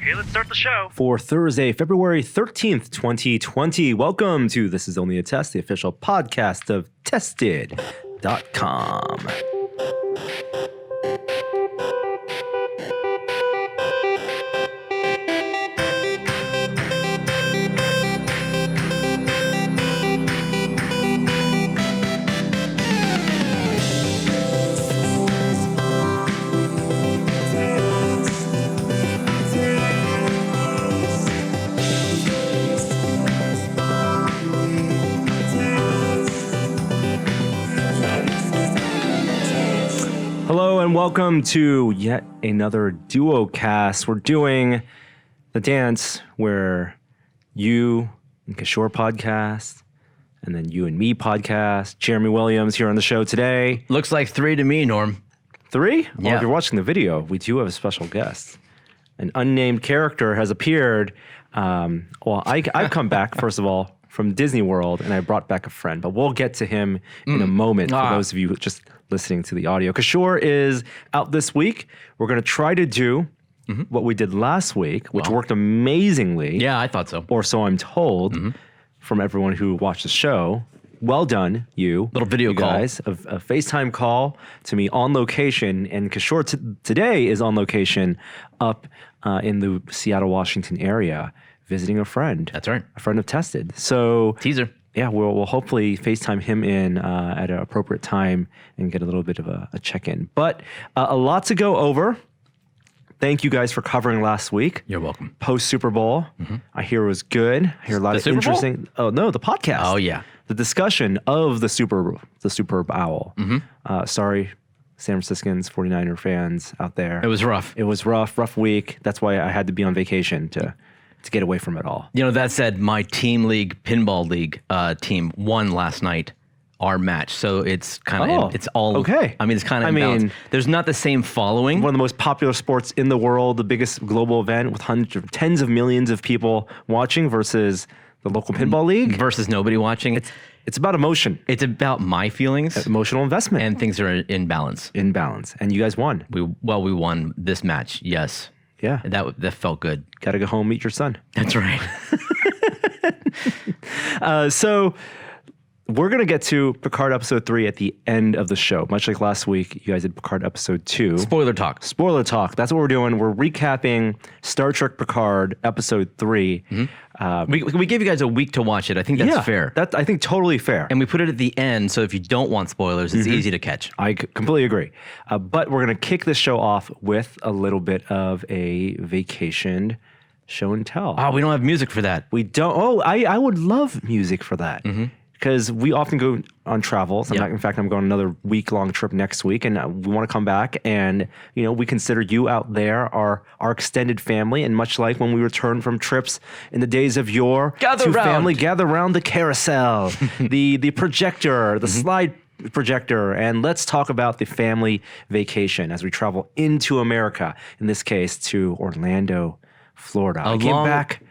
Okay, let's start the show. For Thursday, February 13th, 2020. Welcome to This Is Only a Test, the official podcast of Tested.com. Hello and welcome to yet another duocast. We're doing the dance where you and Kishore podcast, and then you and me podcast. Jeremy Williams here on the show today. Looks like 3 to me, Norm. 3? Well, Yeah. if you're watching the video, we do have a special guest. An unnamed character has appeared. I've come back, first of all, from Disney World, and I brought back a friend, but we'll get to him in a moment for those of you just listening to the audio. Kishore is out this week. We're going to try to do what we did last week, which worked amazingly. Yeah, I thought so. Or so I'm told from everyone who watched the show. Well done, you. Little video you call. guys. A FaceTime call to me on location. And Kishore today is on location up in the Seattle, Washington area, visiting a friend. That's right. A friend of Tested. So Teaser. yeah, we'll hopefully FaceTime him in at an appropriate time and get a little bit of a check-in. But a lot to go over. Thank you guys for covering last week. You're welcome. Post Super Bowl. I hear it was good. I hear a lot The of Super Bowl? interesting. Oh no, the podcast. Oh, yeah. The discussion of the Super Bowl. Sorry, San Franciscans, 49er fans out there. It was rough. It was rough week. That's why I had to be on vacation to get away from it all. You know, that said, my team league, pinball league team won last night, our match. So it's kind of, it's all, okay. I mean, it's kind of, there's not the same following. One of the most popular sports in the world, the biggest global event with tens of millions of people watching versus the local pinball league. Versus nobody watching. It's about emotion. It's about my feelings. Emotional investment. And things are in balance. In balance. And you guys won. We won this match, yes. Yeah. That felt good. Got to go home, meet your son. That's right. So we're going to get to Picard episode 3 at the end of the show. Much like last week, you guys did Picard episode 2. Spoiler talk. Spoiler talk. That's what we're doing. We're recapping Star Trek Picard episode 3. We gave you guys a week to watch it. I think that's fair. That's, I think, totally fair. And we put it at the end, so if you don't want spoilers, it's easy to catch. I completely agree. But we're going to kick this show off with a little bit of a vacation show and tell. Oh, we don't have music for that. We don't. Oh, I would love music for that. Because we often go on travels. In fact, I'm going on another week-long trip next week, and we want to come back. And we consider you out there our extended family. And much like when we return from trips in the days of yore, family gather around the carousel, the projector, the slide projector, and let's talk about the family vacation as we travel into America. In this case, to Orlando, Florida. I came back.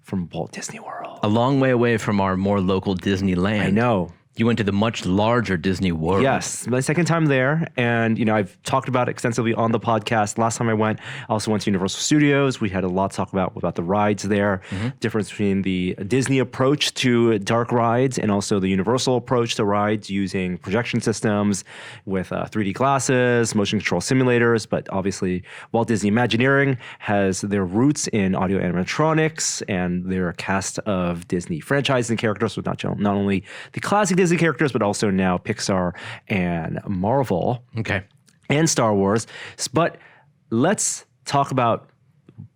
From Walt Disney World. A long way away from our more local Disneyland. I know. You went to the much larger Disney World. Yes, my second time there. And, I've talked about it extensively on the podcast. Last time I went, I also went to Universal Studios. We had a lot to talk about the rides there. Difference between the Disney approach to dark rides and also the Universal approach to rides using projection systems with 3D glasses, motion control simulators. But obviously, Walt Disney Imagineering has their roots in audio animatronics and their cast of Disney franchises and characters with not only the classic Disney characters, but also now Pixar and Marvel. Okay. And Star Wars. But let's talk about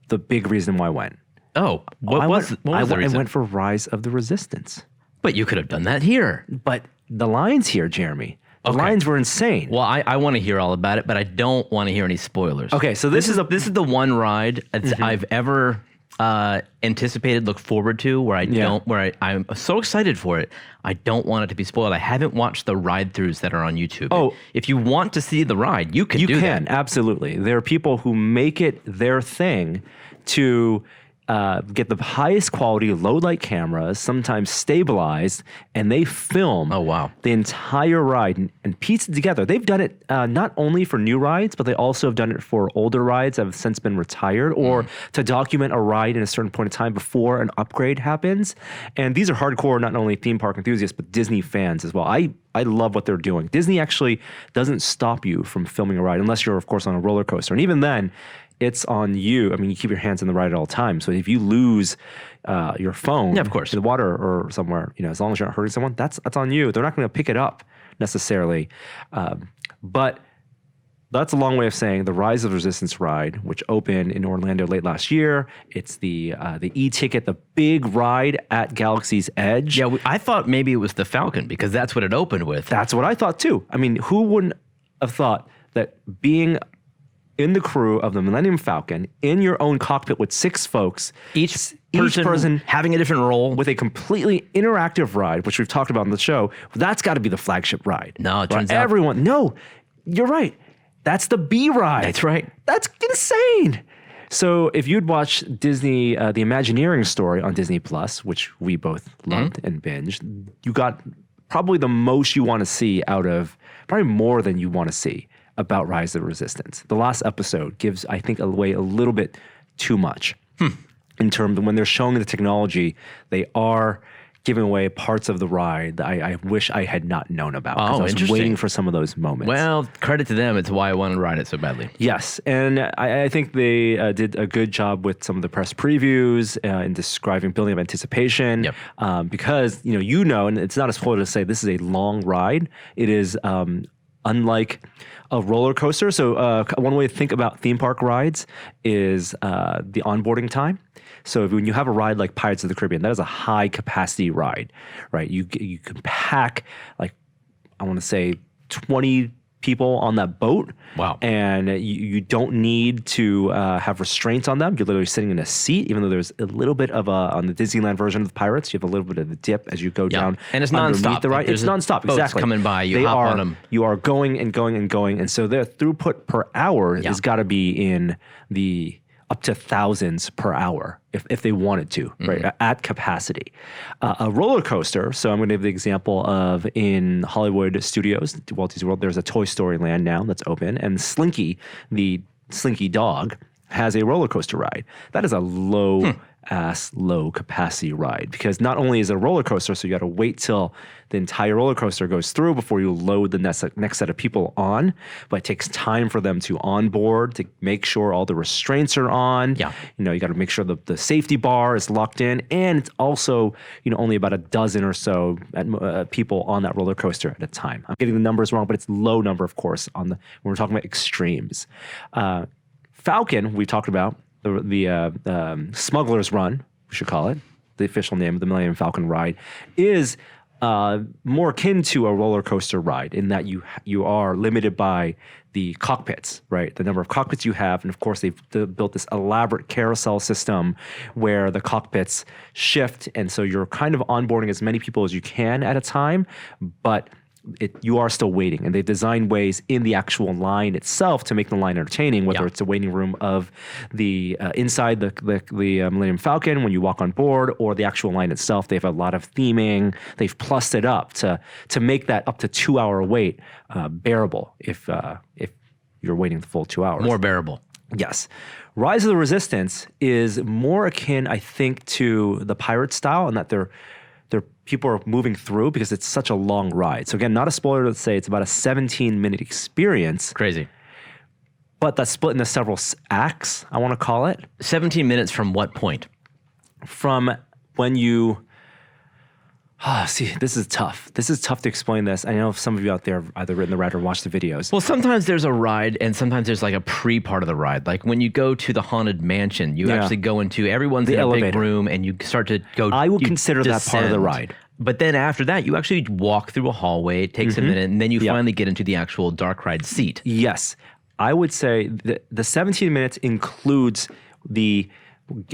the big reason why I went. Oh, what was the reason? I went for Rise of the Resistance. But you could have done that here. But the lines here, Jeremy, the lines were insane. Well, I want to hear all about it, but I don't want to hear any spoilers. Okay, so this is the one ride I've ever anticipated, looked forward to, where I'm so excited for it. I don't want it to be spoiled. I haven't watched the ride-throughs that are on YouTube. Oh, if you want to see the ride, you can do that. Absolutely. There are people who make it their thing to get the highest quality low light cameras, sometimes stabilized, and they film the entire ride and piece it together. They've done it not only for new rides, but they also have done it for older rides that have since been retired, or to document a ride in a certain point in time before an upgrade happens. And these are hardcore, not only theme park enthusiasts, but Disney fans as well. I love what they're doing. Disney actually doesn't stop you from filming a ride unless you're, of course, on a roller coaster. And even then, it's on you. I mean, you keep your hands in the ride at all times. So if you lose your phone of course, in the water or somewhere, as long as you're not hurting someone, that's on you. They're not going to pick it up necessarily. But that's a long way of saying the Rise of Resistance ride, which opened in Orlando late last year. It's the e-ticket, the big ride at Galaxy's Edge. Yeah, I thought maybe it was the Falcon because that's what it opened with. That's what I thought too. I mean, who wouldn't have thought that being in the crew of the Millennium Falcon in your own cockpit with 6 folks, each person having a different role with a completely interactive ride, which we've talked about on the show, that's got to be the flagship ride. No, it turns out no, you're right. That's the B ride. That's right. That's insane. So if you'd watched Disney, the Imagineering story on Disney Plus, which we both loved and binged, you got probably the most you want to see out of, probably more than you want to see about Rise of the Resistance. The last episode gives, I think, away a little bit too much in terms of when they're showing the technology, they are giving away parts of the ride that I wish I had not known about. Because I was waiting for some of those moments. Well, credit to them. It's why I wanted to ride it so badly. Yes. And I think they did a good job with some of the press previews in describing building up anticipation. Yep. Because, and it's not a spoiler to say this is a long ride. It is unlike a roller coaster. So one way to think about theme park rides is the onboarding time. So when you have a ride like Pirates of the Caribbean, that is a high capacity ride, right? You can pack like, I want to say 20 people on that boat. Wow. And you don't need to have restraints on them. You're literally sitting in a seat, even though there's a little bit of on the Disneyland version of the Pirates, you have a little bit of a dip as you go down. And it's nonstop. The ride. It's nonstop, exactly. Coming by, you hop on them. You are going and going and going. And so their throughput per hour has got to be in the up to thousands per hour if they wanted to, right, at capacity. A roller coaster, so I'm going to give the example of in Hollywood Studios, Walt Disney World, there's a Toy Story Land now that's open, and Slinky, the Slinky dog, has a roller coaster ride. That is a low capacity ride because not only is it a roller coaster, so you got to wait till the entire roller coaster goes through before you load the next set of people on, but it takes time for them to onboard to make sure all the restraints are on. Yeah. You got to make sure the safety bar is locked in, and it's also only about a dozen or so people on that roller coaster at a time. I'm getting the numbers wrong, but it's low number, of course, when we're talking about extremes. Falcon, we talked about. The Smuggler's Run, we should call it, the official name of the Millennium Falcon ride, is more akin to a roller coaster ride in that you are limited by the cockpits, right? The number of cockpits you have, and of course they've built this elaborate carousel system where the cockpits shift, and so you're kind of onboarding as many people as you can at a time, but you are still waiting, and they've designed ways in the actual line itself to make the line entertaining, whether it's a waiting room of the inside the Millennium Falcon when you walk on board, or the actual line itself. They have a lot of theming. They've plussed it up to make that up to 2-hour wait bearable if you're waiting the full 2 hours. More bearable. Yes. Rise of the Resistance is more akin, I think, to the Pirate style in that they're people are moving through because it's such a long ride. So again, not a spoiler to say it's about a 17-minute experience. Crazy. But that's split into several acts, I want to call it. 17 minutes from what point? From when you... see, this is tough. This is tough to explain this. I know some of you out there have either written the ride or watched the videos. Well, sometimes there's a ride and sometimes there's like a pre-part of the ride. Like when you go to the Haunted Mansion, you actually go into, everyone's in a big room and you start to go. I would consider that part of the ride. But then after that, you actually walk through a hallway. It takes a minute and then you finally get into the actual dark ride seat. Yes. I would say the 17 minutes includes the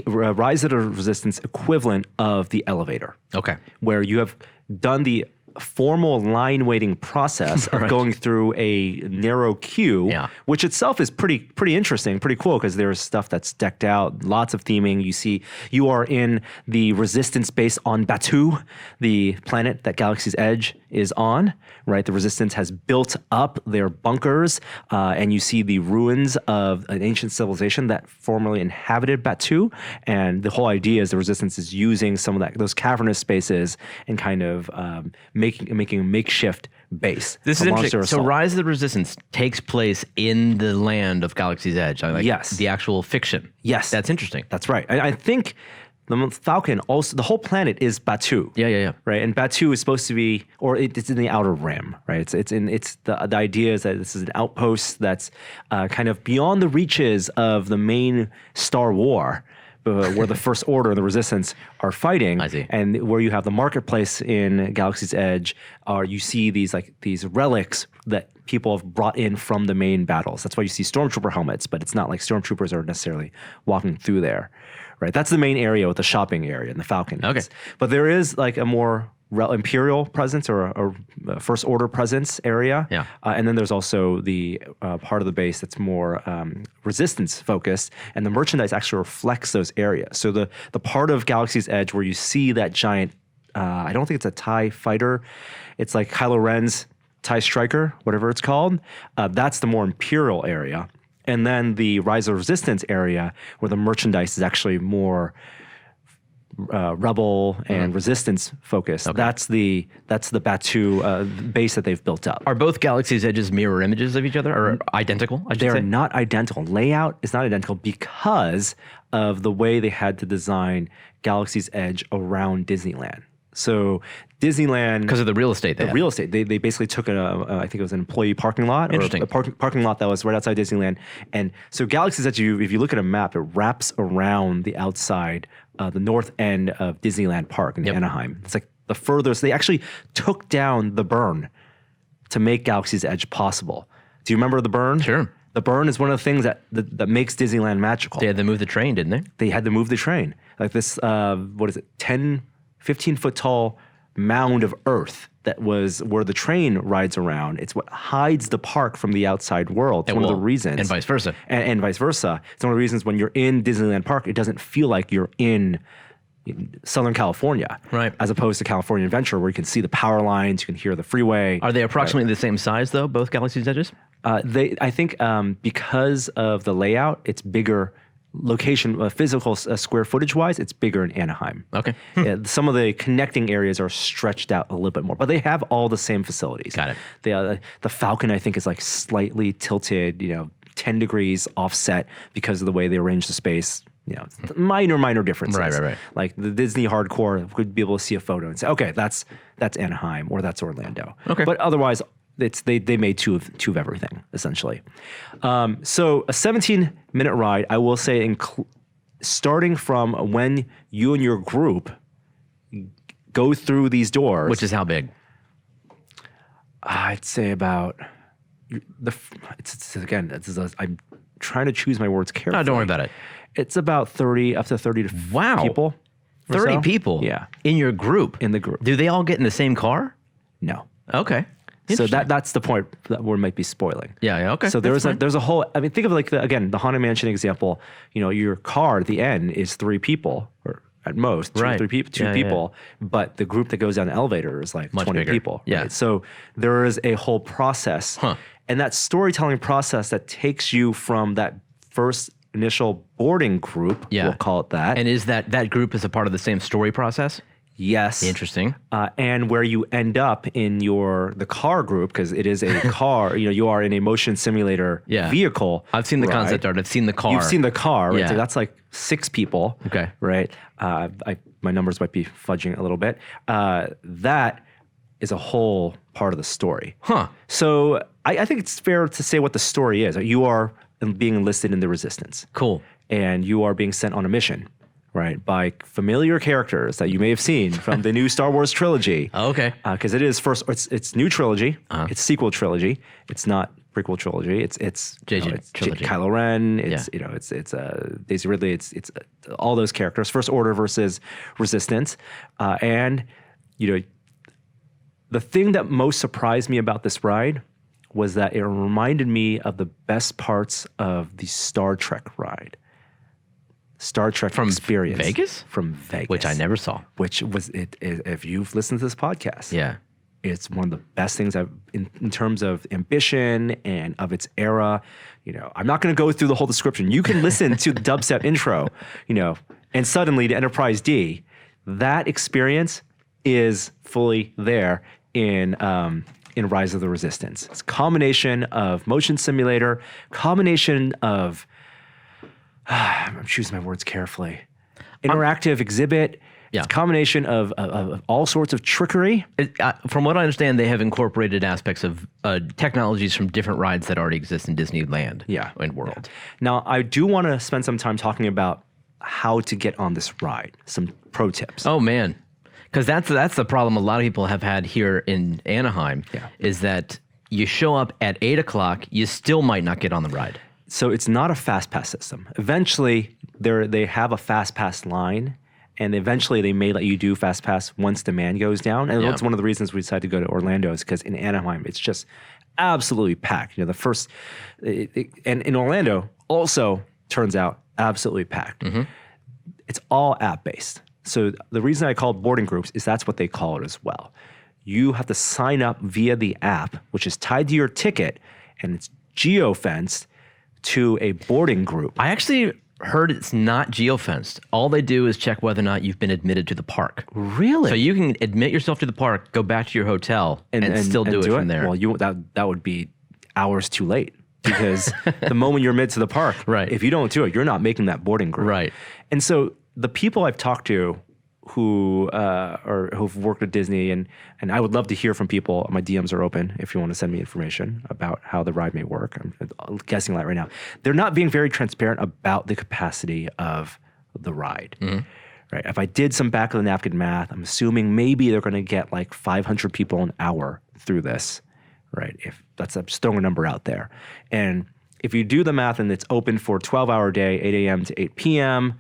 Rise of the Resistance equivalent of the elevator. Okay. Where you have done the formal line waiting process of going through a narrow queue, which itself is pretty interesting, pretty cool, because there's stuff that's decked out, lots of theming. You are in the resistance base on Batuu, the planet that Galaxy's Edge is on, right? The resistance has built up their bunkers, and you see the ruins of an ancient civilization that formerly inhabited Batuu. And the whole idea is the resistance is using some of those cavernous spaces and kind of making a makeshift base. This is interesting. So Rise of the Resistance takes place in the land of Galaxy's Edge. Yes. The actual fiction. Yes. That's interesting. That's right. I think the Falcon also, the whole planet is Batuu. Yeah. Right, and Batuu is supposed to be, or it's in the outer rim, right? The idea is that this is an outpost that's kind of beyond the reaches of the main Star War, where the First Order and the Resistance are fighting. I see. And where you have the marketplace in Galaxy's Edge, you see these relics that people have brought in from the main battles. That's why you see stormtrooper helmets, but it's not like stormtroopers are necessarily walking through there. Right, that's the main area with the shopping area and the Falcon. Okay, but there is like a more Imperial presence or a First Order presence area. Yeah, and then there's also the part of the base that's more Resistance focused, and the merchandise actually reflects those areas. So the part of Galaxy's Edge where you see that giant, I don't think it's a TIE fighter, it's like Kylo Ren's TIE Striker, whatever it's called. That's the more Imperial area. And then the Rise of Resistance area, where the merchandise is actually more Rebel and Resistance focused. Okay. That's the Batuu base that they've built up. Are both Galaxy's Edges mirror images of each other, or identical? They're not identical. Layout is not identical because of the way they had to design Galaxy's Edge around Disneyland. So Disneyland, because of the real estate, real estate, they basically took I think it was an employee parking lot, or a parking lot that was right outside Disneyland. And so Galaxy's Edge, if you look at a map, it wraps around the outside, the north end of Disneyland Park in Anaheim. It's like the furthest. They actually took down the burn to make Galaxy's Edge possible. Do you remember the burn? Sure. The burn is one of the things that makes Disneyland magical. They had to move the train, didn't they? They had to move the train. Like this, 15-foot tall mound of earth that was where the train rides around. It's what hides the park from the outside world. It's one of the reasons. And vice versa. And vice versa. It's one of the reasons when you're in Disneyland Park, it doesn't feel like you're in Southern California. Right. As opposed to California Adventure, where you can see the power lines, you can hear the freeway. Are they approximately the same size, though, both Galaxy's Edges? I think because of the layout, it's bigger. Location, physical square footage wise, it's bigger in Anaheim. Okay. Some of the connecting areas are stretched out a little bit more, but they have all the same facilities. Got it. The Falcon, I think, is like slightly tilted, 10 degrees offset because of the way they arrange the space. Minor differences. Right. Like the Disney hardcore would be able to see a photo and say, okay, that's Anaheim or that's Orlando. Okay. But otherwise, they made two of everything, essentially. So a 17-minute ride, I will say, starting from when you and your group go through these doors. Which is how big? I'd say about I'm trying to choose my words carefully. No, don't worry about it. It's about 30 to 50 people. 30 so. people? Yeah. In your group? In the group. Do they all get in the same car? No. Okay. So that's the point that we might be spoiling. Yeah, okay. So there's a whole, think of like the Haunted Mansion example, your car at the end is 3 people, or at most, two people, but the group that goes down the elevator is like much 20 bigger. people. Yeah. Right? So there is a whole process. And that storytelling process that takes you from that first initial boarding group, we'll call it that. And is that group is a part of the same story process? Yes. Interesting. And where you end up in the car group, because it is a car, you are in a motion simulator vehicle. I've seen the concept art. I've seen the car. You've seen the car, right? Yeah. So that's like 6 people. Okay. Right? My numbers might be fudging a little bit. That is a whole part of the story. So I think it's fair to say what the story is. You are being enlisted in the Resistance. Cool. And you are being sent on a mission. Right, by familiar characters that you may have seen from the new Star Wars trilogy. Okay. Because it's new trilogy, it's sequel trilogy, it's not prequel trilogy. It's trilogy. Kylo Ren. It's it's Daisy Ridley. It's all those characters. First Order versus Resistance, and The thing that most surprised me about this ride was that it reminded me of the best parts of the Star Trek ride. Star Trek From experience. Vegas? From Vegas. Which I never saw. Which was, if you've listened to this podcast, Yeah. it's one of the best things in terms of ambition and of its era. I'm not going to go through the whole description. You can listen to the dubstep intro, and suddenly the Enterprise D, that experience is fully there in Rise of the Resistance. It's a combination of motion simulator, combination of, I'm choosing my words carefully, interactive exhibit. Yeah. It's a combination of all sorts of trickery. From what I understand, they have incorporated aspects of technologies from different rides that already exist in Disneyland and World. Now, I do want to spend some time talking about how to get on this ride, some pro tips. Oh, man. Because that's the problem a lot of people have had here in Anaheim, is that you show up at 8 o'clock, you still might not get on the ride. So it's not a fast pass system. Eventually, they have a fast pass line, and eventually they may let you do fast pass once demand goes down. And that's one of the reasons we decided to go to Orlando, is because in Anaheim, it's just absolutely packed. And in Orlando also turns out absolutely packed. Mm-hmm. It's all app-based. So the reason I call it boarding groups is that's what they call it as well. You have to sign up via the app, which is tied to your ticket, and it's geo-fenced to a boarding group. I actually heard it's not geofenced. All they do is check whether or not you've been admitted to the park. Really? So you can admit yourself to the park, go back to your hotel, and still do it from there. Well, that would be hours too late, because the moment you're admitted to the park, if you don't do it, you're not making that boarding group. Right. And so the people I've talked to who've worked at Disney, and I would love to hear from people. My DMs are open if you want to send me information about how the ride may work. I'm guessing that right now. They're not being very transparent about the capacity of the ride. Mm-hmm. Right. If I did some back of the napkin math, I'm assuming maybe they're going to get like 500 people an hour through this. Right. I'm just throwing a number out there. And if you do the math and it's open for a 12-hour day, 8 a.m. to 8 p.m.,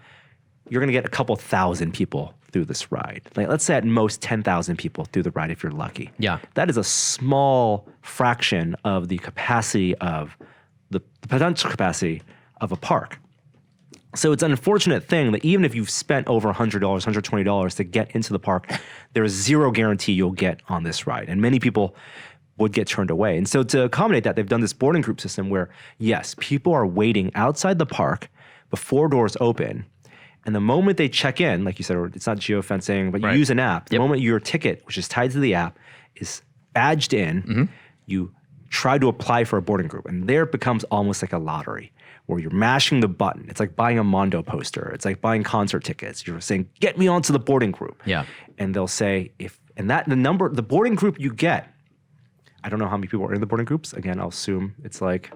you're going to get a couple thousand people through this ride. Like, let's say at most 10,000 people through the ride if you're lucky. Yeah. That is a small fraction of the capacity of the potential capacity of a park. So it's an unfortunate thing that even if you've spent over $100, $120 to get into the park, there is zero guarantee you'll get on this ride. And many people would get turned away. And so to accommodate that, they've done this boarding group system where, yes, people are waiting outside the park before doors open. And the moment they check in, like you said, it's not geofencing, but you use an app. The moment your ticket, which is tied to the app, is badged in, you try to apply for a boarding group. And there it becomes almost like a lottery where you're mashing the button. It's like buying a Mondo poster. It's like buying concert tickets. You're saying, get me onto the boarding group. Yeah. And they'll say, the boarding group you get, I don't know how many people are in the boarding groups. Again, I'll assume it's like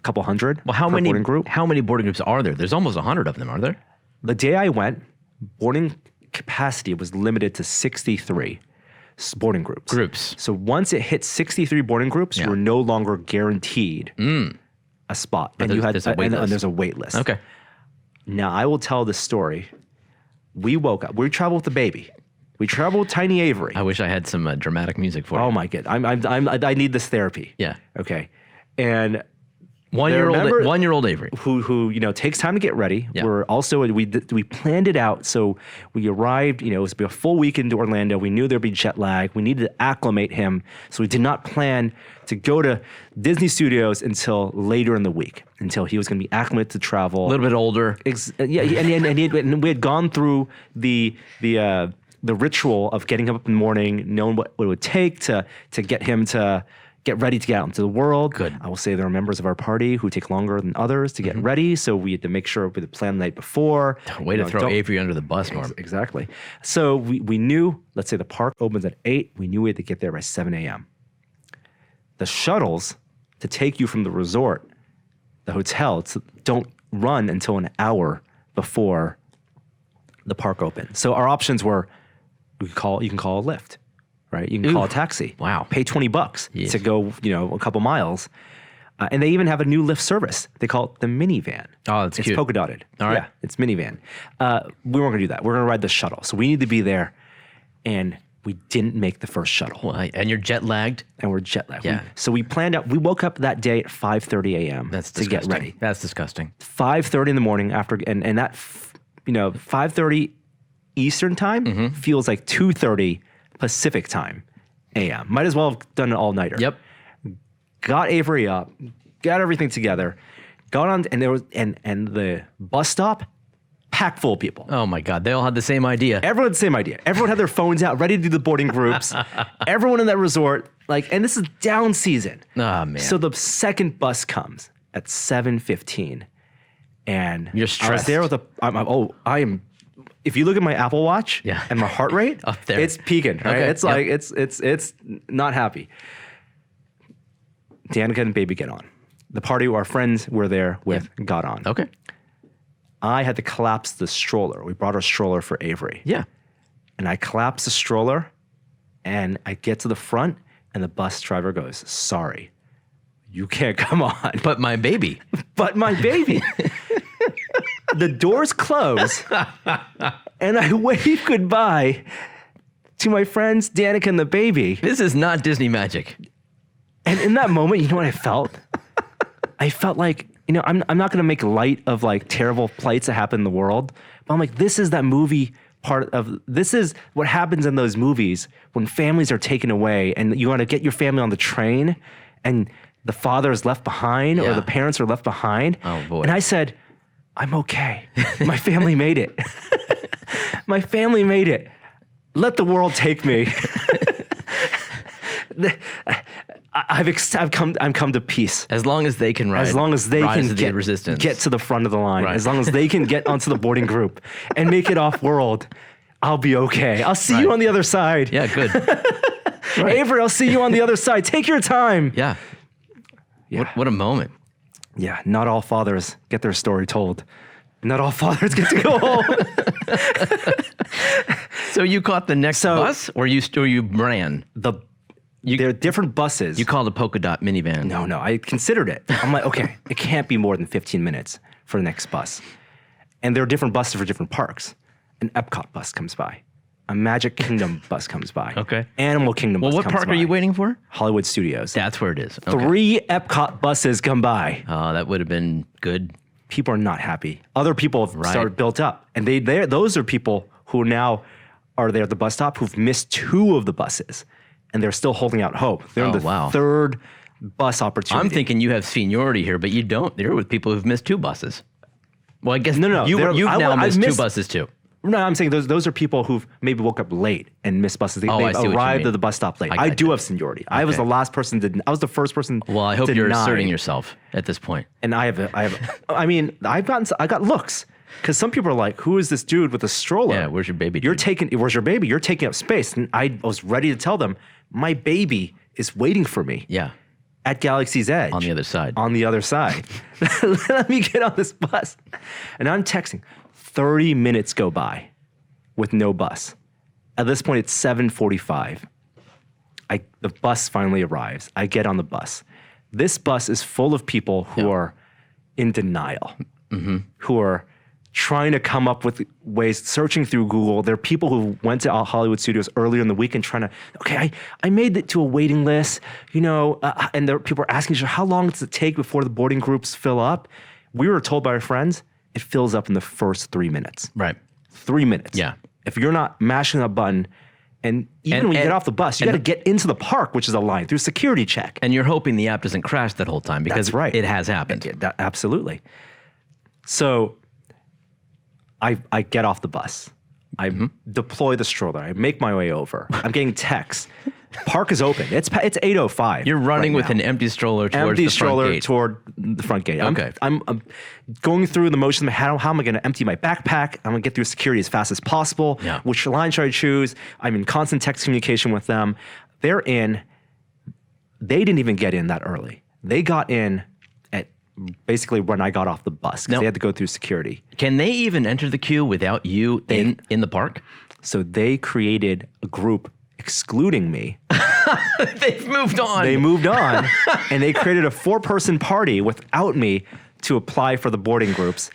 couple hundred. Well, how many boarding group? How many boarding groups are there? There's almost 100 of them, are there? The day I went, boarding capacity was limited to 63 boarding groups. So once it hit 63 boarding groups, you were no longer guaranteed a spot, and there's a wait list. Okay. Now I will tell the story. We woke up. We traveled with the baby. We traveled with Tiny Avery. I wish I had some dramatic music for you. Oh my god! I need this therapy. Yeah. Okay. And 1-year-old Avery, who takes time to get ready. Yeah. We're also we planned it out, so we arrived. It was a full week into Orlando. We knew there'd be jet lag. We needed to acclimate him, so we did not plan to go to Disney Studios until later in the week, until he was going to be acclimated to travel. A little bit older. And we had gone through the ritual of getting him up in the morning, knowing what it would take to get him to get ready to get out into the world. Good. I will say there are members of our party who take longer than others to get ready, so we had to make sure we had planned the night before. Way to throw Avery under the bus, Norm. Exactly. So we knew, let's say the park opens at 8, we knew we had to get there by 7 a.m. The shuttles to take you from the resort, the hotel, don't run until an hour before the park opens. So our options were, you can call a Lyft. Right, you can call a taxi. Wow. Pay $20 to go, a couple miles, and they even have a new Lyft service. They call it the minivan. Oh, that's cute. It's polka dotted. All right. Yeah, it's minivan. We weren't gonna do that. We're gonna ride the shuttle. So we need to be there, and We didn't make the first shuttle. Well, and you're jet lagged. And we're jet lagged. Yeah. So we planned out. We woke up that day at 5:30 a.m. That's to disgusting. get ready. That's disgusting. 5:30 in the morning after, and that 5:30 Eastern time feels like 2:30 Pacific time a.m. Might as well have done an all-nighter. Yep. Got Avery up, got everything together, got on, and there was and the bus stop packed full of people. Oh my God, they all had the same idea. Everyone had the same idea. Everyone had their phones out, ready to do the boarding groups. Everyone in that resort, and this is down season. Oh man. So the second bus comes at 7:15, and You're I was there with I am. If you look at my Apple Watch and my heart rate, Up there. it's peaking. Right? Okay, It's like it's not happy. Danica and Baby get on. The party our friends were there with got on. Okay. I had to collapse the stroller. We brought our stroller for Avery. Yeah. And I collapse the stroller, and I get to the front, and the bus driver goes, "Sorry, you can't come on." But my baby. But my baby. The doors close, and I wave goodbye to my friends, Danica and the baby. This is not Disney magic. And in that moment, you know what I felt? I felt like, I'm not going to make light of like terrible plights that happen in the world, but I'm like, this is that movie this is what happens in those movies when families are taken away and you want to get your family on the train and the father is left behind or the parents are left behind. Oh boy. And I said, I'm okay. My family made it. My family made it. Let the world take me. I'm come to peace. As long as they can rise. As long as they rise can to the resistance. get to the front of the line. Right. As long as they can get onto the boarding group and make it off world, I'll be okay. I'll see you on the other side. Yeah, good. Avery, I'll see you on the other side. Take your time. Yeah. What a moment. Yeah, not all fathers get their story told. Not all fathers get to go home. So you caught the next bus, or you ran? There are different buses. You called a polka dot minivan. No, I considered it. I'm like, okay, it can't be more than 15 minutes for the next bus. And there are different buses for different parks. An Epcot bus comes by. A Magic Kingdom bus comes by. Okay. Animal Kingdom bus Well, comes by. what park are you waiting for? Hollywood Studios. That's where it is. Okay. 3 Epcot buses come by. Oh, that would have been good. People are not happy. Other people have started built up. And those are people who now are there at the bus stop who've missed 2 of the buses. And they're still holding out hope. They're in the third bus opportunity. I'm thinking you have seniority here, but you don't. You're with people who've missed 2 buses. Well, I guess No. You've now missed 2 buses too. No, I'm saying those are people who've maybe woke up late and missed buses. They I see what you arrived mean. at the bus stop late. I do have seniority. I was the last person I was the first person. Well, I hope to you're deny. asserting yourself at this point. And I got looks because some people are like, "Who is this dude with a stroller? Yeah, where's your baby? Where's your baby? You're taking up space." And I was ready to tell them, my baby is waiting for me. Yeah. At Galaxy's Edge. On the other side. On the other side. Let me get on this bus. And I'm texting. 30 minutes go by with no bus. At this point, it's 7:45. The bus finally arrives. I get on the bus. This bus is full of people who are in denial, who are trying to come up with ways, searching through Google. There are people who went to Hollywood Studios earlier in the week and trying to, I made it to a waiting list, and there people are asking each other, how long does it take before the boarding groups fill up? We were told by our friends, it fills up in the first 3 minutes. Right. 3 minutes. Yeah. If you're not mashing a button, and even when you get off the bus, you got to get into the park, which is a line through security check. And you're hoping the app doesn't crash that whole time because it has happened. Absolutely. So I get off the bus. I deploy the stroller. I make my way over. I'm getting texts. Park is open. It's 8:05. You're running with an empty stroller towards the front gate. Toward the front gate. Okay. I'm going through the motion. How am I going to empty my backpack? I'm going to get through security as fast as possible. Yeah. Which line should I choose? I'm in constant text communication with them. They didn't even get in that early. They got in at basically when I got off the bus because they had to go through security. Can they even enter the queue without you in the park? So they created a group excluding me. They've moved on. They moved on, and they created a 4-person party without me to apply for the boarding groups,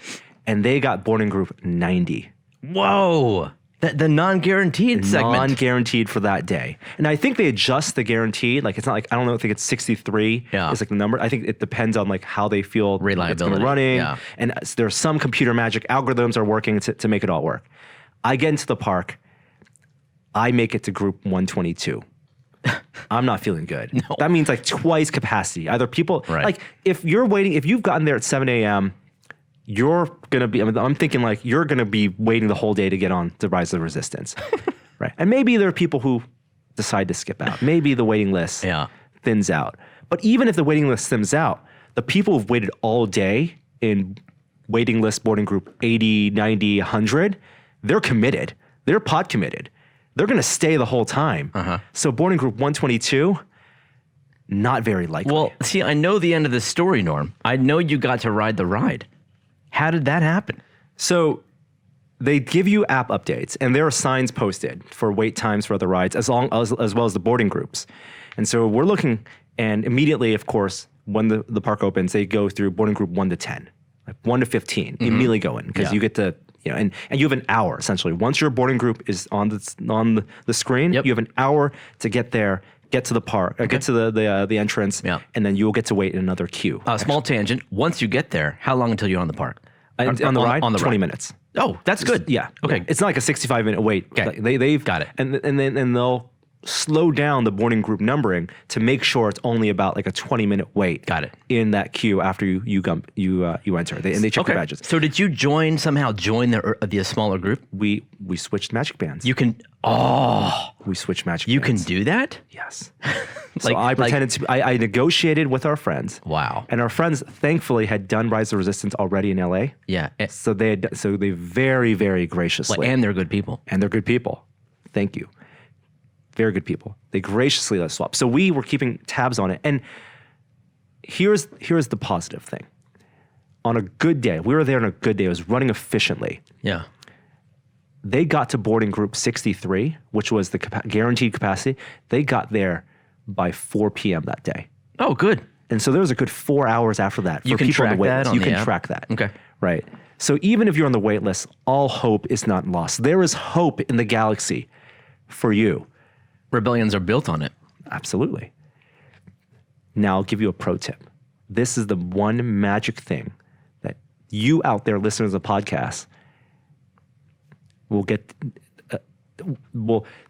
and they got boarding group 90. Whoa. The non-guaranteed segment. Non-guaranteed for that day. And I think they adjust the guaranteed. Like, it's not like, I don't know, I think it's 63 is like the number. I think it depends on like how they feel reliability. It's going to running. Yeah. And there's some computer magic algorithms are working to make it all work. I get into the park. I make it to group 122. I'm not feeling good. No. That means like twice capacity. Either people, Right. like if you've gotten there at 7 a.m., you're going to be, I'm thinking like you're going to be waiting the whole day to get on to Rise of the Resistance. Right. And maybe there are people who decide to skip out. Maybe the waiting list thins out. But even if the waiting list thins out, the people who've waited all day in waiting list boarding group 80, 90, 100, they're committed. They're pod committed. They're going to stay the whole time. So boarding group 122, not very likely. Well, see, I know the end of the story, Norm. I know you got to ride the ride. How did that happen? So they give you app updates, and there are signs posted for wait times for other rides, as well as the boarding groups. And so we're looking, and immediately, of course, when the park opens, they go through boarding group 1 to 10, like 1 to 15, immediately go in, because you get to, and you have an hour essentially. Once your boarding group is on the screen, you have an hour to get there, get to the park, get to the entrance, and then you will get to wait in another queue. Small tangent. Once you get there, how long until you're on the park? On the ride, on the 20 ride. minutes. Oh, that's good. Yeah. Okay. It's not like a 65-minute wait. Okay. Like they've got it. And then they'll slow down the boarding group numbering to make sure it's only about like a 20-minute wait. Got it. In that queue after you enter. And they check the badges. So did you somehow join the smaller group? We switched magic bands. You can. We switched magic You bands. can do that? Yes. So I pretended to. I negotiated with our friends. Wow. And our friends thankfully had done Rise of the Resistance already in LA. Yeah. So they very, very graciously. And they're good people. And they're good people. Thank you. Very good people. They graciously let us swap. So we were keeping tabs on it. And here's the positive thing. On a good day, we were there on a good day. It was running efficiently. Yeah. They got to boarding group 63, which was the guaranteed capacity. They got there by 4 p.m. that day. Oh, good. And so there was a good 4 hours after that for You can people on track the wait that list. on You the can app? track that. Okay. Right. So even if you're on the wait list, all hope is not lost. There is hope in the galaxy for you. Rebellions are built on it. Absolutely. Now I'll give you a pro tip. This is the one magic thing that you out there, listeners of the podcast, will get.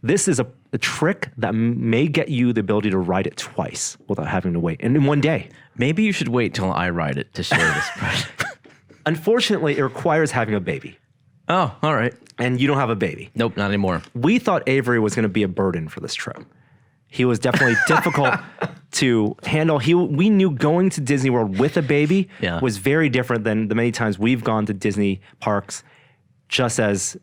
This is a trick that may get you the ability to ride it twice without having to wait, and in one day. Maybe you should wait till I ride it to share this project. Unfortunately, it requires having a baby. Oh, all right. And you don't have a baby. Nope, not anymore. We thought Avery was going to be a burden for this trip. He was definitely difficult to handle. We knew going to Disney World with a baby was very different than the many times we've gone to Disney parks just as,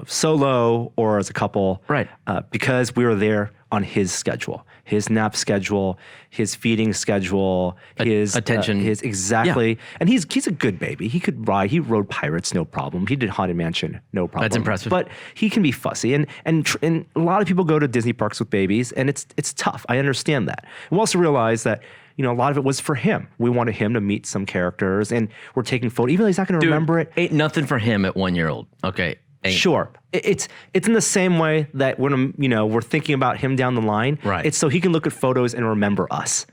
solo or as a couple. Right. Because we were there on his schedule, his nap schedule, his feeding schedule, his attention. Exactly. Yeah. And he's a good baby. He could ride. He rode Pirates, no problem. He did Haunted Mansion, no problem. That's impressive. But he can be fussy. And a lot of people go to Disney parks with babies, and it's tough. I understand that. We also realize that, a lot of it was for him. We wanted him to meet some characters, and we're taking photos. Even though he's not going to remember it. Ain't nothing for him at 1 year old. Okay. Sure. It's in the same way that when we're thinking about him down the line. Right. It's so he can look at photos and remember us.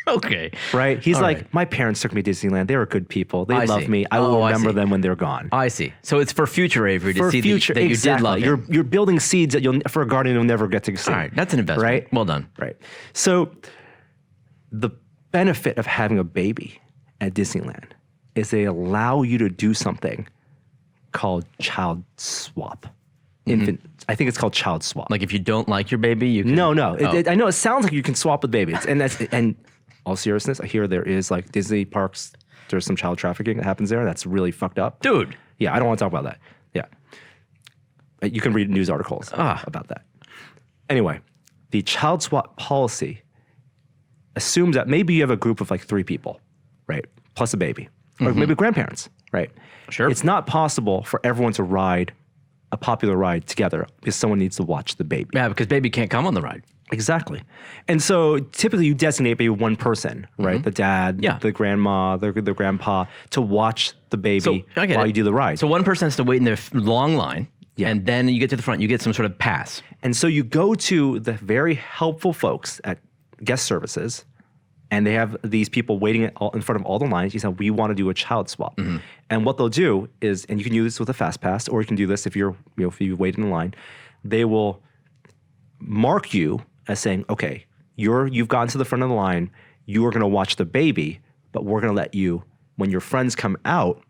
Okay. Right? He's All like, right. my parents took me to Disneyland. They were good people. They I love see. me. I will I remember see. them when they're gone. I see. So it's for future Avery to For see future, that you did love him. You're building seeds that for a garden you'll never get to see. All right. That's an investment. Right? Well done. Right. So the benefit of having a baby at Disneyland is they allow you to do something called child swap. Infant. I think it's called child swap. Like if you don't like your baby, you can. No. Oh. I know it sounds like you can swap with babies, and all seriousness, I hear there is like Disney parks. There's some child trafficking that happens there. That's really fucked up, Dude. Yeah, I don't want to talk about that. Yeah, you can read news articles about that. Anyway, the child swap policy assumes that maybe you have a group of like 3 people, right, plus a baby, or maybe grandparents, right? Sure. It's not possible for everyone to ride a popular ride together because someone needs to watch the baby. Yeah, because baby can't come on the ride. Exactly. And so typically you designate maybe one person, right? The dad, Yeah. the grandma, the grandpa, to watch the baby I get while it. you do the ride. So one person has to wait in their long line, Yeah. and then you get to the front, you get some sort of pass. And so you go to the very helpful folks at guest services, and they have these people waiting in front of all the lines. You say, we want to do a child swap. And what they'll do is, and you can do this with a fast pass, or you can do this if if you wait in the line, they will mark you as saying, okay, you've gotten to the front of the line, you are going to watch the baby, but we're going to let you, when your friends come out,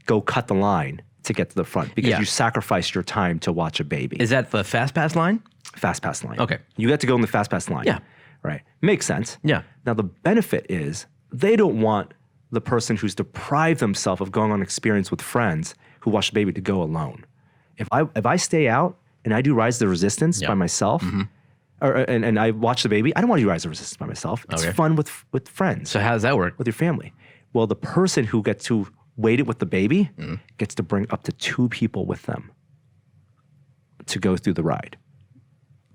go cut the line to get to the front because you sacrificed your time to watch a baby. Is that the fast pass line? Fast pass line. Okay. You get to go in the fast pass line. Yeah. Right. Makes sense. Yeah. Now the benefit is they don't want the person who's deprived themselves of going on experience with friends who watch the baby to go alone. If I stay out and I do Rise of the Resistance by myself, and I watch the baby, I don't want to do Rise of the Resistance by myself. It's fun with friends, So how does that work? with your family. Well, the person who gets to wait it with the baby gets to bring up to 2 people with them to go through the ride.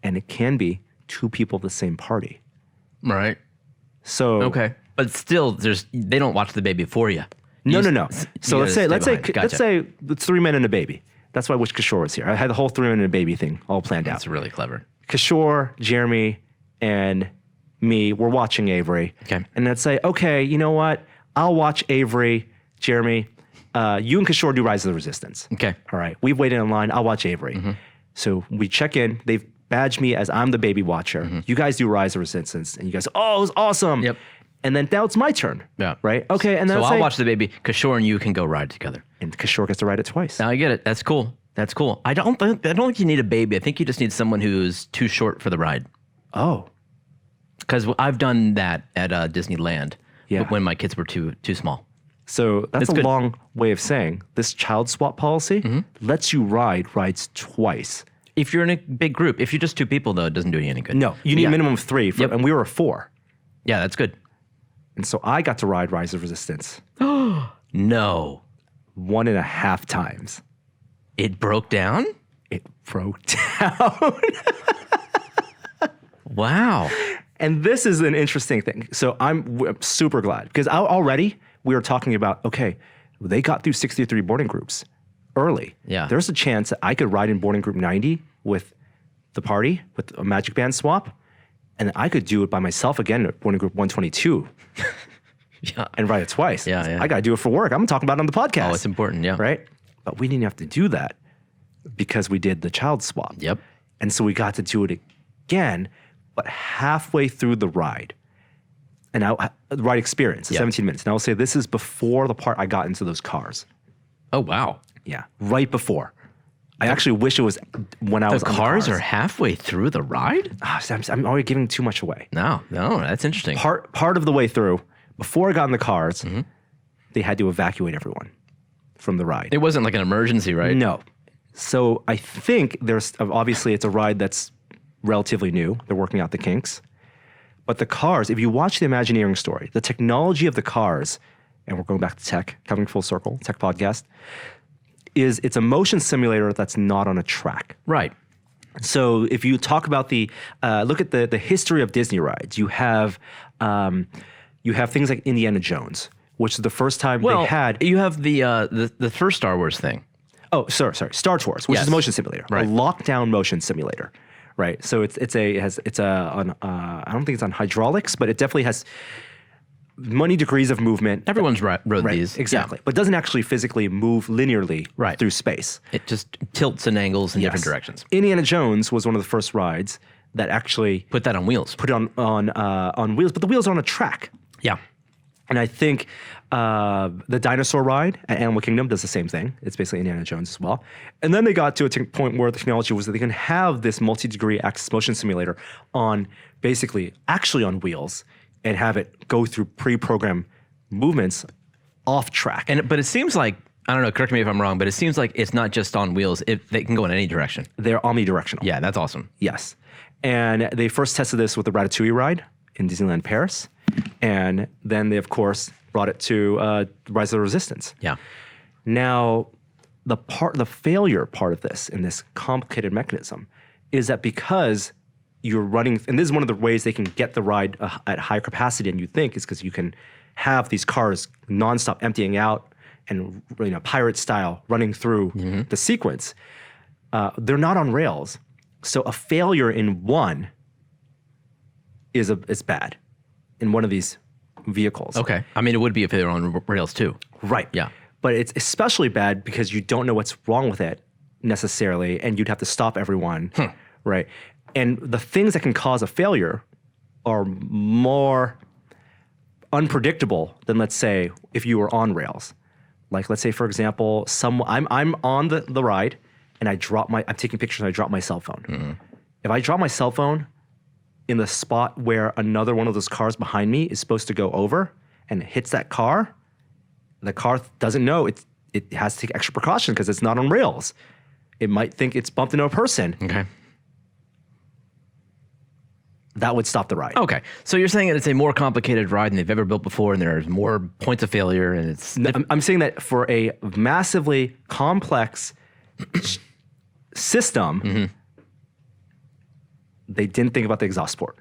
And it can be 2 people of the same party. Right. So Okay. But still, they don't watch the baby for you. No. You So let's say Gotcha. it's 3 men and a baby. That's why I wish Kishore was here. I had the whole 3 men and a baby thing all planned out. That's really clever. Kishore, Jeremy, and me were watching Avery. Okay. And let's say, okay, you know what? I'll watch Avery, Jeremy. You and Kishore do Rise of the Resistance. Okay. All right. We've waited in line. I'll watch Avery. So we check in. They've badged me as I'm the baby watcher. You guys do Rise of Resistance. And you guys, oh, it was awesome. Yep. And then now it's my turn. Yeah. Right? Okay. And then So let's I'll say, watch the baby. Kishore and you can go ride together. and Kishore gets to ride it twice. Now I get it. That's cool. That's cool. I don't think you need a baby. I think you just need someone who's too short for the ride. Oh. Because I've done that at Disneyland. Yeah. When my kids were too small. So that's a good. long way of saying this child swap policy lets you ride rides twice. If you're in a big group, if you're just 2 people though, it doesn't do you any good. No, you need Yeah. a minimum of 3, and we were a 4. Yeah, that's good. And so I got to ride Rise of Resistance No, 1.5 times. it broke down. It broke down. Wow. And this is an interesting thing. So I'm super glad because already we were talking about, okay, they got through 63 boarding groups early. Yeah. There's a chance that I could ride in boarding group 90 with the party, with a Magic Band swap, and I could do it by myself again at boarding group 122 Yeah. and ride it twice. Yeah, yeah. I got to do it for work. I'm talking about it on the podcast. Oh, it's important. Yeah. Right? But we didn't have to do that because we did the child swap. Yep. And so we got to do it again, but halfway through the ride. And the ride experience, the 17 minutes. And I will say this is before the part I got into those cars. Oh wow. Yeah, right before. I actually wish it was when I was The on cars the are halfway through the ride. I'm already giving too much away. No, that's interesting. Part of the way through, before I got in the cars, they had to evacuate everyone from the ride. It wasn't like an emergency, right? No. So I think obviously it's a ride that's relatively new. They're working out the kinks. But the cars, if you watch the Imagineering story, the technology of the cars, and we're going back to tech, coming full circle, tech podcast, it's a motion simulator that's not on a track. Right. So if you talk about look at the history of Disney rides, you have things like Indiana Jones, which is the first time they had. You have the first Star Wars thing. Oh, sorry, Star Tours, which Yes. is a motion simulator, Right. a lockdown motion simulator, right? So I don't think it's on hydraulics, but it definitely has many degrees of movement. Everyone's rode Right, these. exactly, but doesn't actually physically move linearly Right. through space. It just tilts and angles in different Yes. directions. Indiana Jones was one of the first rides that actually Put that on wheels. put it on wheels, but the wheels are on a track. Yeah. And I think the dinosaur ride at Animal Kingdom does the same thing. It's basically Indiana Jones as well. And then they got to a point where the technology was that they can have this multi-degree axis motion simulator actually on wheels and have it go through pre-programmed movements off track. But it seems like, I don't know, correct me if I'm wrong, but it seems like it's not just on wheels. They can go in any direction. They're omnidirectional. Yeah, that's awesome. Yes. And they first tested this with the Ratatouille ride in Disneyland Paris. And then they, of course, brought it to Rise of the Resistance. Yeah. Now, the failure part of this in this complicated mechanism is that because you're running, and this is one of the ways they can get the ride at higher capacity than you think, is because you can have these cars nonstop emptying out and pirate style running through the sequence. They're not on rails, so a failure in one is bad in one of these vehicles. Okay. I mean, it would be if they were on rails too. Right. Yeah. But it's especially bad because you don't know what's wrong with it necessarily, and you'd have to stop everyone, right? And the things that can cause a failure are more unpredictable than, let's say, if you were on rails. Like, let's say, for example, I'm on the ride, and I'm taking pictures, and I drop my cell phone. If I drop my cell phone in the spot where another one of those cars behind me is supposed to go over, and it hits that car, the car doesn't know it has to take extra precaution because it's not on rails. It might think it's bumped into a person. Okay. That would stop the ride. Okay. So you're saying that it's a more complicated ride than they've ever built before, and there's more points of failure, and it's... I'm saying that for a massively complex system, they didn't think about the exhaust port.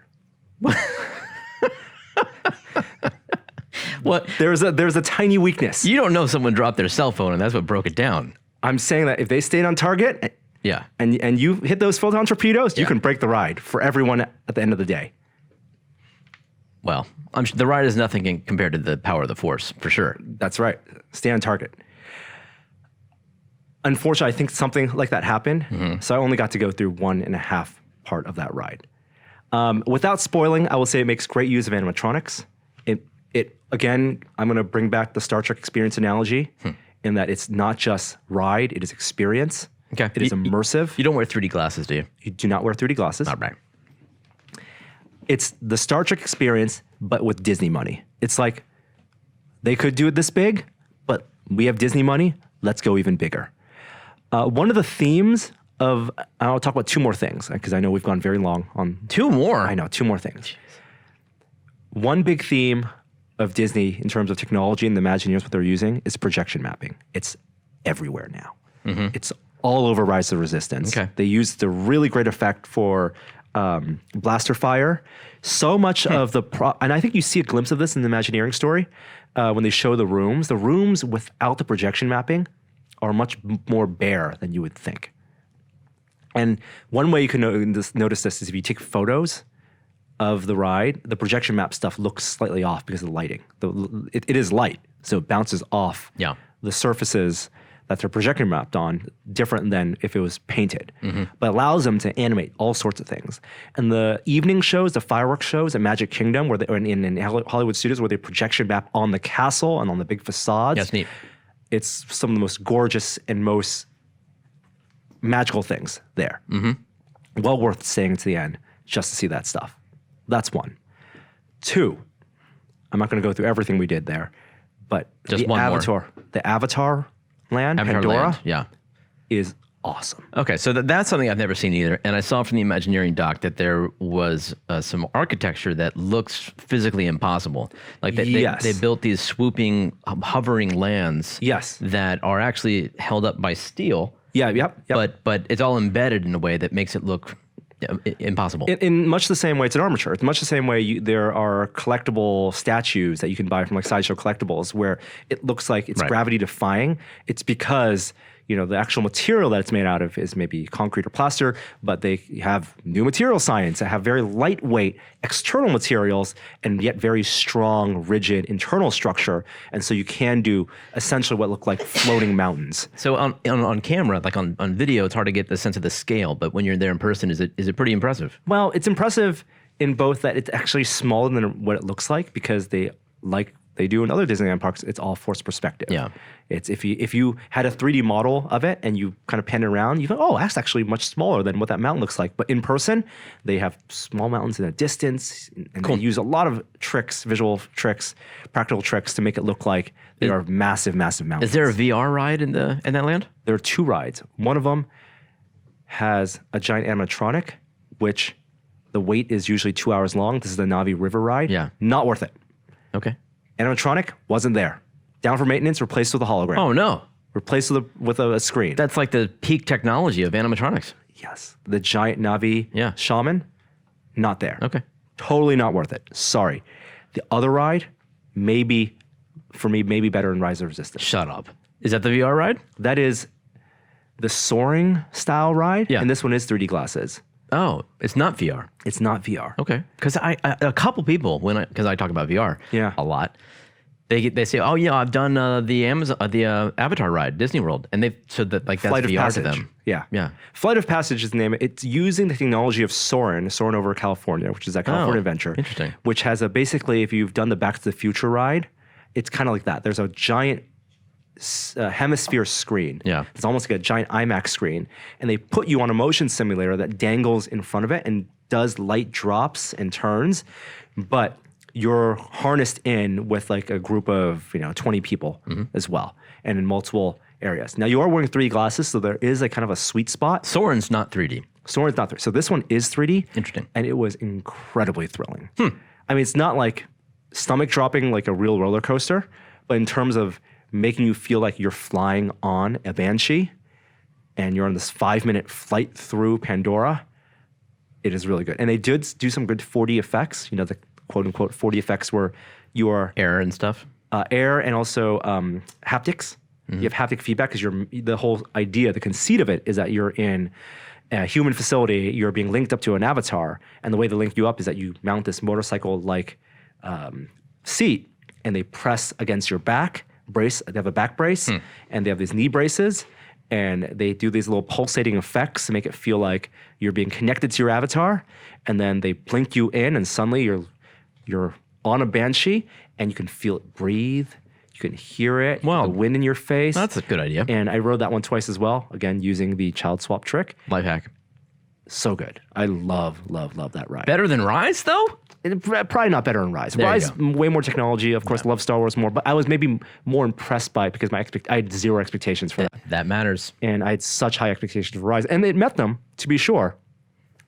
What? There's a tiny weakness. You don't know someone dropped their cell phone, and that's what broke it down. I'm saying that if they stayed on target, Yeah. and you hit those photon torpedoes, you can break the ride for everyone at the end of the day. Well, I'm sure the ride is nothing compared to the power of the Force, for sure. That's right. Stay on target. Unfortunately, I think something like that happened, so I only got to go through 1.5 part of that ride. Without spoiling, I will say it makes great use of animatronics. It again, I'm going to bring back the Star Trek experience analogy in that it's not just ride, it is experience. Okay. It is immersive. You don't wear 3D glasses, do you? You do not wear 3D glasses. All right. It's the Star Trek experience, but with Disney money. It's like they could do it this big, but we have Disney money. Let's go even bigger. One of the themes of, I'll talk about 2 more things because I know we've gone very long on. 2 more? I know, 2 more things. Jeez. One big theme of Disney in terms of technology and the Imagineers, what they're using, is projection mapping. It's everywhere now. It's all over Rise of the Resistance. Okay. They used the really great effect for blaster fire. So much of the and I think you see a glimpse of this in the Imagineering story when they show the rooms. The rooms without the projection mapping are much more bare than you would think. And one way you can notice this is if you take photos of the ride, the projection map stuff looks slightly off because of the lighting. It is light, so it bounces off the surfaces that they're projection mapped on, different than if it was painted. But allows them to animate all sorts of things. And the evening shows, the fireworks shows at Magic Kingdom, where in Hollywood Studios, where they projection map on the castle and on the big facades. That's neat. It's some of the most gorgeous and most magical things there. Well worth staying to the end just to see that stuff. That's 1. 2, I'm not going to go through everything we did there, but just one Avatar, more. The Avatar land, Pandora, is awesome. Okay, so that's something I've never seen either. And I saw from the Imagineering doc that there was some architecture that looks physically impossible. Like they built these swooping, hovering lands that are actually held up by steel. Yep. But it's all embedded in a way that makes it look impossible. In much the same way, it's an armature. It's much the same way there are collectible statues that you can buy from like Sideshow Collectibles where it looks like it's gravity defying. It's because the actual material that it's made out of is maybe concrete or plaster, but they have new material science that have very lightweight external materials and yet very strong, rigid internal structure. And so you can do essentially what look like floating mountains. So on camera, like on video, it's hard to get the sense of the scale, but when you're there in person, is it pretty impressive? Well, it's impressive in both that it's actually smaller than what it looks like because they do in other Disneyland parks, it's all forced perspective. Yeah. It's if you had a 3D model of it and you kind of pan it around, you go, oh, that's actually much smaller than what that mountain looks like. But in person, they have small mountains in a distance, and they use a lot of tricks, visual tricks, practical tricks to make it look like they are massive, massive mountains. Is there a VR ride in that land? There are 2 rides. One of them has a giant animatronic, which the wait is usually 2 hours long. This is the Navi River ride. Yeah. Not worth it. Okay. Animatronic wasn't there. Down for maintenance, replaced with a hologram. Oh, no. Replaced with a screen. That's like the peak technology of animatronics. Yes. The giant Navi shaman, not there. Okay. Totally not worth it. Sorry. The other ride, maybe better than Rise of Resistance. Shut up. Is that the VR ride? That is the soaring style ride. Yeah. And this one is 3D glasses. Oh, it's not VR. It's not VR. Okay. Because a couple people, because I talk about VR a lot, they say, oh yeah, I've done the Avatar ride, Disney World, and that's Flight of VR Passage. to them. Yeah. Flight of Passage is the name. It's using the technology of Soarin' over California, which is that California adventure. Interesting. Which has basically, if you've done the Back to the Future ride, it's kind of like that. There's a giant hemisphere screen. Yeah. It's almost like a giant IMAX screen. And they put you on a motion simulator that dangles in front of it and does light drops and turns. But you're harnessed in with like a group of 20 people as well, and in multiple areas. Now you are wearing 3D glasses, so there is a kind of a sweet spot. Soren's not 3D. Soren's not 3D. So this one is 3D. Interesting. And it was incredibly thrilling. I mean, it's not like stomach dropping like a real roller coaster, but in terms of making you feel like you're flying on a Banshee and you're on this 5-minute flight through Pandora, it is really good. And they did do some good 4D effects, the quote unquote 4D effects where you are Air and stuff. Air and also haptics. You have haptic feedback because the whole idea, the conceit of it is that you're in a human facility, you're being linked up to an avatar, and the way they link you up is that you mount this motorcycle-like seat, and they press against your back brace. They have a back brace, and they have these knee braces, and they do these little pulsating effects to make it feel like you're being connected to your avatar, and then they blink you in, and suddenly you're on a Banshee, and you can feel it breathe. You can hear it, Wow. the wind in your face. That's a good idea. And I rode that one twice as well, again, using the child swap trick. Life hack. So good. I love that ride. Better than Rise, though? Probably not better than Rise. There you Rise, go. way more technology. Of course, love Star Wars more, but I was maybe more impressed by it because I had zero expectations for that. That matters. And I had such high expectations for Rise. And it met them, to be sure.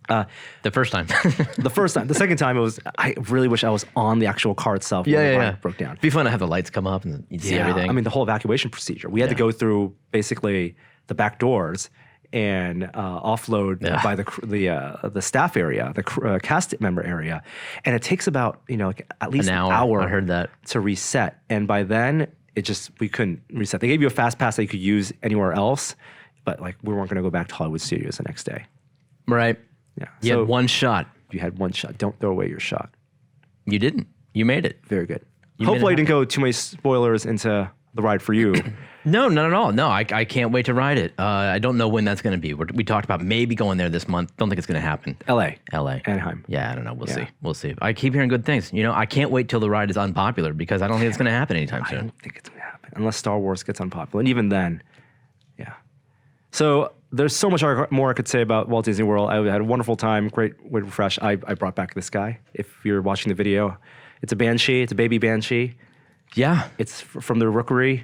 The first time. The first time. The second time, I really wish I was on the actual car itself when the ride broke down. It'd be fun to have the lights come up and you'd see everything. I mean, the whole evacuation procedure. We had to go through basically the back doors and offload by the staff area, the cast member area, and it takes about at least an hour. I heard that to reset, and by then we couldn't reset. They gave you a fast pass that you could use anywhere else, but we weren't going to go back to Hollywood Studios the next day. Right. Yeah. You had one shot. You had one shot. Don't throw away your shot. You didn't. You made it. Very good. Hopefully, I didn't go too many spoilers into the ride for you. No, not at all. No, I can't wait to ride it. I don't know when that's going to be. We talked about maybe going there this month. Don't think it's going to happen. L.A. Anaheim. Yeah, I don't know. We'll see. I keep hearing good things. I can't wait till the ride is unpopular because I don't think it's going to happen anytime soon. I don't think it's going to happen unless Star Wars gets unpopular. And even then, yeah. So there's so much more I could say about Walt Disney World. I had a wonderful time. Great way to refresh. I brought back this guy. If you're watching the video, it's a Banshee. It's a baby Banshee. Yeah. It's from the Rookery.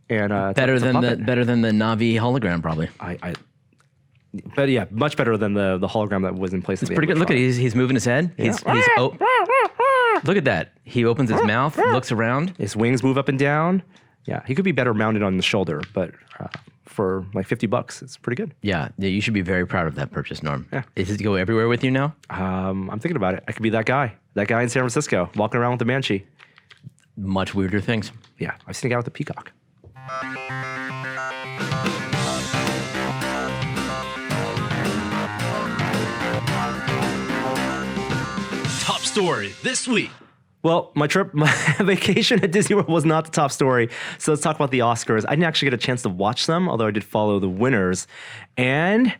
And better than the Navi hologram, probably. But yeah, much better than the hologram that was in place. It's pretty good. Look at he's moving his head. Yeah. Look at that. He opens his mouth, looks around. His wings move up and down. Yeah, he could be better mounted on the shoulder, but for like $50, it's pretty good. Yeah, you should be very proud of that purchase, Norm. Yeah. Does it go everywhere with you now? I'm thinking about it. I could be that guy in San Francisco, walking around with the Banshee. Much weirder things. Yeah, I've seen a guy with a peacock. Top story this week. Well, my vacation at Disney World was not the top story. So let's talk about the Oscars. I didn't actually get a chance to watch them, although I did follow the winners. And,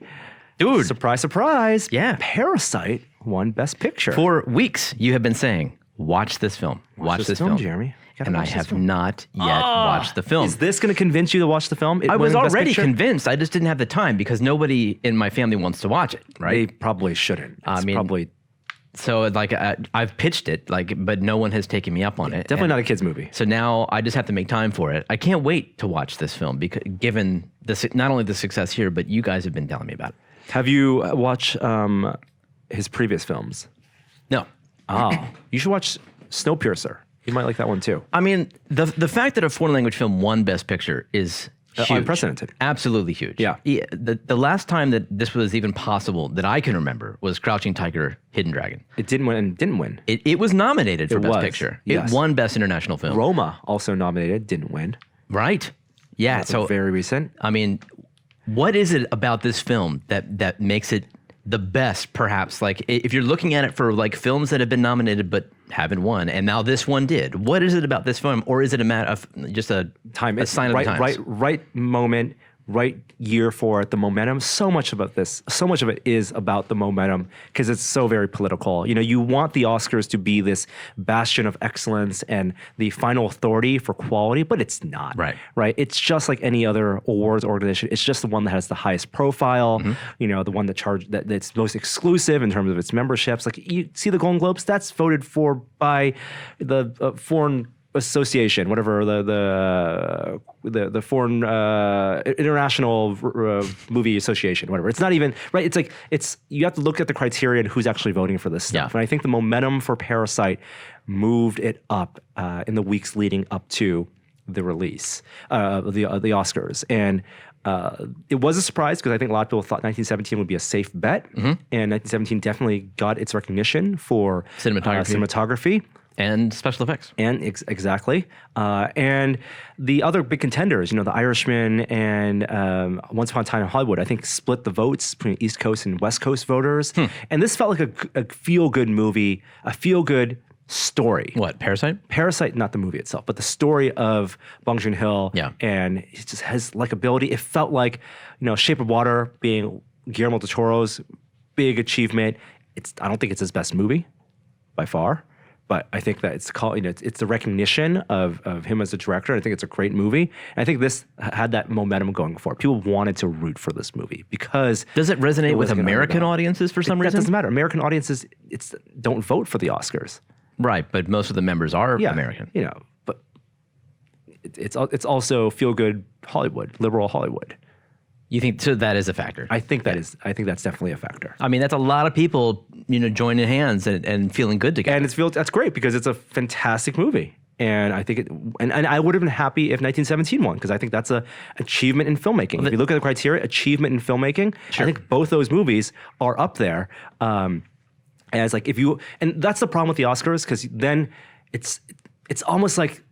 dude, surprise, surprise. Yeah. Parasite won Best Picture. For weeks, you have been saying, watch this film. Watch this film, Jeremy. And I have not yet watched the film. Is this going to convince you to watch the film? I was already convinced. I just didn't have the time because nobody in my family wants to watch it, right? They probably shouldn't. So I've pitched it, but no one has taken me up on it. Definitely not a kid's movie. So now I just have to make time for it. I can't wait to watch this film because given not only the success here, but you guys have been telling me about it. Have you watched his previous films? No. Oh, you should watch Snowpiercer. You might like that one too. I mean, the fact that a foreign language film won Best Picture is Huge. Unprecedented. Absolutely huge. Yeah. The last time that this was even possible that I can remember was Crouching Tiger, Hidden Dragon. It didn't win and didn't win. It was nominated for It Best was. Picture. Yes. It won Best International Film. Roma also nominated, didn't win. Right. Yeah. That's so very recent. I mean, what is it about this film that makes it the best, perhaps? Like, if you're looking at it for like films that have been nominated but haven't won, and now this one did, what is it about this film, or is it a matter of just a Time. a sign of the times? Right moment, right year for it. The momentum. So much of it is about the momentum because it's so very political. You want the Oscars to be this bastion of excellence and the final authority for quality, but it's not. Right. It's just like any other awards organization. It's just the one that has the highest profile. The one that's most exclusive in terms of its memberships. Like you see the Golden Globes, that's voted for by the foreign association, whatever the foreign international movie association, whatever. It's not even right. It's like you have to look at the criteria and who's actually voting for this stuff. Yeah. And I think the momentum for Parasite moved it up in the weeks leading up to the release of the Oscars. And it was a surprise because I think a lot of people thought 1917 would be a safe bet, and 1917 definitely got its recognition for cinematography. And special effects. And exactly. And the other big contenders, The Irishman and Once Upon a Time in Hollywood, I think split the votes between East Coast and West Coast voters. And this felt like a feel-good movie, a feel-good story. What, Parasite? Parasite, not the movie itself, but the story of Bong Joon-ho. Yeah. And it just has likability. It felt like, Shape of Water being Guillermo del Toro's big achievement. I don't think it's his best movie by far. But I think that it's the recognition of him as a director. I think it's a great movie. And I think this had that momentum going for it. People wanted to root for this movie because does it resonate with American audiences for some reason? That doesn't matter. American audiences don't vote for the Oscars. Right, but most of the members are American. But it's also feel good Hollywood, liberal Hollywood. You think so? That is a factor. I think that's definitely a factor. I mean, that's a lot of people, joining hands and feeling good together. And that's great because it's a fantastic movie. And I think and I would have been happy if 1917 won because I think that's a achievement in filmmaking. If you look at the criteria, achievement in filmmaking, I think both those movies are up there. As like and that's the problem with the Oscars because then it's almost like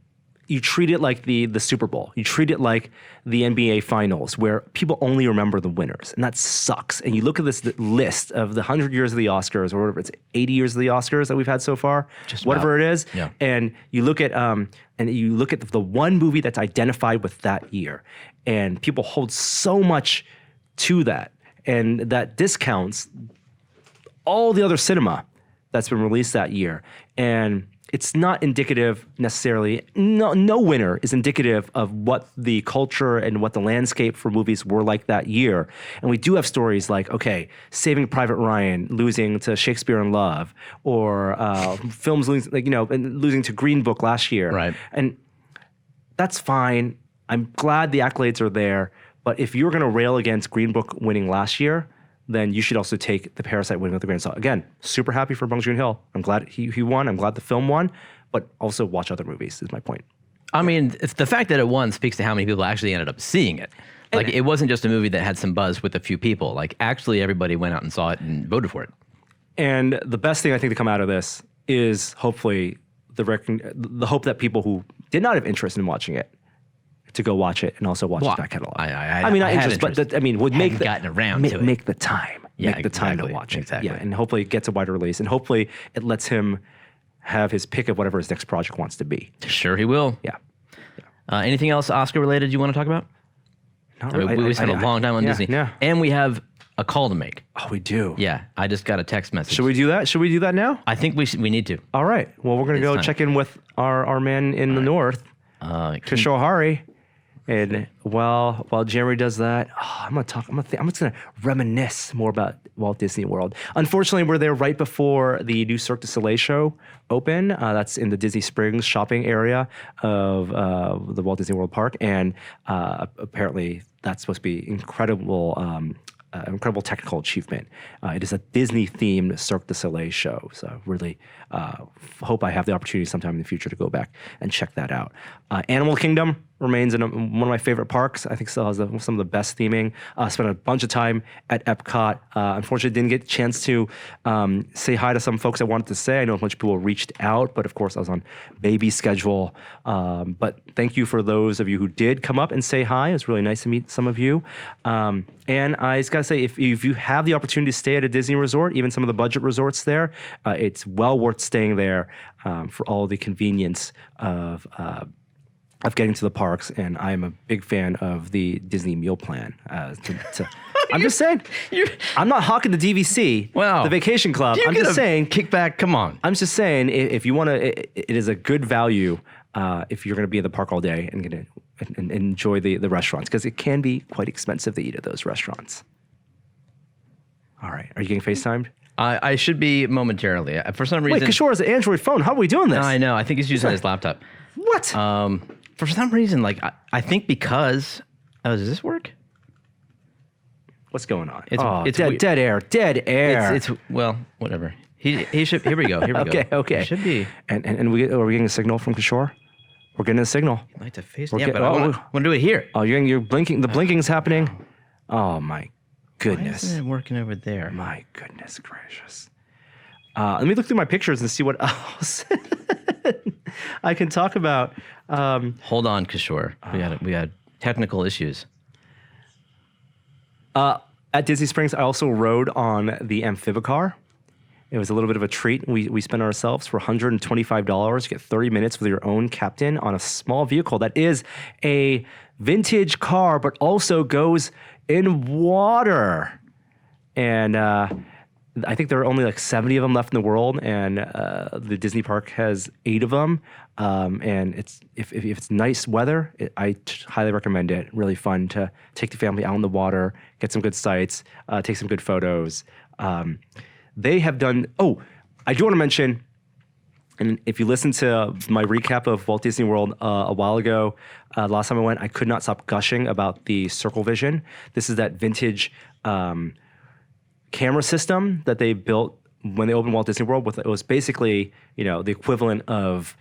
you treat it like the Super Bowl. You treat it like the NBA Finals, where people only remember the winners, and that sucks. And you look at this list of the 100 years of the Oscars, or whatever it's 80 years of the Oscars that we've had so far, whatever it is, and you look at the one movie that's identified with that year, and people hold so much to that, and that discounts all the other cinema that's been released that year, and it's not indicative necessarily. No winner is indicative of what the culture and what the landscape for movies were like that year. And we do have stories like, Saving Private Ryan losing to Shakespeare in Love, or films losing to Green Book last year. Right. And that's fine. I'm glad the accolades are there. But if you're going to rail against Green Book winning last year, then you should also take the Parasite winning with a grain of salt. Again, super happy for Bong Joon-ho. I'm glad he won. I'm glad the film won. But also watch other movies is my point. I mean, it's the fact that it won speaks to how many people actually ended up seeing it. Like, it wasn't just a movie that had some buzz with a few people. Like, actually everybody went out and saw it and voted for it. And the best thing I think to come out of this is hopefully the hope that people who did not have interest in watching it to go watch it and also watch the back catalog. I mean, not had interest, but would make gotten around to it. Make the time. Yeah, make the time to watch it. Exactly. Yeah, and hopefully it gets a wider release, and hopefully it lets him have his pick of whatever his next project wants to be. Sure, he will. Yeah. Anything else Oscar related you want to talk about? We spent a long time on Disney, and we have a call to make. Oh, we do. Yeah, I just got a text message. Should we do that? Should we do that now? I think we need to. All right. Well, we're gonna go check in with our man in the north, Kishore Hari. And while Jeremy does that, I'm just gonna reminisce more about Walt Disney World. Unfortunately, we're there right before the new Cirque du Soleil show open. That's in the Disney Springs shopping area of the Walt Disney World Park, and apparently that's supposed to be incredible technical achievement. It is a Disney-themed Cirque du Soleil show, so really hope I have the opportunity sometime in the future to go back and check that out. Animal Kingdom remains one of my favorite parks. I think still has some of the best theming. Spent a bunch of time at Epcot. Unfortunately, didn't get a chance to say hi to some folks I wanted to say. I know a bunch of people reached out, but of course I was on baby schedule. But thank you for those of you who did come up and say hi. It was really nice to meet some of you. And I just gotta say, if you have the opportunity to stay at a Disney resort, even some of the budget resorts there, it's well worth staying there for all the convenience of getting to the parks. And I am a big fan of the Disney meal plan. I'm just saying, I'm not hawking the DVC, the Vacation Club. I'm just saying, kickback. Come on. I'm just saying, if you want to, it is a good value if you're going to be in the park all day and enjoy the restaurants, because it can be quite expensive to eat at those restaurants. All right, are you getting FaceTimed? I should be momentarily. For some reason. Wait, Kishore has an Android phone. How are we doing this? No, I know. I think he's using his laptop. What? For some reason, like I think because. Oh, does this work? What's going on? It's dead air. Dead air. It's well, whatever. He should. Here we go. Here we go. Okay. It should be. And are we getting a signal from Kishore? We're getting a signal. You'd like to face. But I want to do it here. Oh, you're blinking. The blinking's happening. Oh my goodness. Why isn't it working over there? My goodness gracious. Let me look through my pictures and see what else I can talk about. Hold on, Kishore. We got technical issues. At Disney Springs, I also rode on the Amphibicar. It was a little bit of a treat. We spent ourselves for $125. You get 30 minutes with your own captain on a small vehicle that is a vintage car, but also goes in water. And I think there are only like 70 of them left in the world, and the Disney park has 8 of them. And if it's nice weather, I highly recommend it. Really fun to take the family out on the water, get some good sights, take some good photos. They have done. Oh, I do want to mention, and if you listen to my recap of Walt Disney World a while ago, last time I went, I could not stop gushing about the Circle Vision. This is that vintage camera system that they built when they opened Walt Disney World. It was basically, the equivalent of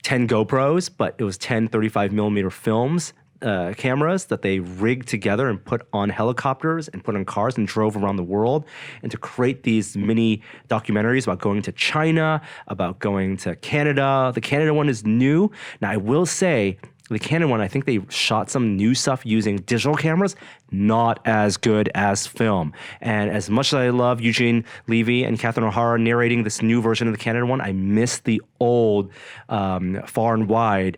10 GoPros, but it was 10 35 millimeter films. Cameras that they rigged together and put on helicopters and put on cars and drove around the world, and to create these mini documentaries about going to China, about going to Canada. The Canada one is new. Now, I will say, the Canada one, I think they shot some new stuff using digital cameras, not as good as film. And as much as I love Eugene Levy and Catherine O'Hara narrating this new version of the Canada one, I miss the old, far and wide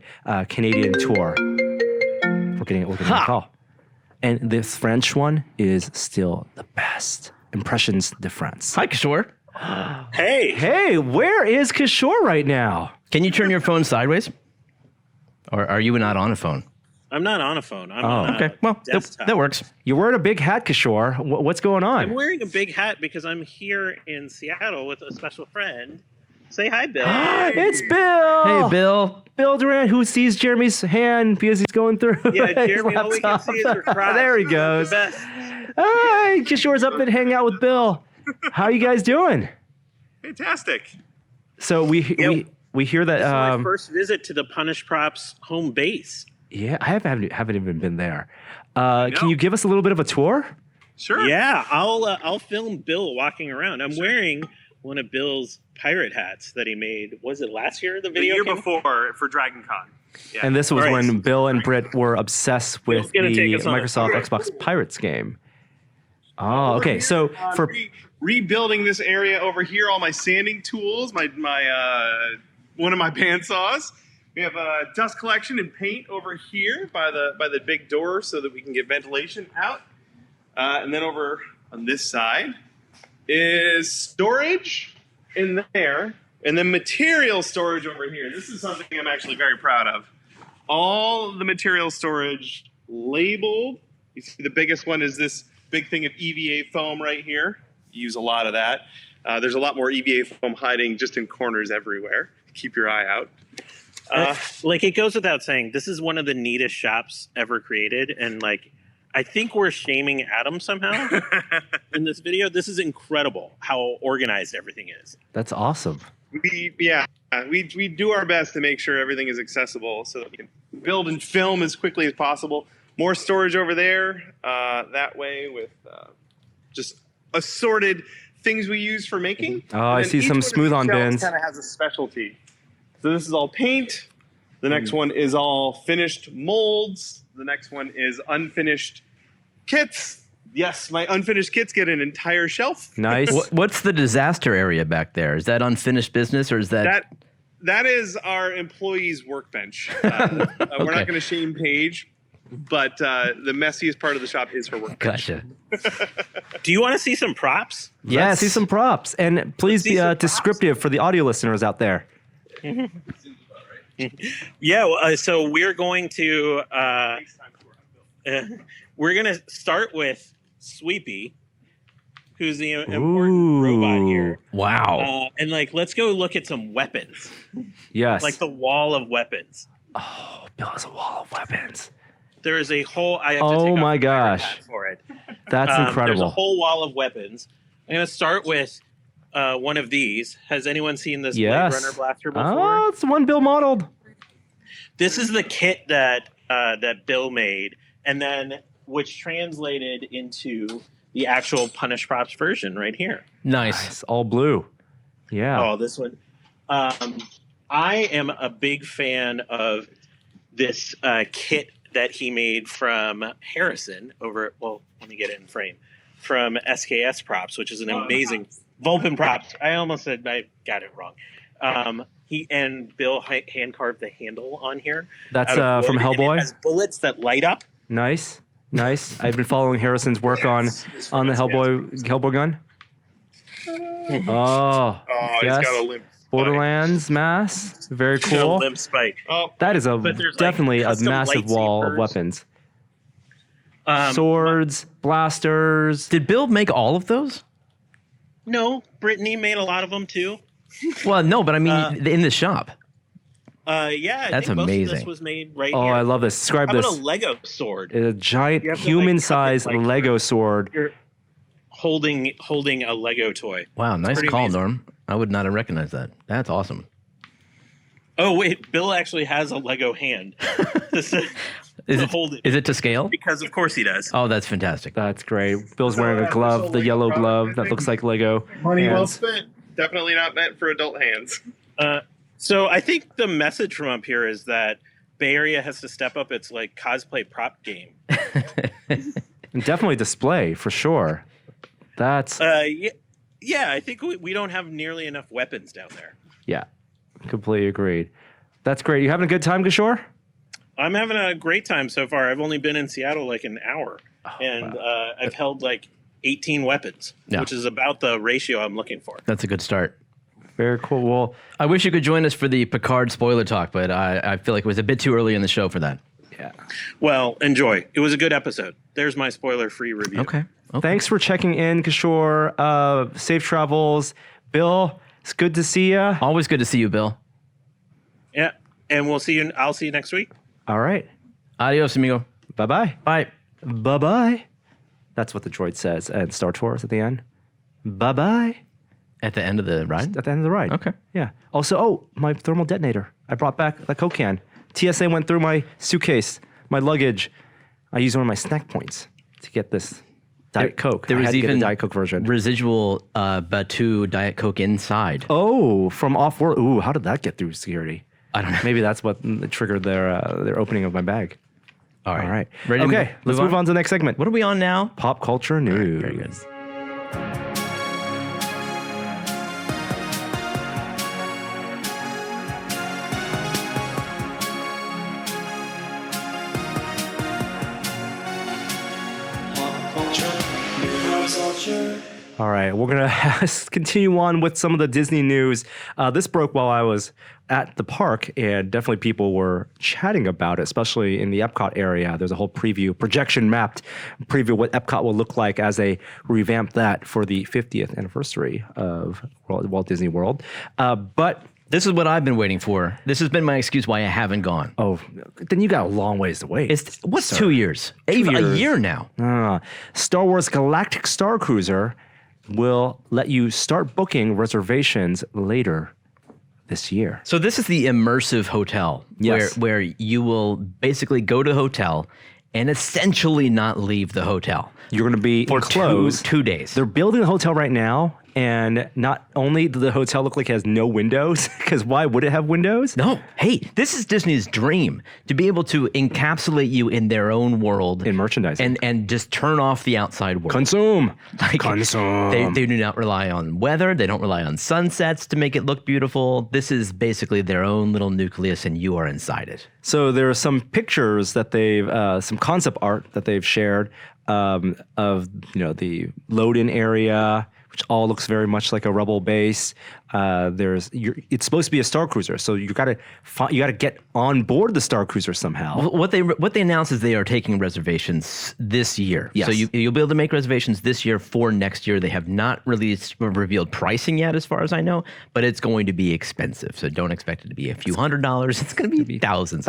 Canadian tour. We're getting a call. And this French one is still the best. Impressions de France. Hi, Kishore. Hey, where is Kishore right now? Can you turn your phone sideways? Or are you not on a phone? I'm not on a phone. I'm on okay. Well, that works. You're wearing a big hat, Kishore. What's going on? I'm wearing a big hat because I'm here in Seattle with a special friend. Say hi, Bill. It's Bill. Hey, Bill. Bill Durant, who sees Jeremy's hand because he's going through. Yeah, Jeremy, all we can see is your crotch. There he goes. Hi, Kishore's up and hang out with Bill. How are you guys doing? Fantastic. So we hear that. This is my first visit to the Punish Props home base. Yeah, I haven't even been there. Can you give us a little bit of a tour? Sure. Yeah, I'll film Bill walking around. I'm wearing one of Bill's pirate hats that he made. Was it last year? The video before for Dragon Con. Yeah. And this was right. when Bill and Britt were obsessed with the Microsoft Xbox Pirates game. Oh, okay. So for rebuilding this area over here, all my sanding tools, my one of my bandsaws. We have a dust collection and paint over here by the big door so that we can get ventilation out. And then over on this side is storage in there, and then material storage over here. This is something I'm actually very proud of. All the material storage labeled. You see the biggest one is this big thing of EVA foam right here. You use a lot of that. There's a lot more EVA foam hiding just in corners everywhere. Keep your eye out. Like, it goes without saying, this is one of the neatest shops ever created, and I think we're shaming Adam somehow in this video. This is incredible how organized everything is. That's awesome. We do our best to make sure everything is accessible so that we can build and film as quickly as possible. More storage over there, that way with just assorted things we use for making. Oh, I see some smooth on bins. Kind of has a specialty. So this is all paint. The next one is all finished molds. The next one is unfinished kits. Yes, my unfinished kits get an entire shelf. Nice. What's the disaster area back there? Is that unfinished business or is that? That is our employees' workbench. We're not going to shame Paige, but the messiest part of the shop is her workbench. Gotcha. Do you want to see some props? Yeah, see some props. And please be descriptive for the audio listeners out there. Yeah, so we're going to start with Sweepy, who's the important robot here. Wow. And let's go look at some weapons. Yes. Like the wall of weapons. Oh, Bill has a wall of weapons. There is a whole. I have to Oh take my off gosh. for it. That's incredible. There's a whole wall of weapons. I'm going to start with one of these. Has anyone seen this Blade Runner blaster before? Oh, it's the one Bill modeled. This is the kit that Bill made, and then which translated into the actual Punish Props version right here. Nice. All blue. Yeah. Oh, this one. I am a big fan of this kit that he made from Harrison over at, well, let me get it in frame, from SKS Props, which is an amazing Vulpin Props. I almost said I got it wrong. He and Bill hand carved the handle on here. That's from Hellboy. It has bullets that light up. Nice. I've been following Harrison's work on the Hellboy gun. Oh, he's got a limp spike. Borderlands mass. Very A cool. limp spike. That is definitely a custom massive wall of lightsabers. weapons. Swords, blasters. Did Bill make all of those? No, Brittany made a lot of them too. Well, no, but I mean in the shop. Yeah, That's think most of amazing. this was made right Oh, here. I love this. Describe How this. about a Lego sword? A giant You have to, human-sized cut it, Lego sword. You're holding a Lego toy. Wow, nice pretty call, amazing. Norm. I would not have recognized that. That's awesome. Oh wait, Bill actually has a Lego hand to hold it Is it to scale? because of course he does. Oh, that's fantastic. That's great. Bill's wearing a glove, the yellow glove that looks like Lego. Money well hands. spent. Definitely not meant for adult hands. So I think the message from up here is that Bay Area has to step up its cosplay prop game. And definitely display for sure. That's Yeah, I think we don't have nearly enough weapons down there. yeah, completely agreed. That's great. You having a good time, Kishore? I'm having a great time so far. I've only been in Seattle an hour, and I've held 18 weapons, which is about the ratio I'm looking for. That's a good start. Very cool. Well, I wish you could join us for the Picard spoiler talk, but I feel like it was a bit too early in the show for that. yeah. Well, enjoy. It was a good episode. There's my spoiler-free review. Okay. Thanks for checking in, Kishore. Safe travels. Bill, it's good to see you. Always good to see you, Bill. Yeah, and we'll see you. I'll see you next week. All right. Adios, amigo. Bye-bye. Bye. Bye-bye. That's what the droid says at Star Tours at the end. Bye-bye. At the end of the ride? At the end of the ride. Okay. Yeah. Also, my thermal detonator. I brought back the Coke can. TSA went through my suitcase, my luggage. I used one of my snack points to get this Diet Coke. There I was had to get even the Diet Coke version. residual Batu Diet Coke inside. Oh, from off-world. Ooh, how did that get through security? I don't know. Maybe that's what triggered their opening of my bag. All right. All right. Ready to Okay, let's move on to the next segment. What are we on now? Pop culture news. Very good. All right, we're going to continue on with some of the Disney news. This broke while I was at the park, and definitely people were chatting about it, especially in the Epcot area. There's a whole projection mapped preview of what Epcot will look like as they revamp that for the 50th anniversary of Walt Disney World. But This is what I've been waiting for. This has been my excuse why I haven't gone. oh, then you got a long ways to wait. What's sir. 2 years? Even a years. year now. Star Wars Galactic Star Cruiser will let you start booking reservations later this year. So this is the immersive hotel, Yes. where you will basically go to a hotel and essentially not leave the hotel You're going to be for enclosed. 2 days. They're building a hotel right now, and not only does the hotel look like it has no windows, because why would it have windows? No, hey, this is Disney's dream, to be able to encapsulate you in their own world In merchandising. and just turn off the outside world. Consume. Like, Consume. They do not rely on weather. They don't rely on sunsets to make it look beautiful. This is basically their own little nucleus, and you are inside it. So there are some pictures that they've, some concept art that they've shared of the load-in area, which all looks very much like a Rebel base. It's supposed to be a Star Cruiser, so you got to get on board the Star Cruiser somehow. What they announced is they are taking reservations this year. Yes. So you'll be able to make reservations this year for next year. They have not revealed pricing yet, as far as I know, but it's going to be expensive. So don't expect it to be a few $100s. It's going to be thousands.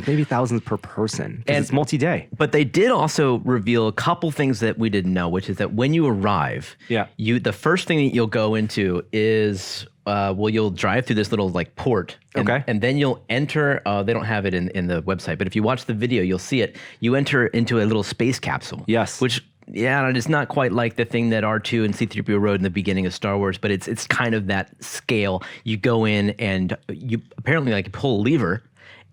Maybe thousands per person. And it's multi-day. But they did also reveal a couple things that we didn't know, which is that when you arrive, the first thing that you'll go into is you'll drive through this little like port, and then you'll enter. They don't have it in the website, but if you watch the video, you'll see it. You enter into a little space capsule. Yes, which it's not quite like the thing that R2 and C-3PO rode in the beginning of Star Wars, but it's kind of that scale. You go in and you apparently pull a lever,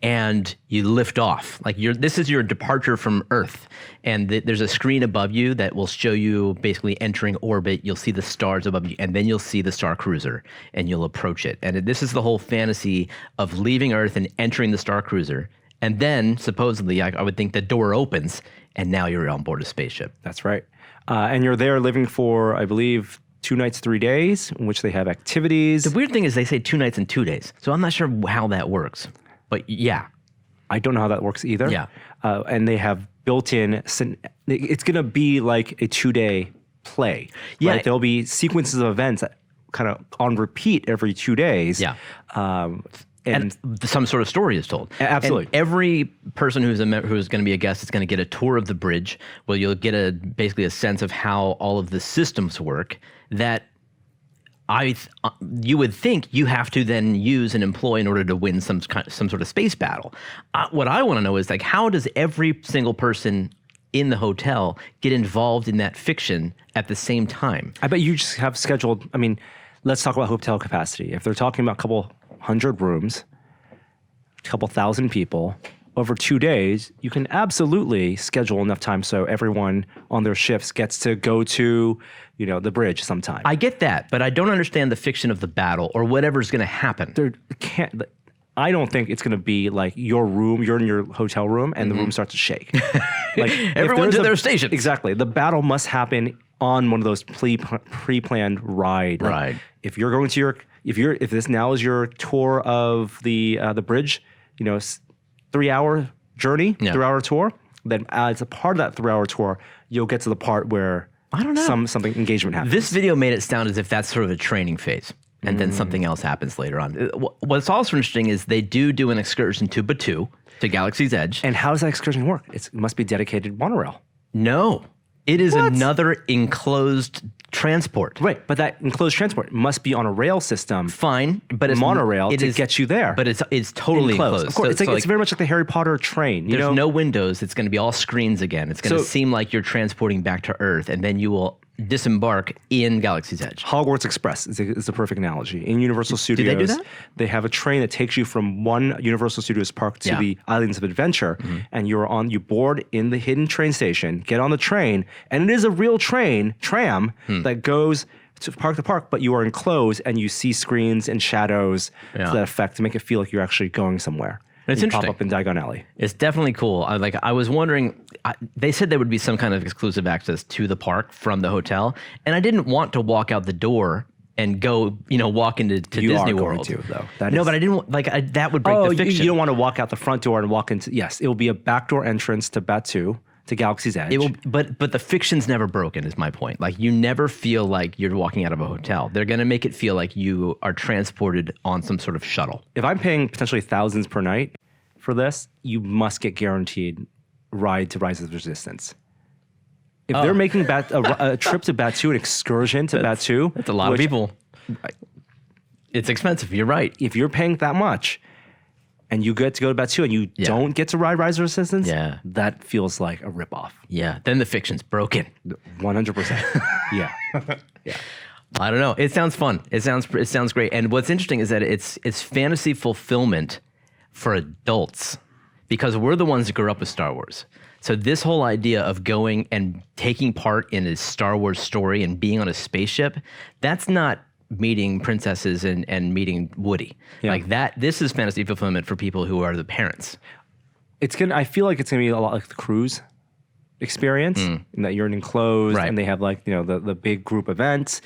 and you lift off. This is your departure from Earth, and there's a screen above you that will show you basically entering orbit. You'll see the stars above you, and then you'll see the Star Cruiser, and you'll approach it. And this is the whole fantasy of leaving Earth and entering the Star Cruiser, and then supposedly, I would think the door opens, and now you're on board a spaceship. That's right. And you're there living for, I believe, 2 nights, 3 days, in which they have activities. The weird thing is they say 2 nights and 2 days, so I'm not sure how that works. But yeah. I don't know how that works either. Yeah. And they have built-in, it's going to be like a 2-day play. Yeah. Right? There'll be sequences of events that kind of on repeat every 2 days. Yeah. And some sort of story is told. Absolutely. And every person who's going to be a guest is going to get a tour of the bridge, where you'll get basically a sense of how all of the systems work that you would think you have to then use and employ in order to win some sort of space battle. What I want to know is how does every single person in the hotel get involved in that fiction at the same time? I bet you just have scheduled. I mean, let's talk about hotel capacity. If they're talking about a couple hundred rooms, a couple thousand people over 2 days, you can absolutely schedule enough time so everyone on their shifts gets to go to, the bridge sometime. I get that, but I don't understand the fiction of the battle or whatever's going to happen. I don't think it's going to be like your room. You're in your hotel room and the room starts to shake. Everyone's at their stations. Exactly. The battle must happen on one of those pre-planned ride. Right. If you're going to if this now is your tour of the bridge, 3-hour journey, 3-hour tour, then as a part of that 3-hour tour, you'll get to the part where I don't know. something engagement happens. This video made it sound as if that's sort of a training phase, and then something else happens later on. What's also interesting is they do an excursion to Batuu, to Galaxy's Edge. And how does that excursion work? It must be dedicated monorail. No, it is another enclosed transport. Right, but that enclosed transport must be on a rail system. Fine, but it's monorail to get you there. But it's totally enclosed. Of course, So it's very much like the Harry Potter train. There's no windows. It's going to be all screens again. It's going to seem like you're transporting back to Earth, and then you will disembark in Galaxy's Edge. Hogwarts Express is a perfect analogy. In Universal Studios, do they do that? They have a train that takes you from one Universal Studios park to the Islands of Adventure, and you board in the hidden train station, get on the train, and it is a real tram that goes to park, but you are enclosed and you see screens and shadows to that effect to make it feel like you're actually going somewhere. It's interesting. Pop up in Diagon Alley. It's definitely cool. I was wondering, they said there would be some kind of exclusive access to the park from the hotel, and I didn't want to walk out the door and go, walk into Disney World. You are going to, though. But I didn't that would break the fiction. You don't want to walk out the front door and walk into. Yes, it will be a backdoor entrance to Batuu, to Galaxy's Edge. It will, but the fiction's never broken, is my point. You never feel like you're walking out of a hotel. They're going to make it feel like you are transported on some sort of shuttle. If I'm paying potentially thousands per night for this, you must get guaranteed ride to Rise of the Resistance. If they're making a trip to Batuu, an excursion to Batuu, that's a lot of people. It's expensive. You're right. If you're paying that much and you get to go to Batuu and you don't get to ride Rise of Resistance, that feels like a ripoff. Yeah. Then the fiction's broken. 100%. Yeah. I don't know. It sounds fun. It sounds great. And what's interesting is that it's fantasy fulfillment for adults, because we're the ones that grew up with Star Wars. So this whole idea of going and taking part in a Star Wars story and being on a spaceship, that's not meeting princesses and meeting Woody. Yeah. Like that, this is fantasy fulfillment for people who are the parents. I feel like it's gonna be a lot like the cruise experience, in that you're enclosed and they have like, the big group events.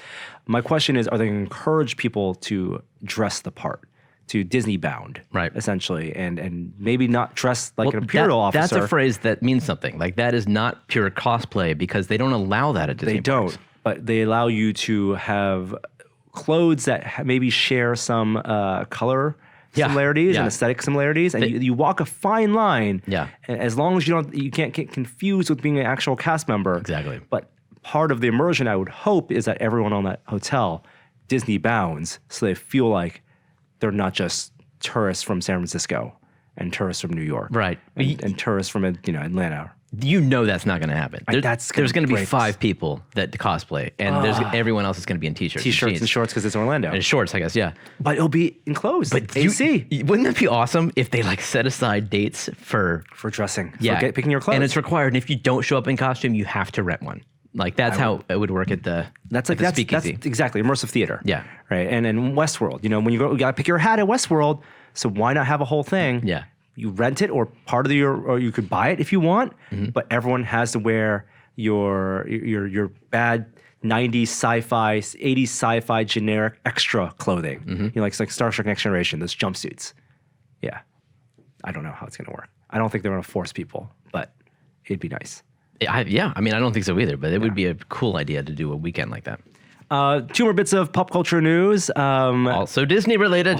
My question is, are they gonna encourage people to dress the part, to Disney bound, essentially, and maybe not dress like an Imperial officer? That's a phrase that means something. Like that is not pure cosplay, because they don't allow that at Disney parks. They don't, but they allow you to have clothes that maybe share some color similarities and aesthetic similarities, and you walk a fine line. As long as you can't get confused with being an actual cast member. Exactly. But part of the immersion, I would hope, is that everyone on that hotel Disney bounds, so they feel like they're not just tourists from San Francisco and tourists from New York, and tourists from Atlanta. That's not going to happen. There's going to be 5 people that cosplay, and everyone else is going to be in t-shirts, and shorts, because it's Orlando. And shorts, I guess, yeah. But it'll be enclosed. But AC. Wouldn't that be awesome if they like set aside dates for dressing? For picking your clothes, and it's required. And if you don't show up in costume, you have to rent one. Like that's how it would work at the that's exactly immersive theater. Yeah. Right. And in Westworld, when you gotta pick your hat at Westworld. So why not have a whole thing? Yeah. You rent it, or part of or you could buy it if you want. But everyone has to wear your bad 90s sci-fi, 80s sci-fi generic extra clothing. Like Star Trek Next Generation, those jumpsuits. Yeah. I don't know how it's gonna work. I don't think they're gonna force people, but it'd be nice. I don't think so either, but it would be a cool idea to do a weekend like that. 2 more bits of pop culture news. Also Disney related.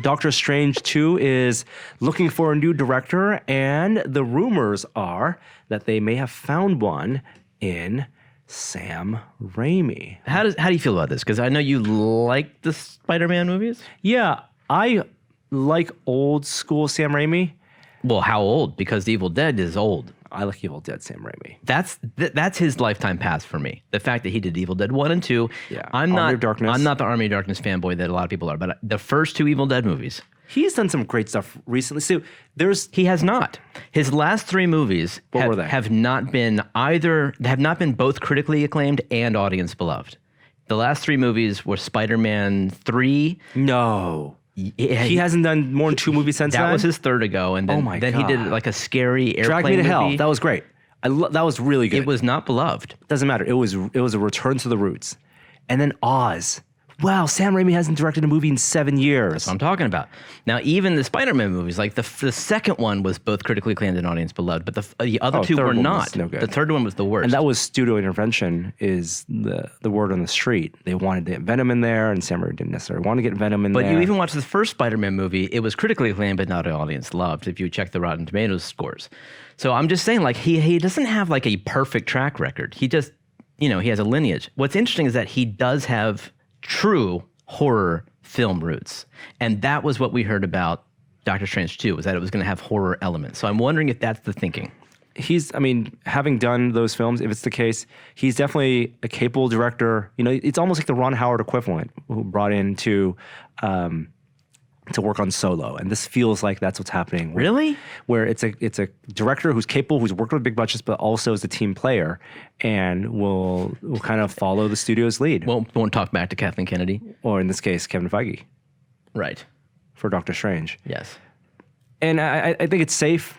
Doctor Strange 2 is looking for a new director, and the rumors are that they may have found one in Sam Raimi. How do you feel about this? Because I know you like the Spider-Man movies. Yeah, I like old school Sam Raimi. Well, how old? Because The Evil Dead is old. I like Evil Dead Sam Raimi. That's his lifetime pass for me. The fact that he did Evil Dead 1 and 2. Yeah. I'm not the Army of Darkness fanboy that a lot of people are, but the first 2 Evil Dead movies. He's done some great stuff recently. So he has not. His last 3 movies have not been both critically acclaimed and audience beloved. The last 3 movies were Spider-Man 3. No. He hasn't done more than 2 movies since then? That was his third ago, and then he did like a scary airplane Drag Me to movie. Hell. That was great. That was really good. It was not beloved. Doesn't matter. It was a return to the roots. And then Oz. Wow, Sam Raimi hasn't directed a movie in 7 years. That's what I'm talking about. Now, even the Spider-Man movies, like the second one was both critically acclaimed and audience beloved, but the other 2 were not. No good. The third one was the worst. And that was studio intervention, is the word on the street. They wanted to get Venom in there, and Sam Raimi didn't necessarily want to get Venom in there. But you even watch the first Spider-Man movie, it was critically acclaimed, but not audience loved, if you check the Rotten Tomatoes scores. So I'm just saying, like, he doesn't have like a perfect track record. He just, he has a lineage. What's interesting is that he does have true horror film roots. And that was what we heard about Doctor Strange 2, was that it was going to have horror elements. So I'm wondering if that's the thinking. Having done those films, if it's the case, he's definitely a capable director. It's almost like the Ron Howard equivalent, who brought in to work on Solo, and this feels like that's what's happening. Really? Where it's a director who's capable, who's worked with big budgets, but also is a team player, and will kind of follow the studio's lead. Won't talk back to Kathleen Kennedy, or in this case, Kevin Feige. Right. For Doctor Strange. Yes. And I think it's safe,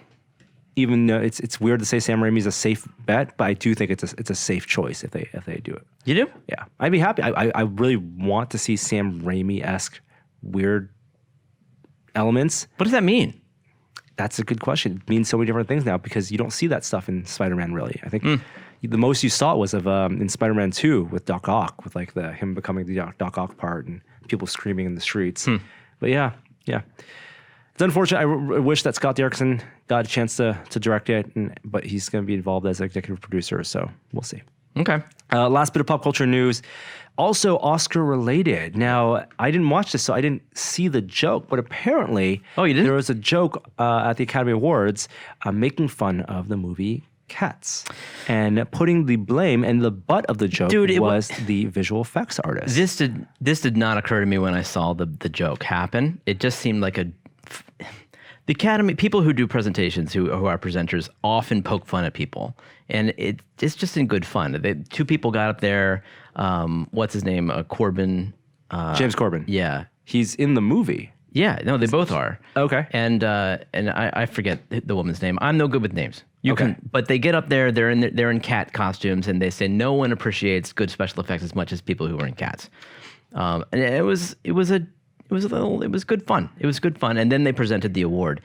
even though it's weird to say Sam Raimi's a safe bet, but I do think it's a safe choice if they do it. You do? Yeah, I'd be happy. I really want to see Sam Raimi-esque weird elements. What does that mean? That's a good question. It means so many different things now, because you don't see that stuff in Spider-Man, really. I think the most you saw was in Spider-Man 2 with Doc Ock, with like him becoming the Doc Ock part and people screaming in the streets. But yeah. It's unfortunate. I wish that Scott Derrickson got a chance to direct it, but he's going to be involved as executive producer, so we'll see. Okay. Last bit of pop culture news, also Oscar related. Now, I didn't watch this, so I didn't see the joke, but apparently you didn't? there was a joke at the Academy Awards making fun of the movie Cats and putting the blame, and the butt of the joke was the visual effects artist. This did not occur to me when I saw the joke happen. It just seemed like the Academy, people who do presentations, who are presenters, often poke fun at people, and it's just in good fun. Two people got up there. What's his name? Corbin. James Corbin. Yeah, he's in the movie. Yeah, no, they both are. Okay. And I forget the woman's name. I'm no good with names. Okay. But they get up there. They're in cat costumes, and they say no one appreciates good special effects as much as people who are in cats. And it was good fun. It was good fun. And then they presented the award.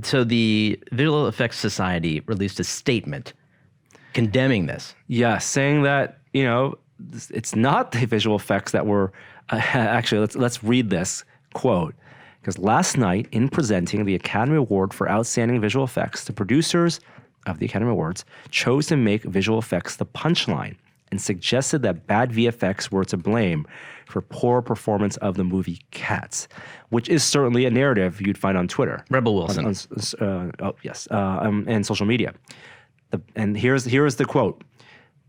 So the Visual Effects Society released a statement condemning this. Yeah, saying that, it's not the visual effects that were actually, let's read this quote. Because last night, in presenting the Academy Award for Outstanding Visual Effects, the producers of the Academy Awards chose to make visual effects the punchline and suggested that bad VFX were to blame for poor performance of the movie Cats, which is certainly a narrative you'd find on Twitter. Rebel Wilson. And social media. And here's the quote.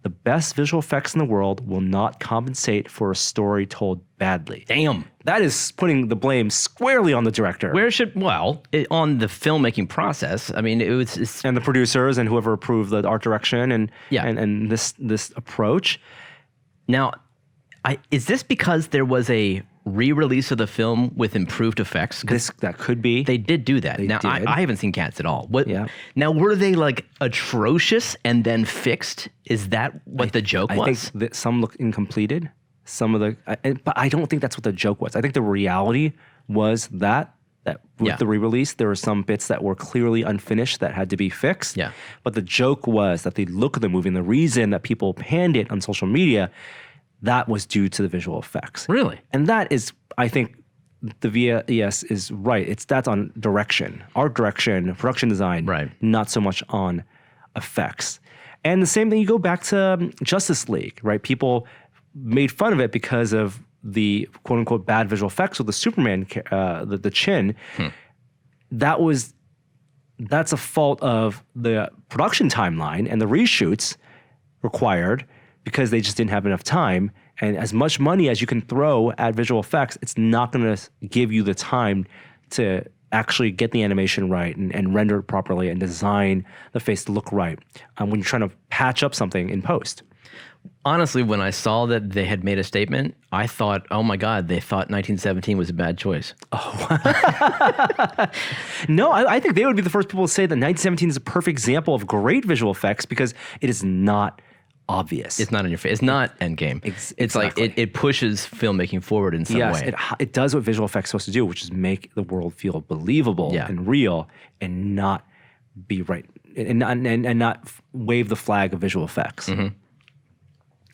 The best visual effects in the world will not compensate for a story told badly. Damn. That is putting the blame squarely on the director. On the filmmaking process. I mean, it's and the producers and whoever approved the art direction and this approach. Now, is this because there was a re-release of the film with improved effects? That could be. They did do that. I haven't seen Cats at all. Now, were they like atrocious and then fixed? Is that what the joke was? I think that some look incompleted. But I don't think that's what the joke was. I think the reality was that with the re-release, there were some bits that were clearly unfinished that had to be fixed. Yeah. But the joke was that the look of the movie and the reason that people panned it on social media, that was due to the visual effects. Really? And that is, I think, the VES is right. That's on direction, art direction, production design, right? Not so much on effects. And the same thing, you go back to Justice League, right? People made fun of it because of the quote unquote bad visual effects with the Superman, the chin. That's a fault of the production timeline and the reshoots required because they just didn't have enough time. And as much money as you can throw at visual effects, it's not going to give you the time to actually get the animation right and render it properly and design the face to look right when you're trying to patch up something in post. Honestly, when I saw that they had made a statement, I thought, oh my God, they thought 1917 was a bad choice. Oh. No, I think they would be the first people to say that 1917 is a perfect example of great visual effects because it is not obvious. It's not in your face. It's not Endgame. It's like it pushes filmmaking forward in some way. Yes, it does what visual effects are supposed to do, which is make the world feel believable and real and not be right and not wave the flag of visual effects. Mm-hmm.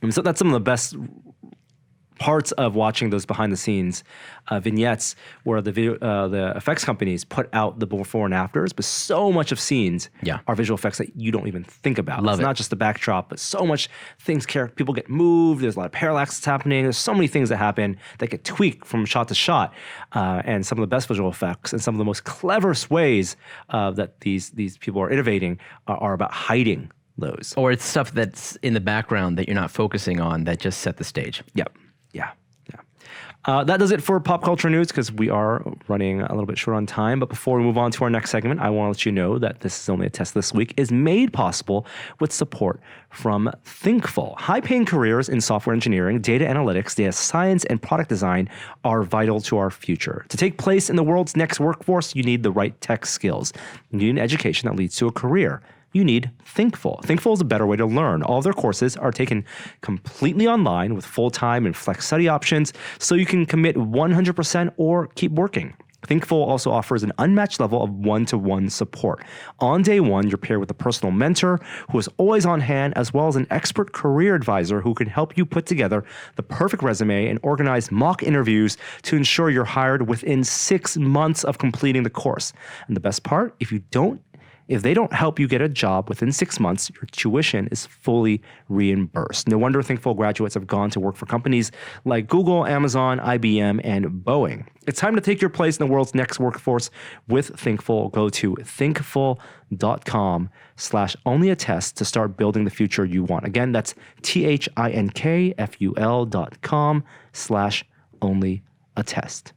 And so that's some of the best parts of watching those behind the scenes vignettes where the effects companies put out the before and afters, but so much of scenes are visual effects that you don't even think about. It's not just the backdrop, but so much things, people get moved, there's a lot of parallax that's happening, there's so many things that happen that get tweaked from shot to shot. And some of the best visual effects and some of the most cleverest ways that these people are innovating are about hiding those. Or it's stuff that's in the background that you're not focusing on that just set the stage. Yep. Yeah. That does it for pop culture news because we are running a little bit short on time. But before we move on to our next segment, I want to let you know that This Is Only a Test This Week is made possible with support from Thinkful. High-paying careers in software engineering, data analytics, data science, and product design are vital to our future. To take place in the world's next workforce, you need the right tech skills. You need an education that leads to a career. You need Thinkful. Thinkful is a better way to learn. All of their courses are taken completely online with full-time and flex study options, so you can commit 100% or keep working. Thinkful also offers an unmatched level of one-to-one support. On day one, you're paired with a personal mentor who is always on hand, as well as an expert career advisor who can help you put together the perfect resume and organize mock interviews to ensure you're hired within 6 months of completing the course. And the best part, if you don't If they don't help you get a job within 6 months, your tuition is fully reimbursed. No wonder Thinkful graduates have gone to work for companies like Google, Amazon, IBM, and Boeing. It's time to take your place in the world's next workforce with Thinkful. Go to thinkful.com/onlyattest to start building the future you want. Again, that's thinkful.com/onlyattest.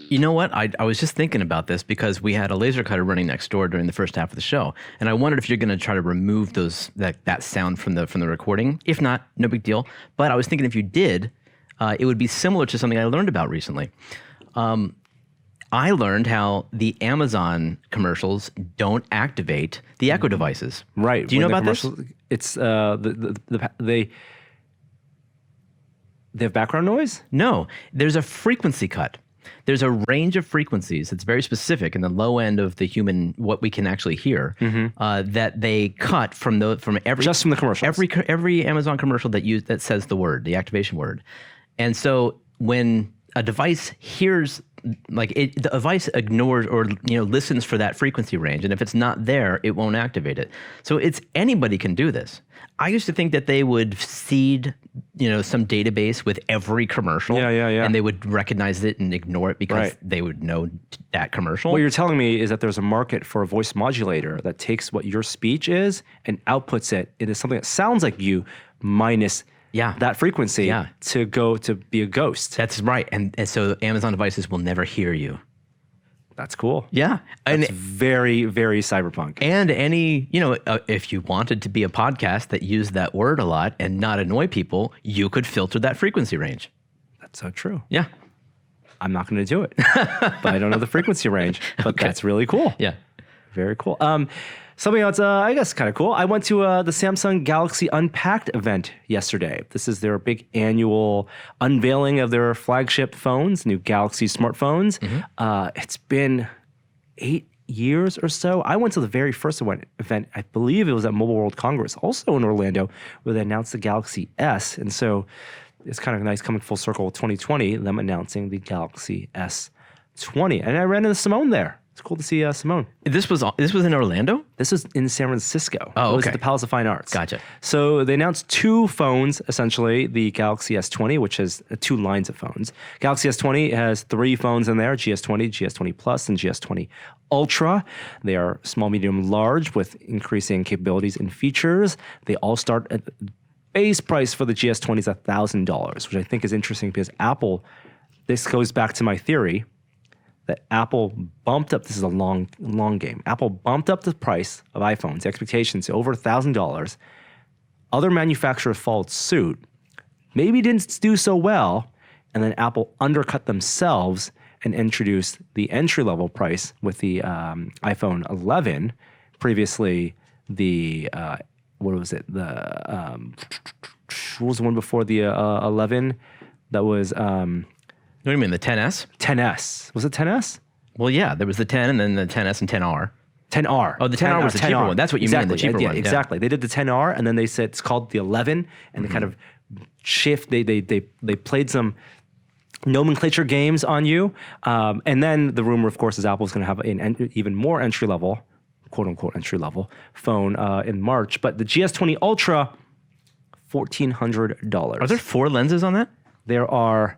You know what? I was just thinking about this because we had a laser cutter running next door during the first half of the show, and I wondered if you're going to try to remove that sound from the recording. If not, no big deal. But I was thinking if you did, it would be similar to something I learned about recently. I learned how the Amazon commercials don't activate the Echo devices. Right. Do you know about this? It's they have background noise? No. There's a frequency cut. There's a range of frequencies that's very specific in the low end of the human, what we can actually hear, that they cut from every just from the commercials. Every Amazon commercial that says the word, the activation word. And so when a device hears, the device ignores or listens for that frequency range, and if it's not there, it won't activate it. So anybody can do this. I used to think that they would seed, some database with every commercial, and they would recognize it and ignore it because they would know that commercial. What you're telling me is that there's a market for a voice modulator that takes what your speech is and outputs it into something that sounds like you minus that frequency to go to be a ghost. That's right. And so Amazon devices will never hear you. That's cool. Yeah. That's very, very cyberpunk. And if you wanted to be a podcast that used that word a lot and not annoy people, you could filter that frequency range. That's so true. Yeah. I'm not going to do it, but I don't know the frequency range, but that's really cool. Yeah. Very cool. Something else, I guess, kind of cool. I went to the Samsung Galaxy Unpacked event yesterday. This is their big annual unveiling of their flagship phones, new Galaxy smartphones. It's been 8 years or so. I went to the very first event. I believe it was at Mobile World Congress, also in Orlando, where they announced the Galaxy S. And so it's kind of nice coming full circle with 2020, them announcing the Galaxy S20. And I ran into Simone there. It's cool to see Simone. This was in Orlando? This was in San Francisco. Oh, okay. It was at the Palace of Fine Arts. Gotcha. So they announced 2 phones, essentially. The Galaxy S20, which has 2 lines of phones. Galaxy S20 has 3 phones in there, GS20, GS20 Plus, and GS20 Ultra. They are small, medium, large with increasing capabilities and features. They all start at the base price for the GS20 is $1,000, which I think is interesting because Apple, this goes back to my theory, that Apple bumped up, this is a long game, Apple bumped up the price of iPhones, the expectations to over $1,000. Other manufacturers followed suit, maybe didn't do so well, and then Apple undercut themselves and introduced the entry-level price with the iPhone 11. Previously, the, what was it? What was the one before the 11? That was... What do you mean, the 10S? 10S. Was it 10S? Well, yeah, there was the 10 and then the 10S and 10R. 10R. Oh, the 10R was the cheaper one. That's what you mean, the cheaper one. Exactly. They did the 10R, and then they said it's called the 11, and they kind of shift. They played some nomenclature games on you, and then the rumor, of course, is Apple's going to have an even more entry level, quote unquote entry level phone in March. But the GS20 Ultra, $1,400. Are there 4 lenses on that? There are.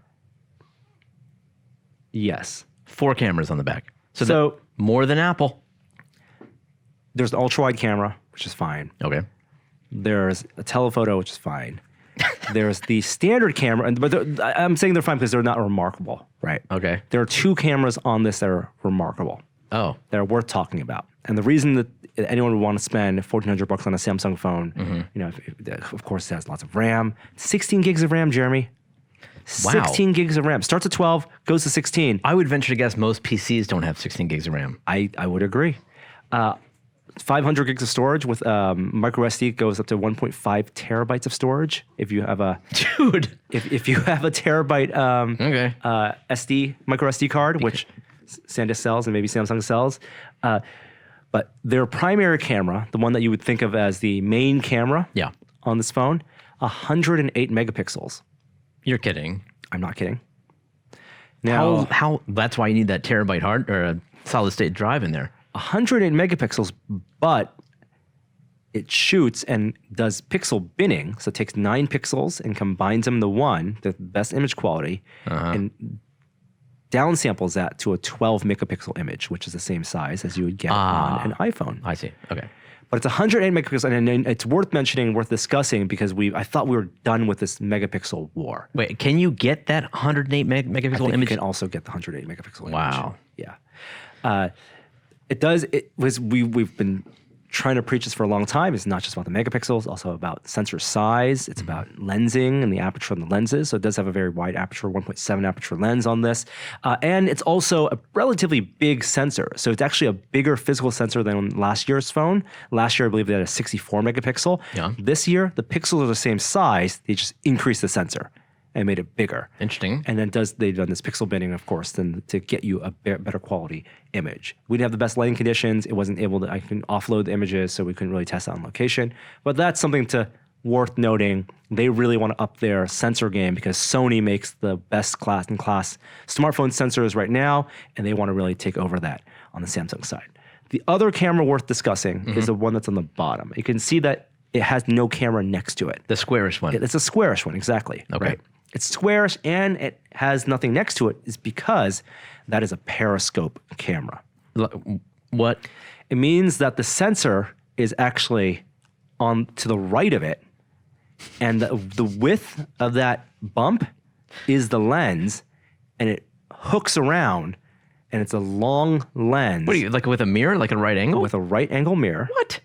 Yes. 4 cameras on the back. So more than Apple. There's an ultra-wide camera, which is fine. Okay. There's a telephoto, which is fine. There's the standard camera, but I'm saying they're fine because they're not remarkable, right? Okay. There are 2 cameras on this that are remarkable. Oh. That are worth talking about. And the reason that anyone would want to spend $1,400 on a Samsung phone, of course, it has lots of RAM. 16 gigs of RAM, Jeremy. Wow. 16 gigs of RAM. Starts at 12, goes to 16. I would venture to guess most PCs don't have 16 gigs of RAM. I would agree. 500 gigs of storage with micro SD goes up to 1.5 terabytes of storage. If you have a if you have a terabyte SD micro SD card, which SanDisk sells and maybe Samsung sells, But their primary camera, the one that you would think of as the main camera Yeah. on this phone, 108 megapixels. You're kidding. I'm not kidding. Now, How that's why you need that terabyte hard or a solid state drive in there. 108 megapixels, but it shoots and does pixel binning. So it takes 9 pixels and combines them into one, the best image quality, and downsamples that to a 12 megapixel image, which is the same size as you would get on an iPhone. I see. Okay. But it's 108 megapixels, and it's worth mentioning, worth discussing, because I thought we were done with this megapixel war. Wait, can you get that 108 megapixel I think image? you can also get the 108 megapixel image. Wow. Yeah. We've been trying to preach this for a long time. It's not just about the megapixels, also about sensor size. It's about lensing and the aperture on the lenses. So it does have a very wide aperture, 1.7 aperture lens on this. And it's also a relatively big sensor. So it's actually a bigger physical sensor than last year's phone. Last year, I believe they had a 64 megapixel. Yeah. This year, the pixels are the same size. They just increased the sensor and made it bigger. Interesting. And then they've done this pixel binning, of course, then to get you a better quality image. We didn't have the best lighting conditions. It wasn't able to, I can offload the images, so we couldn't really test that on location. But that's something worth noting. They really want to up their sensor game because Sony makes the best class smartphone sensors right now, and they want to really take over that on the Samsung side. The other camera worth discussing is the one that's on the bottom. You can see that it has no camera next to it. The squarish one. It's a squarish one, exactly. Okay. Right. It's squarish and it has nothing next to it is because that is a periscope camera. What? It means that the sensor is actually on to the right of it, and the width of that bump is the lens, and it hooks around, and it's a long lens. What are you, like with a mirror, like a right angle? With a right angle mirror. What?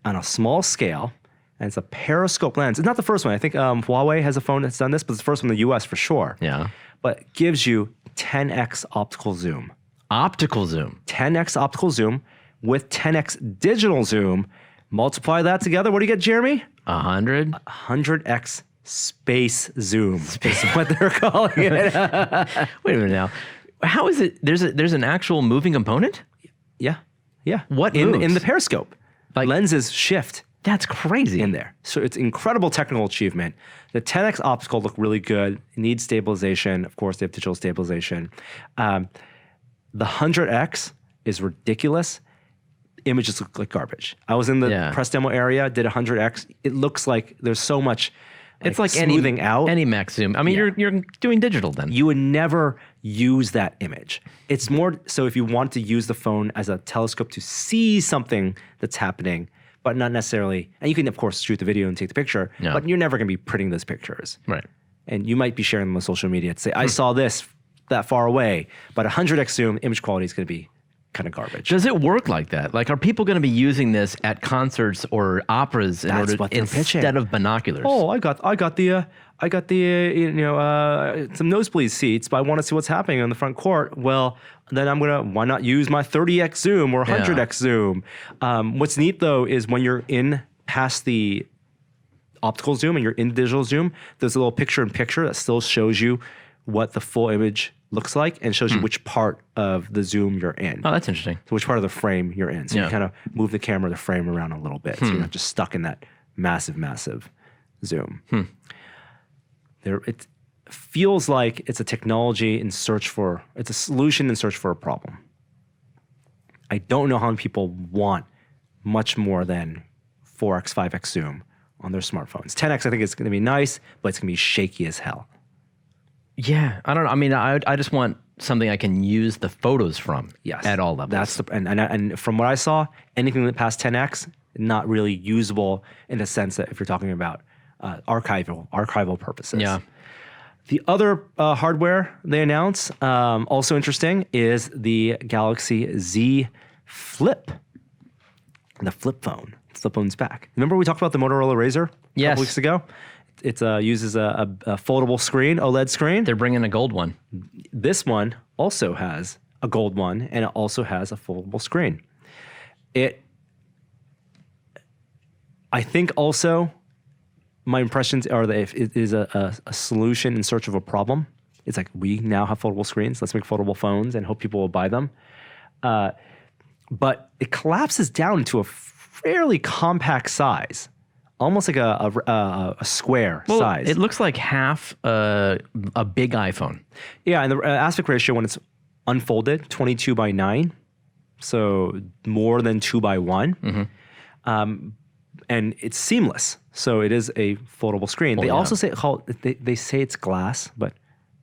On a small scale. And it's a periscope lens. It's not the first one. I think Huawei has a phone that's done this, but it's the first one in the US for sure. Yeah. But it gives you 10x optical zoom. Optical zoom. 10x optical zoom with 10x digital zoom. Multiply that together. What do you get, Jeremy? 100? 100x space zoom is what they're calling it. Wait a minute now. How is it? There's an actual moving component? Yeah. Yeah. What in moves? the periscope. Like- lenses shift. That's crazy. In there. So it's incredible technical achievement. The 10x optical look really good. It needs stabilization. Of course, they have digital stabilization. The 100x is ridiculous. Images look like garbage. I was in the press demo area, did 100x. It looks like there's so much it's like smoothing out. Any max zoom. I mean, you're doing digital then. You would never use that image. It's more so if you want to use the phone as a telescope to see something that's happening, but not necessarily, and you can, of course, shoot the video and take the picture, but you're never going to be printing those pictures. Right. And you might be sharing them on social media to say, I saw this that far away, but 100x zoom, image quality is going to be kind of garbage. Does it work like that? Like, are people going to be using this at concerts or operas instead of binoculars? Oh, I got the some nosebleed seats, but I want to see what's happening on the front court. Well, then why not use my 30x zoom or 100x zoom? What's neat though is when you're in past the optical zoom and you're in digital zoom, there's a little picture-in-picture that still shows you what the full image looks like and shows you which part of the zoom you're in. Oh, that's interesting. So which part of the frame you're in. So you kind of move the camera, the frame around a little bit. So you're not just stuck in that massive zoom. It feels like it's a technology it's a solution in search for a problem. I don't know how many people want much more than 4x, 5x zoom on their smartphones. 10x I think is going to be nice, but it's going to be shaky as hell. Yeah, I don't know. I mean, I just want something I can use the photos from at all levels. And from what I saw, anything that past 10x, not really usable in the sense that if you're talking about archival purposes. Yeah. The other hardware they announce, also interesting, is the Galaxy Z Flip. The flip phone. Flip phone's back. Remember we talked about the Motorola Razr a couple weeks ago? It uses a foldable screen, OLED screen. They're bringing a gold one. This one also has a gold one, and it also has a foldable screen. I think also my impressions are that if it is a solution in search of a problem, it's like we now have foldable screens. Let's make foldable phones and hope people will buy them. but it collapses down to a fairly compact size, almost like a square size. It looks like half a big iPhone. Yeah, and the aspect ratio when it's unfolded, 22:9, so more than 2:1. And it's seamless, so it is a foldable screen. They also say they say it's glass, but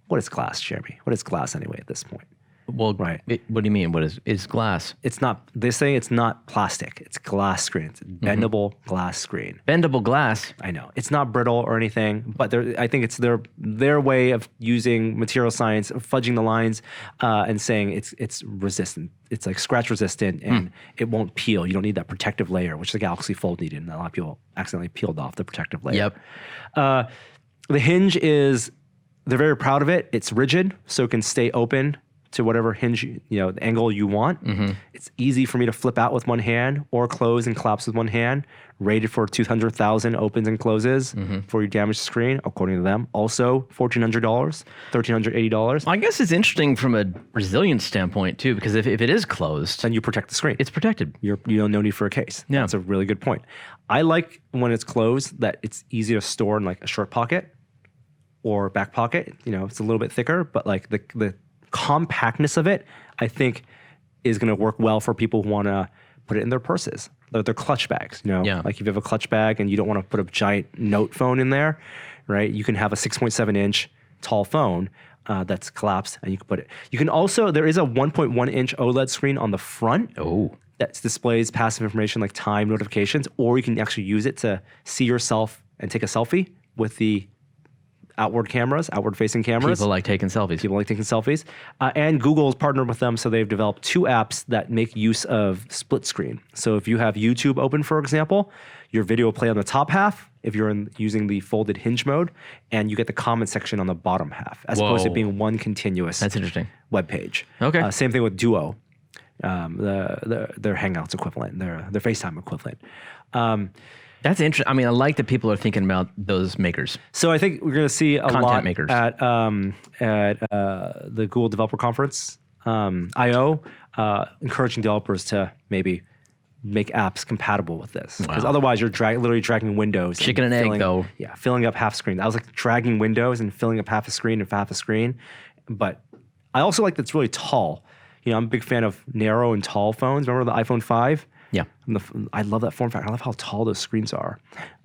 what is glass, Jeremy? What is glass anyway at this point? Well, right. What do you mean? What is glass? It's not. They say it's not plastic. It's glass screen. It's a bendable glass screen. Bendable glass. I know it's not brittle or anything, but I think it's their way of using material science, of fudging the lines, and saying it's resistant. It's like scratch resistant, and it won't peel. You don't need that protective layer, which the Galaxy Fold needed, and a lot of people accidentally peeled off the protective layer. Yep. The hinge is. They're very proud of it. It's rigid, so it can stay open to whatever hinge, the angle you want. It's easy for me to flip out with one hand or close and collapse with one hand. Rated for 200,000 opens and closes before you damage the screen, according to them. Also, $1,400, $1,380. I guess it's interesting from a resilience standpoint too, because if it is closed, then you protect the screen. It's protected. You don't no need for a case. Yeah. That's a really good point. I like when it's closed that it's easy to store in like a short pocket or back pocket. It's a little bit thicker, but like the compactness of it, I think, is going to work well for people who want to put it in their purses, their clutch bags. Like if you have a clutch bag and you don't want to put a giant note phone in there, right? You can have a 6.7 inch tall phone that's collapsed, and you can put it. You can also, there is a 1.1 inch OLED screen on the front. Oh. That displays passive information like time notifications, or you can actually use it to see yourself and take a selfie with the outward-facing cameras. People like taking selfies. And Google's partnered with them, so they've developed 2 apps that make use of split screen. So if you have YouTube open, for example, your video will play on the top half if you're using the folded hinge mode, and you get the comment section on the bottom half, as opposed to being one continuous That's interesting. web page. Okay. Same thing with Duo, their Hangouts equivalent, their FaceTime equivalent. That's interesting. I mean, I like that people are thinking about those makers. So I think we're going to see a Content lot makers. at the Google Developer Conference, I/O, encouraging developers to maybe make apps compatible with this. Because otherwise you're literally dragging windows. Chicken and egg, though. Yeah, filling up half screen. I was like dragging windows and filling up half a screen and half a screen. But I also like that it's really tall. I'm a big fan of narrow and tall phones. Remember the iPhone 5? Yeah. I love that form factor. I love how tall those screens are.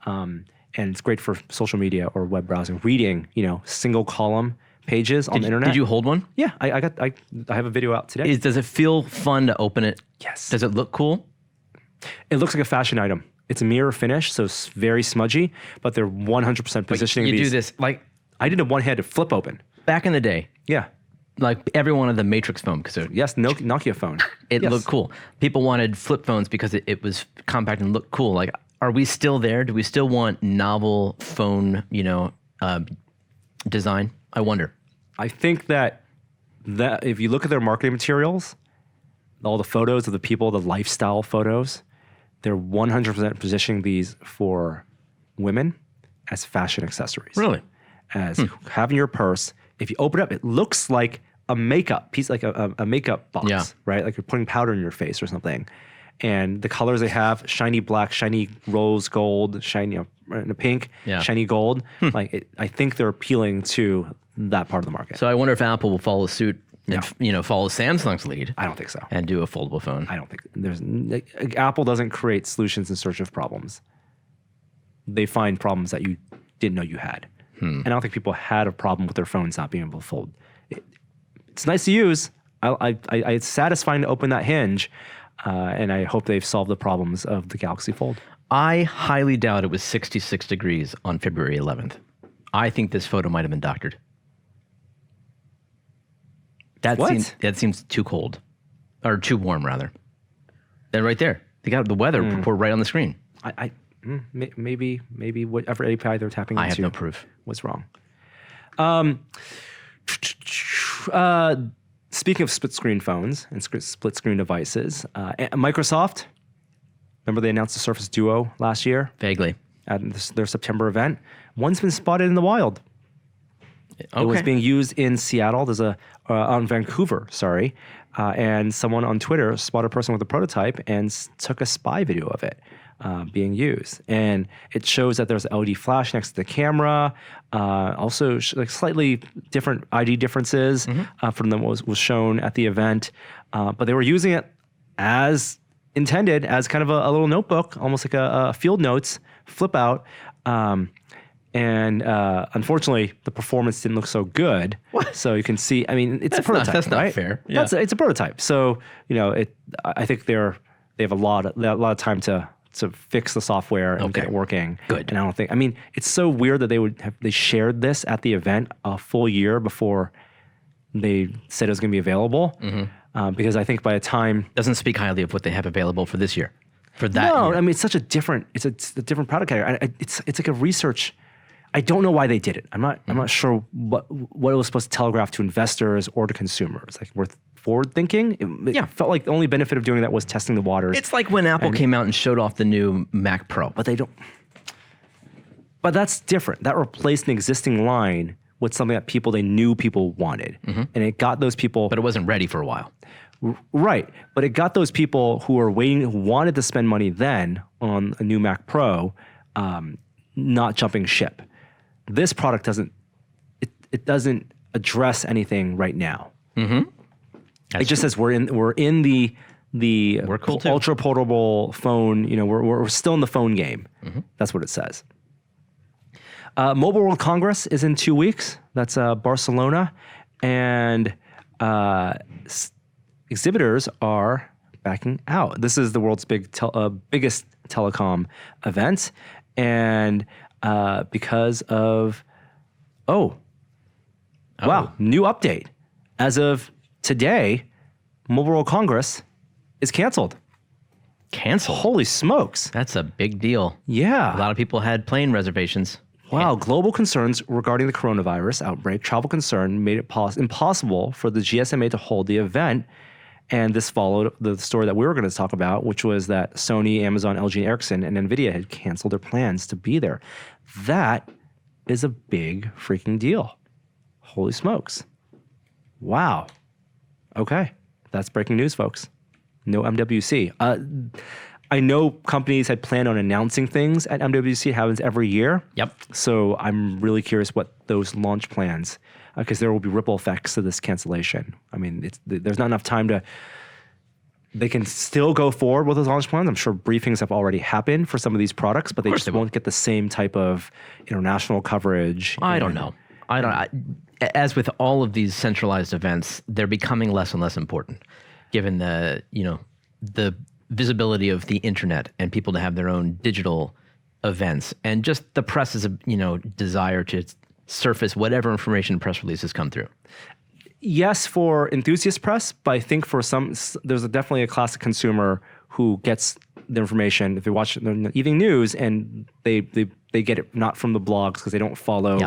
And it's great for social media or web browsing. Reading, single column pages on the internet. Did you hold one? Yeah, I have a video out today. Does it feel fun to open it? Yes. Does it look cool? It looks like a fashion item. It's a mirror finish, so it's very smudgy, but they're 100% positioning you these. do this, like... I did a one-handed flip open. Back in the day. Yeah. Like every one of the Matrix phone, because yes, Nokia phone. It looked cool. People wanted flip phones because it was compact and looked cool. Like, are we still there? Do we still want novel phone, design? I wonder. I think that if you look at their marketing materials, all the photos of the people, the lifestyle photos, they're 100% positioning these for women as fashion accessories. Really? As having your purse. If you open it up, it looks like a makeup piece, like a makeup box, right? Like you're putting powder in your face or something. And the colors they have, shiny black, shiny rose gold, shiny pink, shiny gold. I think they're appealing to that part of the market. So I wonder if Apple will follow suit and follow Samsung's lead. I don't think so. And do a foldable phone. I don't think Apple doesn't create solutions in search of problems. They find problems that you didn't know you had. And I don't think people had a problem with their phones not being able to fold. It's nice to use. It's satisfying to open that hinge, and I hope they've solved the problems of the Galaxy Fold. I highly doubt it was 66 degrees on February 11th. I think this photo might have been doctored. That seems too cold, or too warm rather. Then right there, they got the weather report right on the screen. Maybe whatever API they're tapping into. I have no proof. What's wrong? Speaking of split screen phones and split screen devices, Microsoft, remember they announced the Surface Duo last year? Vaguely. At their September event. One's been spotted in the wild. Okay. It was being used in Seattle. There's on Vancouver, sorry. and someone on Twitter spotted a person with a prototype and took a spy video of it being used. And it shows that there's an LED flash next to the camera. Also, like slightly different ID differences from them was shown at the event. But they were using it as intended, as kind of a little notebook, almost like a field notes flip out. And unfortunately, the performance didn't look so good. What? So you can see, I mean, it's a prototype, that's right? not fair. Yeah. It's a prototype. So, I think they have a lot of time to fix the software and get it working. Good. And I don't think, I mean, it's so weird that they shared this at the event a full year before they said it was going to be available. Because I think by the time... Doesn't speak highly of what they have available for this year. For that year. I mean, it's such a different, it's a different product category. It's like a research... I don't know why they did it. I'm not sure what it was supposed to telegraph to investors or to consumers. Like, worth forward thinking. It felt like the only benefit of doing that was testing the waters. It's like when Apple came out and showed off the new Mac Pro. But they don't. But that's different. That replaced an existing line with something that they knew people wanted, and it got those people. But it wasn't ready for a while. Right, but it got those people who were waiting, who wanted to spend money then on a new Mac Pro, not jumping ship. This product doesn't address anything right now. It just says we're in the We're cool ultra portable phone. We're still in the phone game. That's what it says. Mobile World Congress is in 2 weeks. That's Barcelona, and exhibitors are backing out. This is the world's biggest telecom event, and because of new update. As of today, Mobile World Congress is canceled. Canceled? Holy smokes. That's a big deal. Yeah. A lot of people had plane reservations. Wow. Global concerns regarding the coronavirus outbreak, travel concern made it impossible for the GSMA to hold the event. And this followed the story that we were going to talk about, which was that Sony, Amazon, LG, and Ericsson, and NVIDIA had canceled their plans to be there. That is a big freaking deal. Holy smokes. Wow. Okay. That's breaking news, folks. No MWC. I know companies had planned on announcing things at MWC. It happens every year. Yep. So I'm really curious what those launch plans, because there will be ripple effects to this cancellation. I mean, there's not enough time to... They can still go forward with those launch plans. I'm sure briefings have already happened for some of these products, but they just won't get the same type of international coverage. I don't know. As with all of these centralized events, they're becoming less and less important, given the visibility of the internet and people to have their own digital events, and just the press's desire to surface whatever information press releases come through. Yes, for enthusiast press, but I think for some, there's definitely a classic consumer who gets the information if they watch the evening news and they get it not from the blogs because they don't follow,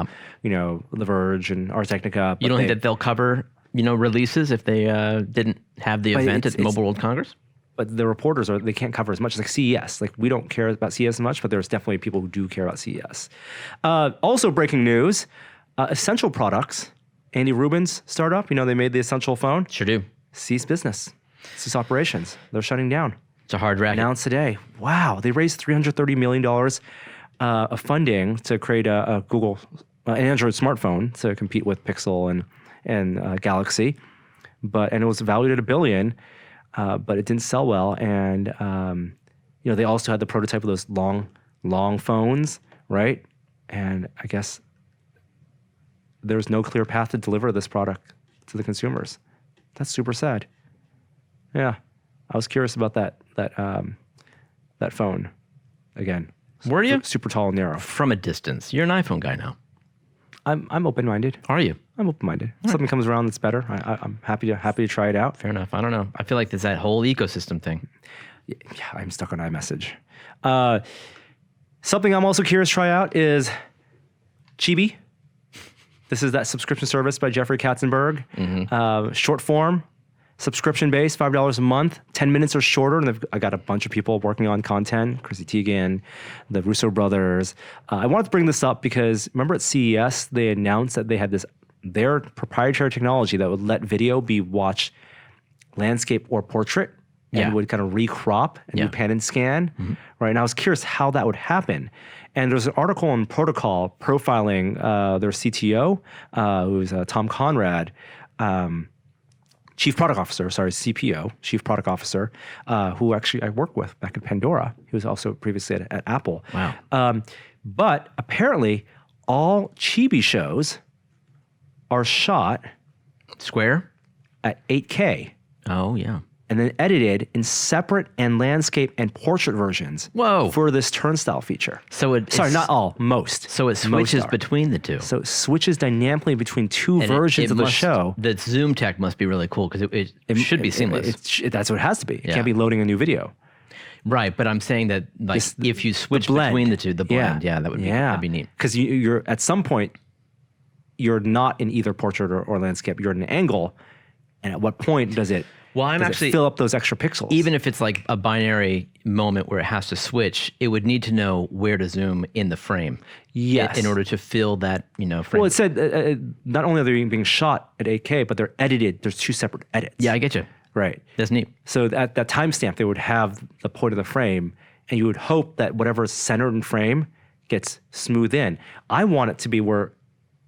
The Verge and Ars Technica. You don't think that they'll cover, releases if they didn't have the event at Mobile World Congress? But the reporters they can't cover as much. Like CES. Like, we don't care about CES as much, but there's definitely people who do care about CES. Also breaking news, Essential Products, Andy Rubin's startup, they made the Essential phone. Sure do. Cease business. Cease operations. They're shutting down. It's a hard racket. Announced today. Wow. They raised $330 million of funding to create a Google, an Android smartphone to compete with Pixel and Galaxy. And it was valued at $1 billion, but it didn't sell well. And, they also had the prototype of those long phones, right? And I guess there's no clear path to deliver this product to the consumers. That's super sad. Yeah, I was curious about that phone again. Were you? Super tall and narrow. From a distance. You're an iPhone guy now. I'm open-minded. Are you? I'm open-minded. If something comes around that's better, I'm happy to try it out. Fair enough. I don't know. I feel like there's that whole ecosystem thing. Yeah, I'm stuck on iMessage. Something I'm also curious to try out is Chibi. This is that subscription service by Jeffrey Katzenberg. Short form, subscription-based, $5 a month, 10 minutes or shorter. And I got a bunch of people working on content, Chrissy Teigen, the Russo brothers. I wanted to bring this up because remember at CES, they announced that they had their proprietary technology that would let video be watched landscape or portrait and would kind of recrop and do pan and scan, right? And I was curious how that would happen. And there's an article on Protocol profiling their CTO, who's Tom Conrad, Chief Product Officer, CPO, Chief Product Officer, who actually I worked with back at Pandora. He was also previously at Apple. Wow. But apparently all Chibi shows are shot Square? at 8K. Oh, yeah. And then edited in separate and landscape and portrait versions. Whoa. For this turnstile feature. So Sorry, not all, most. So it switches between the two. So it switches dynamically between two versions of the show. The Zoom tech must be really cool because it should be seamless. That's what it has to be. It can't be loading a new video. Right, but I'm saying that like if you switch between the two, the blend, that'd be neat. Because you're at some point, you're not in either portrait or landscape. You're at an angle, and at what point does it? Well, I'm does actually it fill up those extra pixels. Even if it's like a binary moment where it has to switch, it would need to know where to zoom in the frame. Yes. In order to fill that, frame. Well, it said not only are they being shot at 8K, but they're edited. There's two separate edits. Yeah, I get you. Right. That's neat. So at that timestamp, they would have the point of the frame, and you would hope that whatever is centered in frame gets smoothed in. I want it to be where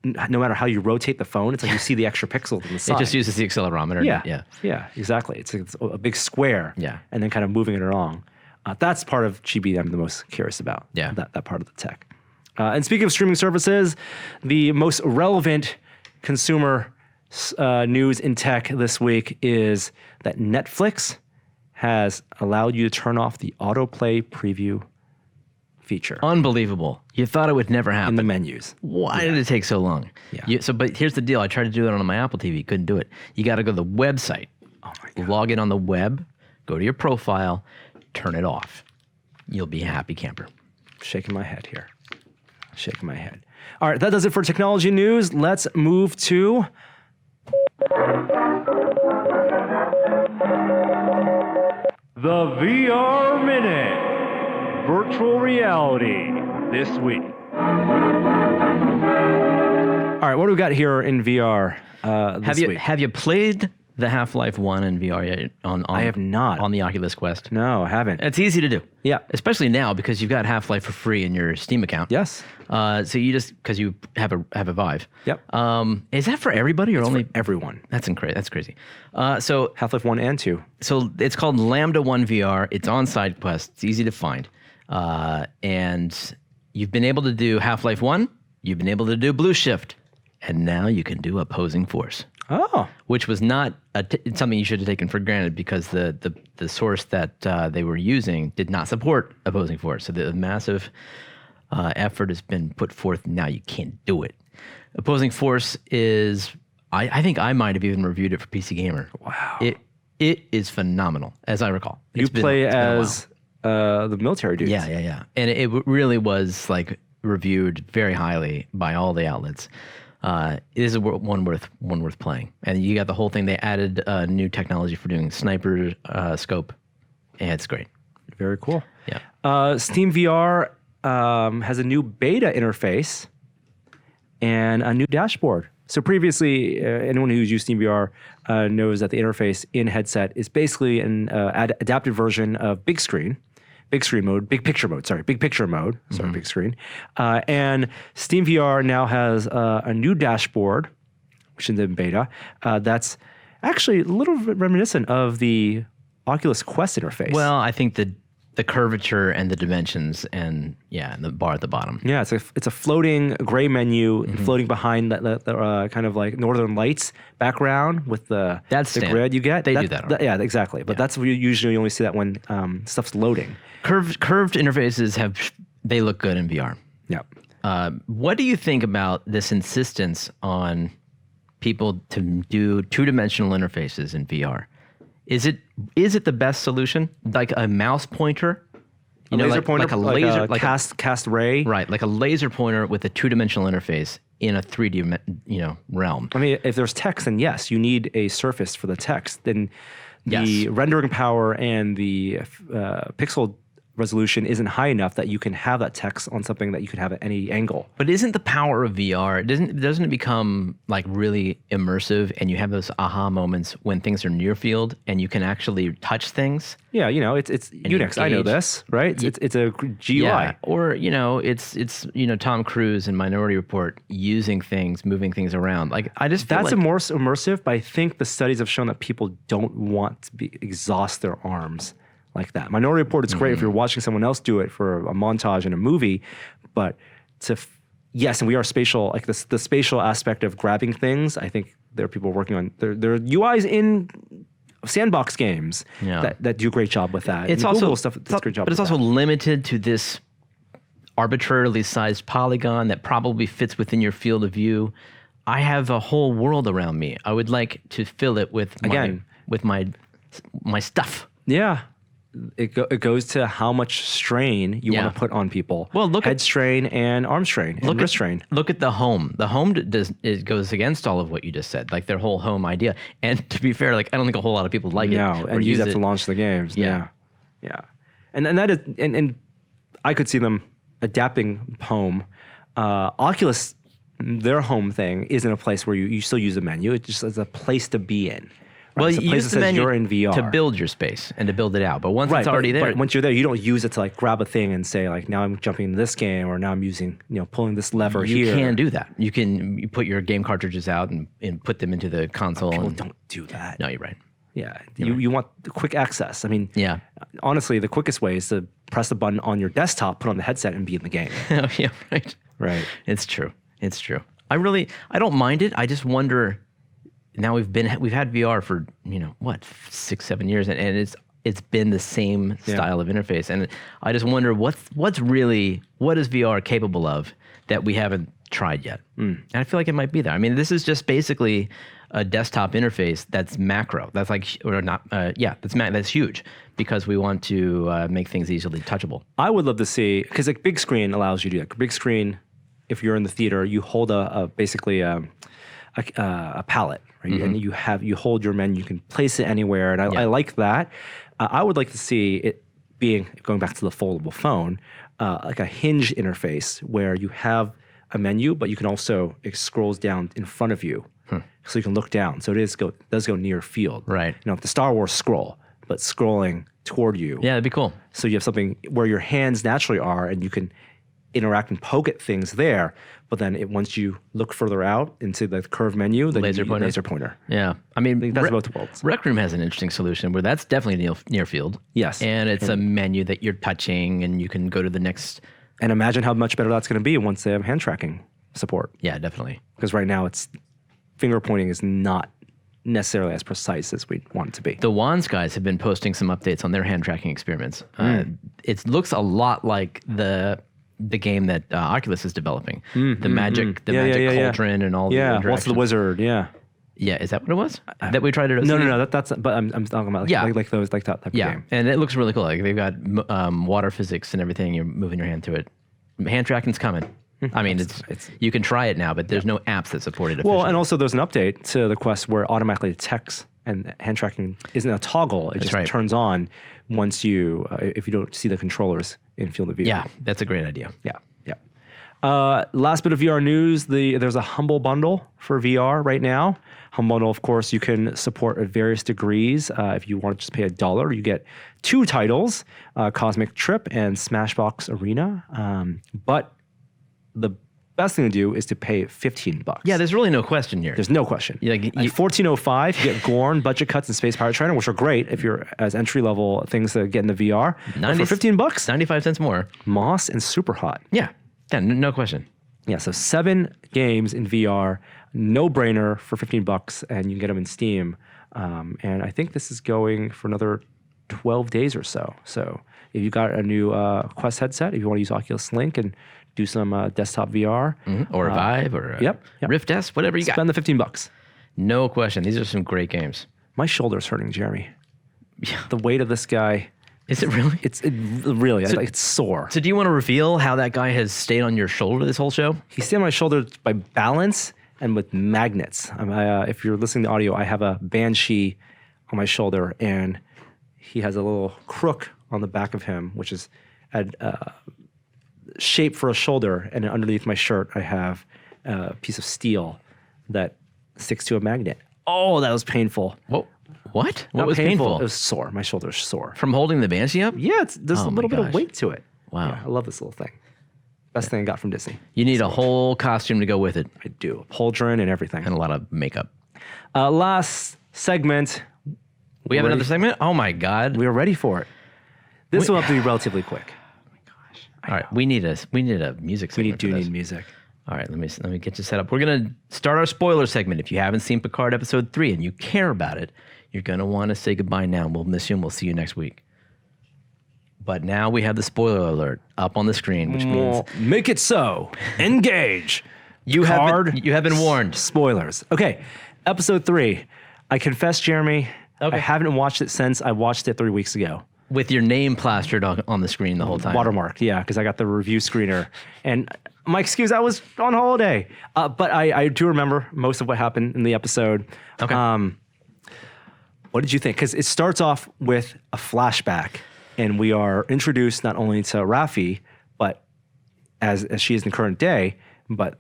no matter how you rotate the phone, it's like you see the extra pixel on the side. It just uses the accelerometer. Yeah, exactly. It's a big square. Yeah. And then kind of moving it along. That's part of Chibi I'm the most curious about. Yeah. That part of the tech. And speaking of streaming services, the most relevant consumer news in tech this week is that Netflix has allowed you to turn off the autoplay preview feature. Unbelievable. You thought it would never happen. In the menus. Why did it take so long? Yeah. But here's the deal. I tried to do it on my Apple TV. Couldn't do it. You got to go to the website. Oh my God. Log in on the web. Go to your profile. Turn it off. You'll be a happy camper. Shaking my head here. Shaking my head. All right, that does it for technology news. Let's move to... The VR Minute. Virtual reality this week. All right, what do we got here in VR this week? Have you played the Half-Life 1 in VR yet? I have not. On the Oculus Quest? No, I haven't. It's easy to do. Yeah. Especially now because you've got Half-Life for free in your Steam account. Yes. So you just, because you have a Vive. Yep. Is that for everybody or only? For everyone. That's crazy. So Half-Life 1 and 2. So it's called Lambda 1 VR. It's on SideQuest. It's easy to find. And you've been able to do Half-Life 1. You've been able to do Blue Shift. And now you can do Opposing Force. Oh. Which was not something you should have taken for granted because the source that they were using did not support Opposing Force. So the massive effort has been put forth. Now you can't do it. Opposing Force is, I think I might have even reviewed it for PC Gamer. Wow. It is phenomenal, as I recall. You play as the military dudes. Yeah. And it really was like reviewed very highly by all the outlets. It is one worth playing, and you got the whole thing. They added new technology for doing sniper scope, and it's great. Very cool. Yeah. Steam VR has a new beta interface and a new dashboard. So previously, anyone who's used Steam VR knows that the interface in headset is basically an adapted version of big picture mode. Big screen. And Steam VR now has a new dashboard, which is in beta, that's actually a little reminiscent of the Oculus Quest interface. Well, I think the curvature and the dimensions and the bar at the bottom. Yeah, it's a floating gray menu floating behind the kind of like Northern Lights background with the grid you get. They do that. Yeah, exactly. But that's where you only see that when stuff's loading. Curved interfaces they look good in VR. Yeah. What do you think about this insistence on people to do two-dimensional interfaces in VR? Is it the best solution? Like a mouse pointer? Laser pointer, like a laser, like a cast ray. Right, like a laser pointer with a two-dimensional interface in a 3D realm. I mean, if there's text, then yes, you need a surface for the text. Then the Yes. rendering power and the pixel resolution isn't high enough that you can have that text on something that you can have at any angle. But isn't the power of VR, doesn't it become like really immersive, and you have those aha moments when things are near field and you can actually touch things? Yeah, it's Unix. I know this, right? It's a GUI. Yeah. Or, it's Tom Cruise in Minority Report using things, moving things around. Like, I just feel that's more immersive, but I think the studies have shown that people don't want to exhaust their arms like that. Minority Report is great if you're watching someone else do it for a montage in a movie, but yes, and we are spatial, like the spatial aspect of grabbing things. I think there are people working on there are UIs in sandbox games that do a great job with that. It's and also Google stuff does a great job. But it's also limited to this arbitrarily sized polygon that probably fits within your field of view. I have a whole world around me. I would like to fill it with my stuff. Yeah. It goes to how much strain you want to put on people. Well, head strain and arm strain and wrist strain. Look at the home. The home goes against all of what you just said, like their whole home idea. And to be fair, like I don't think a whole lot of people like it. No, and use that to launch the games. Yeah. And that is and I could see them adapting home. Oculus, their home thing isn't a place where you still use a menu. It just is a place to be in. Right? Well, it's a you place use that the says menu you're in VR. to build your space and to build it out. But once it's already there. But once you're there, you don't use it to like grab a thing and say like, now I'm jumping into this game, or now I'm using, pulling this lever here. You can do that. You put your game cartridges out and put them into the console. People don't do that. No, you're right. Yeah. You want the quick access. I mean, honestly, the quickest way is to press the button on your desktop, put on the headset, and be in the game. Oh, yeah, right. Right. It's true. I don't mind it. I just wonder. Now we've had VR for 6-7 years, and it's been the same style of interface, and I just wonder what is VR capable of that we haven't tried yet. And I feel like it might be there. I mean, this is just basically a desktop interface that's macro. That's that's huge because we want to make things easily touchable. I would love to see, because a big screen allows you to do that. Big screen, if you're in the theater, you hold basically a palette, right? And you hold your menu, you can place it anywhere, and I like that. I would like to see it being, going back to the foldable phone, like a hinge interface where you have a menu, but you can also, it scrolls down in front of you, so you can look down. So it does go near field. Right. The Star Wars scroll, but scrolling toward you. Yeah, that'd be cool. So you have something where your hands naturally are, and you can interact and poke at things there, but then once you look further out into the curved menu, the laser pointer. Yeah, I mean, that's both worlds. Rec Room has an interesting solution where that's definitely near field. Yes, and it's a menu that you're touching, and you can go to the next. And imagine how much better that's going to be once they have hand tracking support. Yeah, definitely. Because right now finger pointing is not necessarily as precise as we want it to be. The Wands guys have been posting some updates on their hand tracking experiments. It looks a lot like the game that Oculus is developing, the magic cauldron and all the interactions. What's the wizard? Yeah, is that what it was that we tried it? No. That's. But I'm talking about like those that type of game. And it looks really cool. Like they've got water physics and everything. You're moving your hand to it. Hand tracking's coming. I mean, it's you can try it now, but there's no apps that support it officially. Well, and also there's an update to the Quest where automatically detects, and hand tracking isn't a toggle. It just turns on once if you don't see the controllers in field of view. Yeah, that's a great idea. Yeah. Last bit of VR news, there's a Humble Bundle for VR right now. Humble Bundle, of course, you can support at various degrees. If you want to just pay $1, you get 2 titles, Cosmic Trip and Smashbox Arena. But the best thing to do is to pay $15. Yeah, there's really no question here. There's no question. At $14.05, you get Gorn, Budget Cuts, and Space Pirate Trainer, which are great if you're as entry-level things to get in the VR. For $15, 95 cents more. Moss and Super Hot. Yeah, no question. Yeah, so 7 games in VR, no-brainer for $15, and you can get them in Steam. And I think this is going for another 12 days or so. So if you got a new Quest headset, if you want to use Oculus Link and do some desktop VR. Or a Vive or a Rift S, whatever you got. Spend the $15. No question. These are some great games. My shoulder's hurting, Jeremy. Yeah. The weight of this guy. Is it really? Really. It's sore. So do you want to reveal how that guy has stayed on your shoulder this whole show? He stayed on my shoulder by balance and with magnets. If you're listening to audio, I have a Banshee on my shoulder, and he has a little crook on the back of him, which is had shape for a shoulder, and underneath my shirt, I have a piece of steel that sticks to a magnet. Oh, that was painful. What? What Not was painful? It was sore. My shoulder's sore. From holding the Banshee up? Yeah, there's a little bit of gosh. weight to it. Wow. Yeah, I love this little thing. Best thing I got from Disney. You need a whole costume to go with it I do. Pauldron and everything. and a lot of makeup. Last segment. We have Ready? another segment? Oh my God. We are ready for it. This will have to be relatively quick. All right. We need a music segment. We for do this. need music. All right, let me get you set up. We're going to start our spoiler segment. If you haven't seen Picard episode 3 and you care about it, you're going to want to say goodbye now. We'll miss you and we'll see you next week. But now we have the spoiler alert up on the screen, which means Make it so. Engage. you have been warned. Spoilers. Okay. Episode 3. I confess, Jeremy, Okay. I haven't watched it since I watched it 3 weeks ago. With your name plastered on the screen the whole time. Watermark, yeah, because I got the review screener. And my excuse, I was on holiday. But I do remember most of what happened in the episode. Okay. What did you think? Because it starts off with a flashback, and we are introduced not only to Raffi, but as she is in the current day, but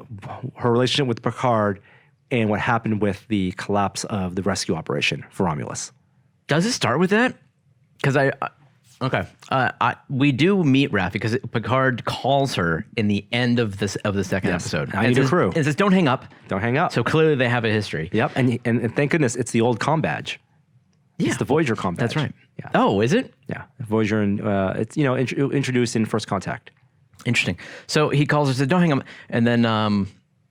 her relationship with Picard and what happened with the collapse of the rescue operation for Romulus. Does it start with that? Because we do meet Raffi because Picard calls her in the end of the second episode. I need a crew. And says, "Don't hang up." Don't hang up. So clearly they have a history. Yep, and thank goodness it's the old comm badge. Yeah, It's the Voyager comm badge. That's right. Yeah. Oh, is it? Yeah, Voyager, and it's introduced in First Contact. Interesting. So he calls her, says, "Don't hang up," and then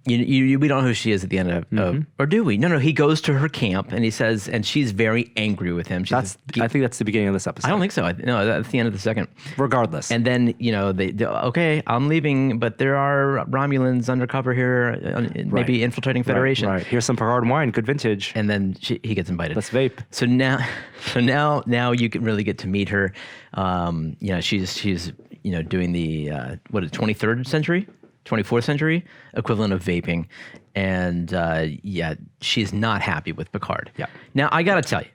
we don't know who she is at the end of, or do we? No. He goes to her camp and he says, and she's very angry with him. She says, I think that's the beginning of this episode. I don't think so. No, that's the end of the second. Regardless, And then they okay, I'm leaving, but there are Romulans undercover here, maybe infiltrating Federation. Right. Here's some Picard wine, good vintage. And then he gets invited. Let's vape. So now you can really get to meet her. She's doing the 23rd century, 24th century equivalent of vaping, and she's not happy with Picard. Yeah. Now I gotta tell you,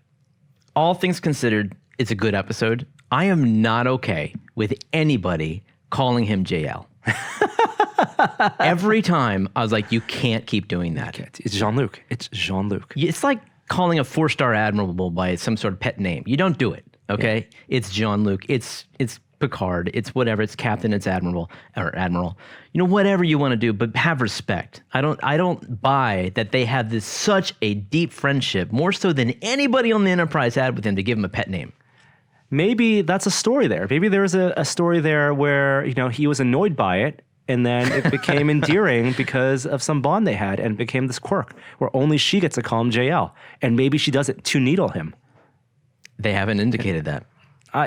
all things considered, it's a good episode. I am not okay with anybody calling him JL. Every time I was like, you can't keep doing that. It's Jean-Luc. It's Jean-Luc. It's like calling a 4-star admiral by some sort of pet name. You don't do it, okay? Yeah. It's Jean-Luc. It's Picard. It's whatever. It's Captain. It's Admiral or Admiral. Whatever you want to do, but have respect. I don't buy that they have such a deep friendship, more so than anybody on the Enterprise had with him, to give him a pet name. Maybe that's a story there. Maybe there's a story there where he was annoyed by it, and then it became endearing because of some bond they had, and became this quirk where only she gets to call him JL, and maybe she does it to needle him. They haven't indicated that.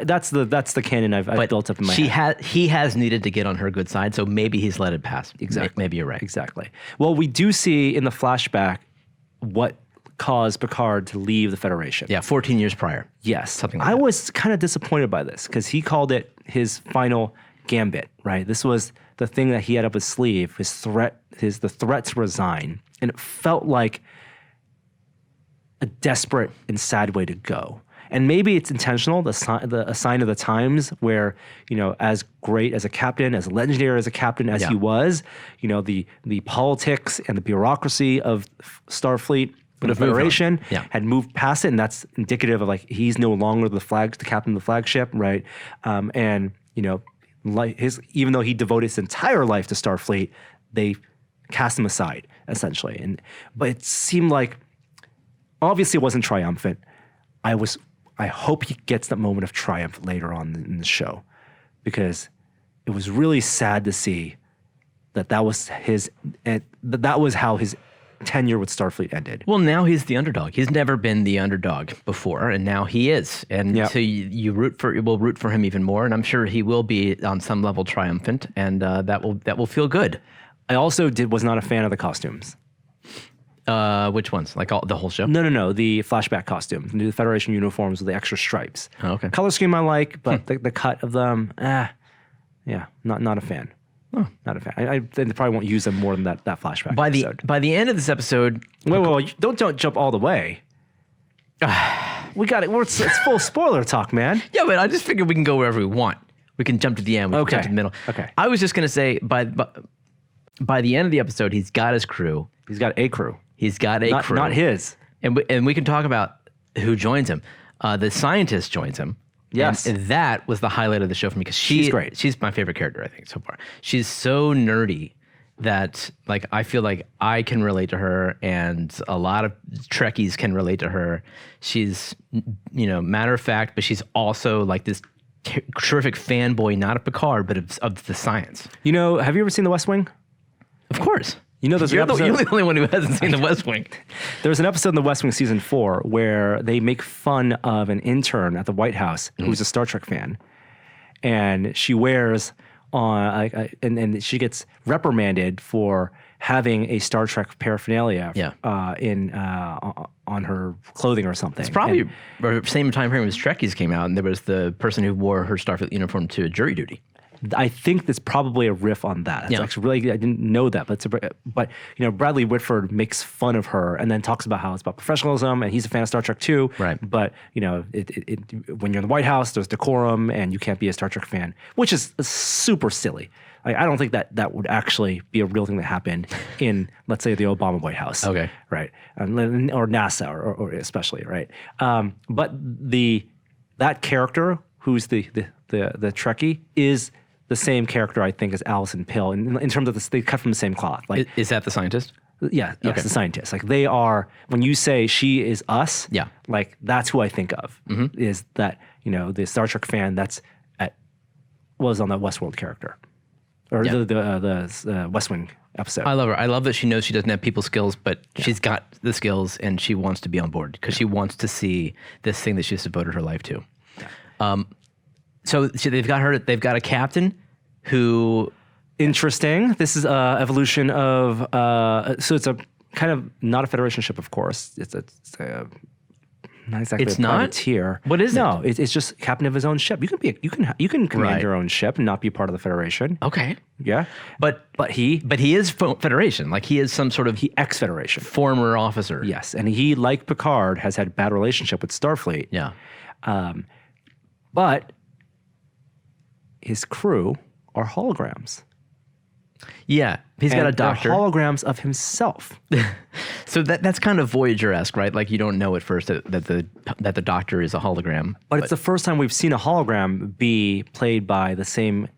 That's the canon I've built up in my head. He has needed to get on her good side, so maybe he's let it pass. Exactly. Maybe you're right. Exactly. Well, we do see in the flashback what caused Picard to leave the Federation. Yeah, 14 years prior. Yes. Something like I that. was kind of disappointed by this because he called it his final gambit, right? This was the thing that he had up his sleeve, the threat to resign. And it felt like a desperate and sad way to go. And maybe it's intentional, a sign of the times where, as great as a captain, as legendary as a captain as he was, the politics and the bureaucracy of Starfleet and the Federation had moved past it. And that's indicative of he's no longer the captain of the flagship, right? Even though he devoted his entire life to Starfleet, they cast him aside, essentially. But it seemed like, obviously it wasn't triumphant. I hope he gets that moment of triumph later on in the show, because it was really sad to see that was how his tenure with Starfleet ended. Well, now he's the underdog. He's never been the underdog before, and now he is. And so you will root for him even more, and I'm sure he will be on some level triumphant, and that will feel good. I also was not a fan of the costumes. Which ones? Like the whole show? No. The flashback costume, the Federation uniforms with the extra stripes. Oh, okay. Color scheme I like, but the cut of them, not a fan. Oh. Not a fan. I probably won't use them more than that flashback episode. By the end of this episode, wait, don't jump all the way. We got it. It's full spoiler talk, man. Yeah, but I just figured we can go wherever we want. We can jump to the end. We can jump to the middle. Okay. I was just going to say, by the end of the episode, he's got his crew. He's got a crew. He's got a crew. Not his. And we can talk about who joins him. The scientist joins him. Yes. And that was the highlight of the show for me because she's great. She's my favorite character, I think, so far. She's so nerdy that like I feel like I can relate to her and a lot of Trekkies can relate to her. She's, matter of fact, but she's also like this terrific fanboy, not of Picard, but of the science. Have you ever seen The West Wing? Of course. There's You're an episode. you're the only one who hasn't seen The West Wing. There's an episode in The West Wing season 4 where they make fun of an intern at the White House who's a Star Trek fan, and she wears and she gets reprimanded for having a Star Trek paraphernalia on her clothing or something. It's probably the same time frame as Trekkies came out, and there was the person who wore her Starfleet uniform to jury duty. I think that's probably a riff on that. It's actually really, I didn't know that, but Bradley Whitford makes fun of her and then talks about how it's about professionalism and he's a fan of Star Trek too. Right. But when you're in the White House, there's decorum and you can't be a Star Trek fan, which is super silly. I don't think that would actually be a real thing that happened in, let's say, the Obama White House. Okay. Right. Or NASA, or especially, right. But that character who's the Trekkie is the same character, I think, as Alison Pill in terms of this. They cut from the same cloth. Like, Is that the scientist? yeah, yes, Okay. the scientists. Like they are. When you say she is us, Yeah. like that's who I think of. Is that the Star Trek fan that's was on the Westworld character, or Yeah. the West Wing episode. I love her. I love that she knows she doesn't have people skills, but she's got the skills and she wants to be on board because she wants to see this thing that she's devoted her life to. So they've got a captain who. Interesting. This is evolution of so it's a kind of not a Federation ship, of course. It's not exactly It's a not? privateer. What is it? No, it's just captain of his own ship. You can command Right. your own ship and not be part of the Federation. Okay. Yeah, But he is Federation. Like he is some sort of ex-Federation. former officer. Yes, and he, like Picard, has had a bad relationship with Starfleet. Yeah. But his crew are holograms. Yeah. He's got a And they're doctor. holograms of himself. So that's kind of Voyager-esque, right? Like you don't know at first that the doctor is a hologram. But it's the first time we've seen a hologram be played by the same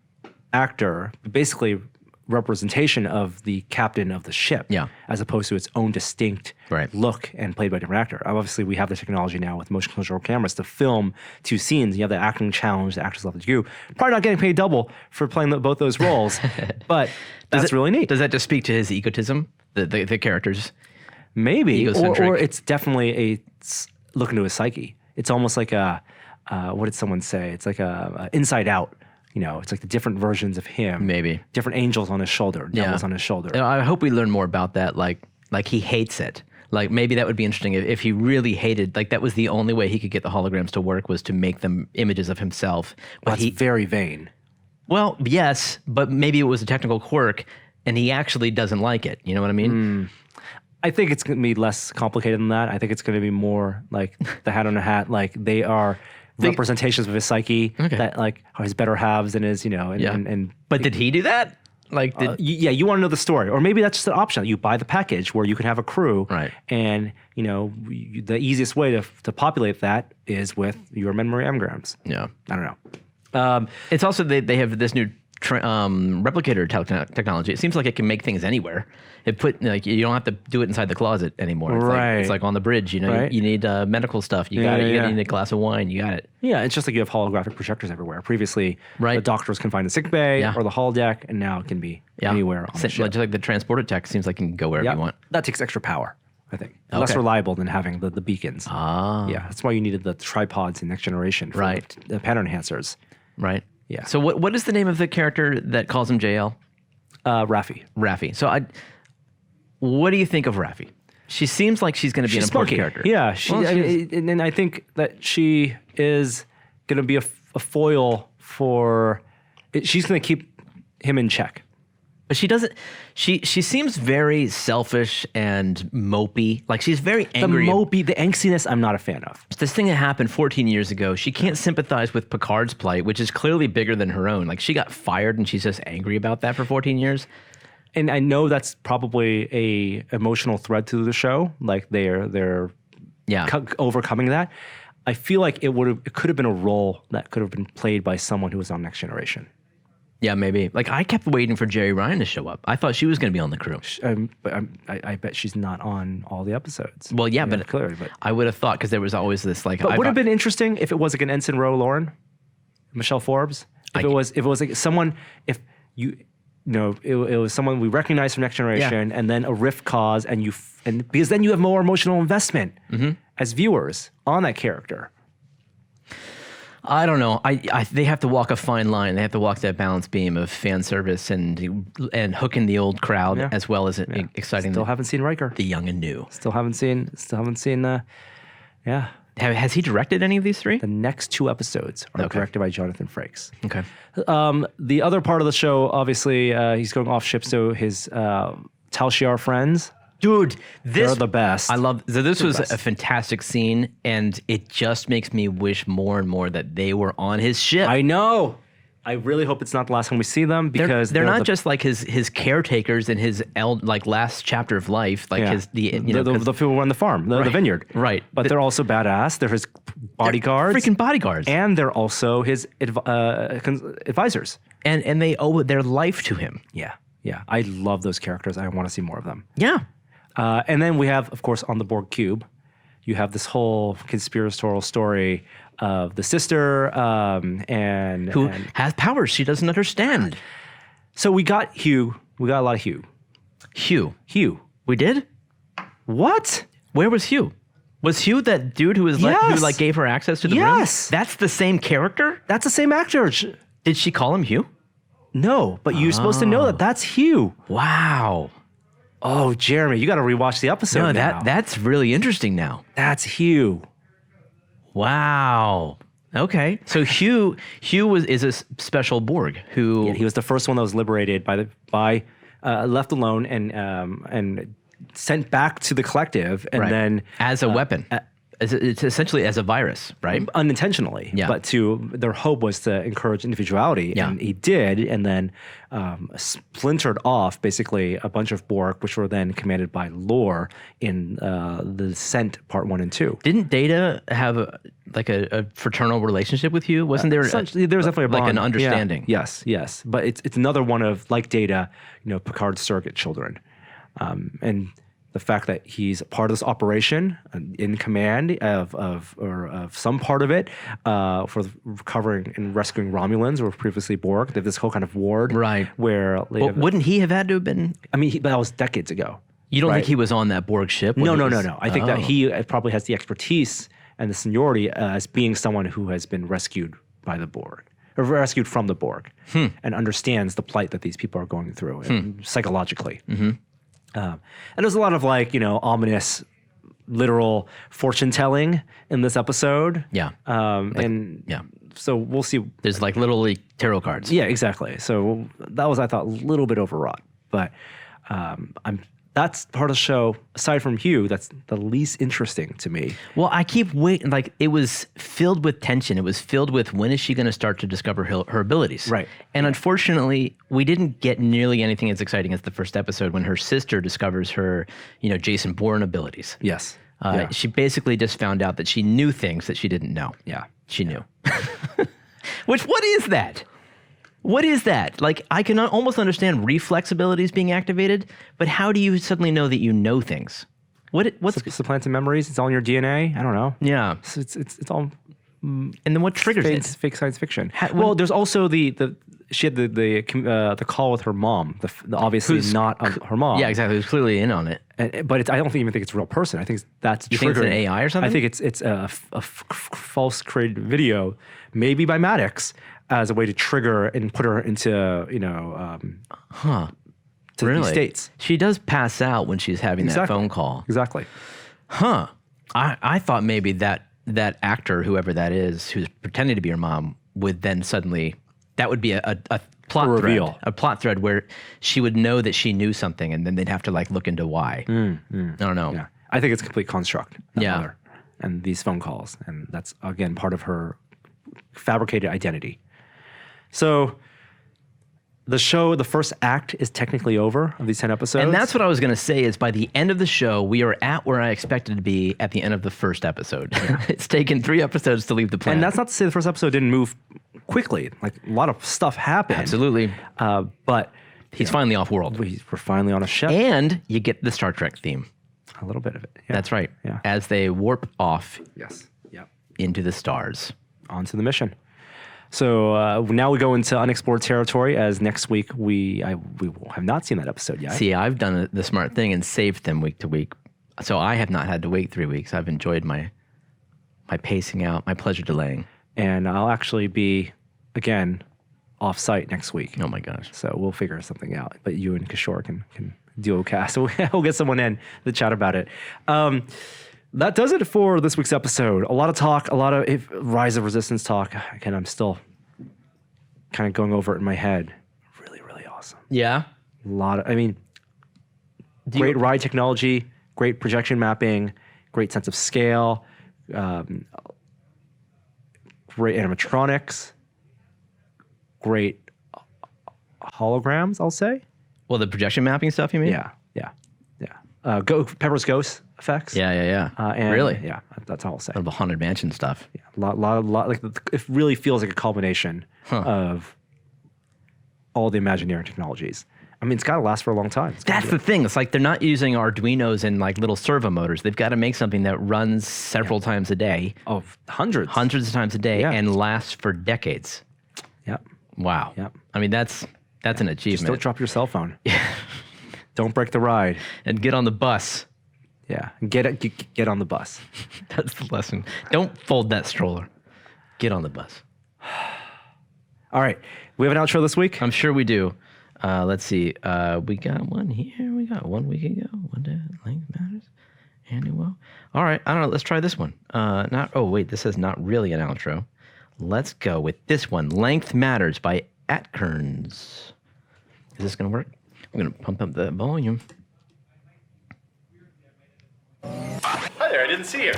actor, basically representation of the captain of the ship, Yeah. as opposed to its own distinct Right. look and played by a different actor. Obviously, we have the technology now with motion control cameras to film two scenes. You have the acting challenge, the actors love to do. Probably not getting paid double for playing both those roles, but that's really neat. Does that just speak to his egotism? The characters? Maybe, Egocentric. or it's definitely a look into his psyche. It's almost like what did someone say? It's like a Inside Out. It's like the different versions of him. Maybe. Different angels on his shoulder, devils on his shoulder. I hope we learn more about that. Like he hates it. Like maybe that would be interesting if he really hated. Like that was the only way he could get the holograms to work was to make them images of himself. But That's very vain. well, yes, but maybe it was a technical quirk, and he actually doesn't like it. You know what I mean? I think it's going to be less complicated than that. I think it's going to be more like the hat on a hat. Like they are representations of his psyche that like are his better halves and his, and But did he do that? Like, you want to know the story, or maybe that's just an option. You buy the package where you can have a crew, Right. And the easiest way to populate that is with your memory engrams. yeah. I don't know. It's also they have this new replicator technology. It seems like it can make things anywhere. You don't have to do it inside the closet anymore. It's like on the bridge. Right. You need medical stuff. You got it. You need a glass of wine. You got it. Yeah, it's just like you have holographic projectors everywhere. Previously, Right. the doctor was confined to sick bay Yeah. or the holodeck, and now it can be anywhere on the ship. Just like the transporter tech seems like you can go wherever you want. That takes extra power, I think. Less Okay. reliable than having the beacons. Ah. Yeah, that's why you needed the tripods in Next Generation for Right. the pattern enhancers. Right. Yeah. So what is the name of the character that calls him JL? Raffi. Raffi. So what do you think of Raffi? She seems like she's going to be an important spunky. character. Yeah, and I think that she is going to be a foil for. She's going to keep him in check. But she doesn't. She seems very selfish and mopey. Like she's very angry. The angstiness, I'm not a fan of. This thing that happened 14 years ago, she can't sympathize with Picard's plight, which is clearly bigger than her own. Like she got fired and she's just angry about that for 14 years. And I know that's probably a emotional thread to the show. Like they're overcoming that. I feel like it could have been a role that could have been played by someone who was on Next Generation. Yeah, maybe. Like I kept waiting for Jerry Ryan to show up. I thought she was going to be on the crew. But I bet she's not on all the episodes. Well, yeah, but clearly. But I would have thought because there was always this like. But would have been interesting if it was like an Ensign Ro Lauren, Michelle Forbes. If it was like someone, if you know, it was someone we recognize from Next Generation, and then a rift cause, and because then you have more emotional investment as viewers on that character. I don't know. They have to walk a fine line. They have to walk that balance beam of fan service and hooking the old crowd as well as exciting. Still haven't seen Riker. The young and new. Still haven't seen. Has he directed any of these three? The next 2 episodes are directed by Jonathan Frakes. Okay. The other part of the show, obviously, he's going off ship, so his Tal Shiar friends. Dude, they're the best. I love. So this was a fantastic scene, and it just makes me wish more and more that they were on his ship. I know. I really hope it's not the last time we see them because they're not just like his caretakers in his last chapter of life, like the people who run the farm, the vineyard, right? But they're also badass. They're his bodyguards, freaking bodyguards, and they're also his advisors, and they owe their life to him. Yeah. I love those characters. I want to see more of them. Yeah. And then we have, of course, on the Borg cube, you have this whole conspiratorial story of the sister who has powers she doesn't understand. So we got Hugh. We got a lot of Hugh. Hugh. We did? What? Where was Hugh? Was Hugh that dude who was who gave her access to the room? Yes. That's the same character? That's the same actor. Did she call him Hugh? No, but you're supposed to know that that's Hugh. Wow. Oh, Jeremy, you got to rewatch the episode now. That's really interesting now. That's Hugh. Wow. Okay. So Hugh is a special Borg who he was the first one that was liberated by left alone and sent back to the collective and then as a weapon. It's essentially as a virus, right? Unintentionally. Yeah. But their hope was to encourage individuality. Yeah. And he did, and then splintered off basically a bunch of Borg, which were then commanded by Lore in the Descent Part 1 and 2. Didn't Data have a fraternal relationship with Hugh? Wasn't there? There was definitely a bond. Like an understanding. Yeah. Yes. But it's another one of, like Data, Picard's surrogate children. And the fact that he's part of this operation, in command of some part of it, for recovering and rescuing Romulans who were previously Borg. They have this whole kind of ward, right? Where wouldn't he have had to have been? I mean, that was decades ago. You don't think he was on that Borg ship? No. I think that he probably has the expertise and the seniority as being someone who has been rescued by the Borg. Or rescued from the Borg, and understands the plight that these people are going through psychologically. Mm-hmm. And there's a lot of ominous, literal fortune telling in this episode. Yeah. So we'll see. There's literally tarot cards. Yeah, exactly. So that was, I thought, a little bit overwrought, but that's part of the show. Aside from Hugh, that's the least interesting to me. Well, I keep waiting. It was filled with tension. It was filled with when is she going to start to discover her abilities? Right. And unfortunately, we didn't get nearly anything as exciting as the first episode when her sister discovers her, Jason Bourne abilities. Yes. She basically just found out that she knew things that she didn't know. Yeah. She knew. What is that? What is that? I can almost understand reflex abilities being activated, but how do you suddenly know that you know things? What's supplanting memories? It's all in your DNA. I don't know. Yeah. It's all. And then what triggers it? It's fake science fiction. There's also she had the call with her mom. Obviously not her mom. Yeah, exactly. Who's clearly in on it. But I don't even think it's a real person. I think that's you think it's an AI or something? I think it's a false created video, maybe by Maddox, as a way to trigger and put her into to really? these states. She does pass out when she's having that phone call. Exactly. Huh. I thought maybe that actor, whoever that is, who's pretending to be her mom, would then suddenly That would be a plot A thread. reveal. A plot thread where she would know that she knew something, and then they'd have to like look into why. I don't know. Yeah. I think it's a complete construct. that Yeah. mother and these phone calls. And that's, again, part of her fabricated identity. So the show, the first act is technically over of these 10 episodes. And that's what I was going to say is by the end of the show, we are at where I expected to be at the end of the first episode. It's taken 3 episodes to leave the planet. And that's not to say the first episode didn't move quickly. Like, a lot of stuff happened. Absolutely. But He's finally off world. we're finally on a ship. And you get the Star Trek theme. A little bit of it. Yeah. That's right. Yeah. As they warp off Yes. Yep. into the stars. On to the mission. So now we go into unexplored territory, as next week we have not seen that episode yet. See, I've done the smart thing and saved them week to week. So I have not had to wait 3 weeks. I've enjoyed my pacing out, my pleasure delaying. And I'll actually be, again, off-site next week. Oh my gosh. So we'll figure something out. But you and Kishore can duocast. So we'll get someone in to chat about it. That does it for this week's episode. A lot of talk, a lot of Rise of Resistance talk. Again, I'm still kind of going over it in my head. Really, really awesome. Yeah. A lot of, great ride technology, great projection mapping, great sense of scale, great animatronics, great holograms, I'll say. Well, the projection mapping stuff, you mean? Yeah. Pepper's Ghost effects. Yeah. And Really? Yeah, that's all I'll say. What about Haunted Mansion stuff? Yeah, a lot. Like, it really feels like a culmination of all the Imagineering technologies. It's got to last for a long time. That's the thing. It's like they're not using Arduinos and like little servo motors. They've got to make something that runs several times a day, of hundreds of times a day, Yeah. and lasts for decades. Yep. Wow. Yep. That's an achievement. Just don't drop your cell phone. Don't break the ride. And get on the bus. Yeah. Get on the bus. That's the lesson. Don't fold that stroller. Get on the bus. All right. We have an outro this week. I'm sure we do. Let's see. We got one here. We got 1 week ago. One day length matters. Annual. All right. I don't know. Let's try this one. This says not really an outro. Let's go with this one. Length Matters by Atkerns. Is this going to work? I'm going to pump up the volume. Hi there, I didn't see you.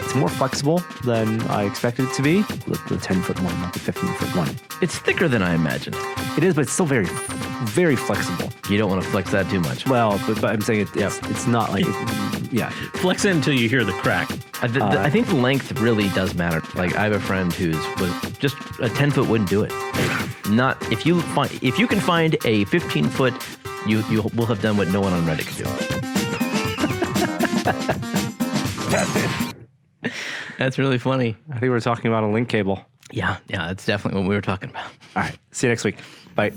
It's more flexible than I expected it to be. The 10-foot one, not the 15-foot one. It's thicker than I imagined. It is, but it's still very, very flexible. You don't want to flex that too much. Well, but I'm saying it's not like, yeah. Flex it until you hear the crack. I think the length really does matter. Like I have a friend was just a 10-foot wouldn't do it. Not if you can find a 15-foot, you will have done what no one on Reddit could do. That's really funny. I think we're talking about a link cable. Yeah, that's definitely what we were talking about. All right. See you next week. Bye.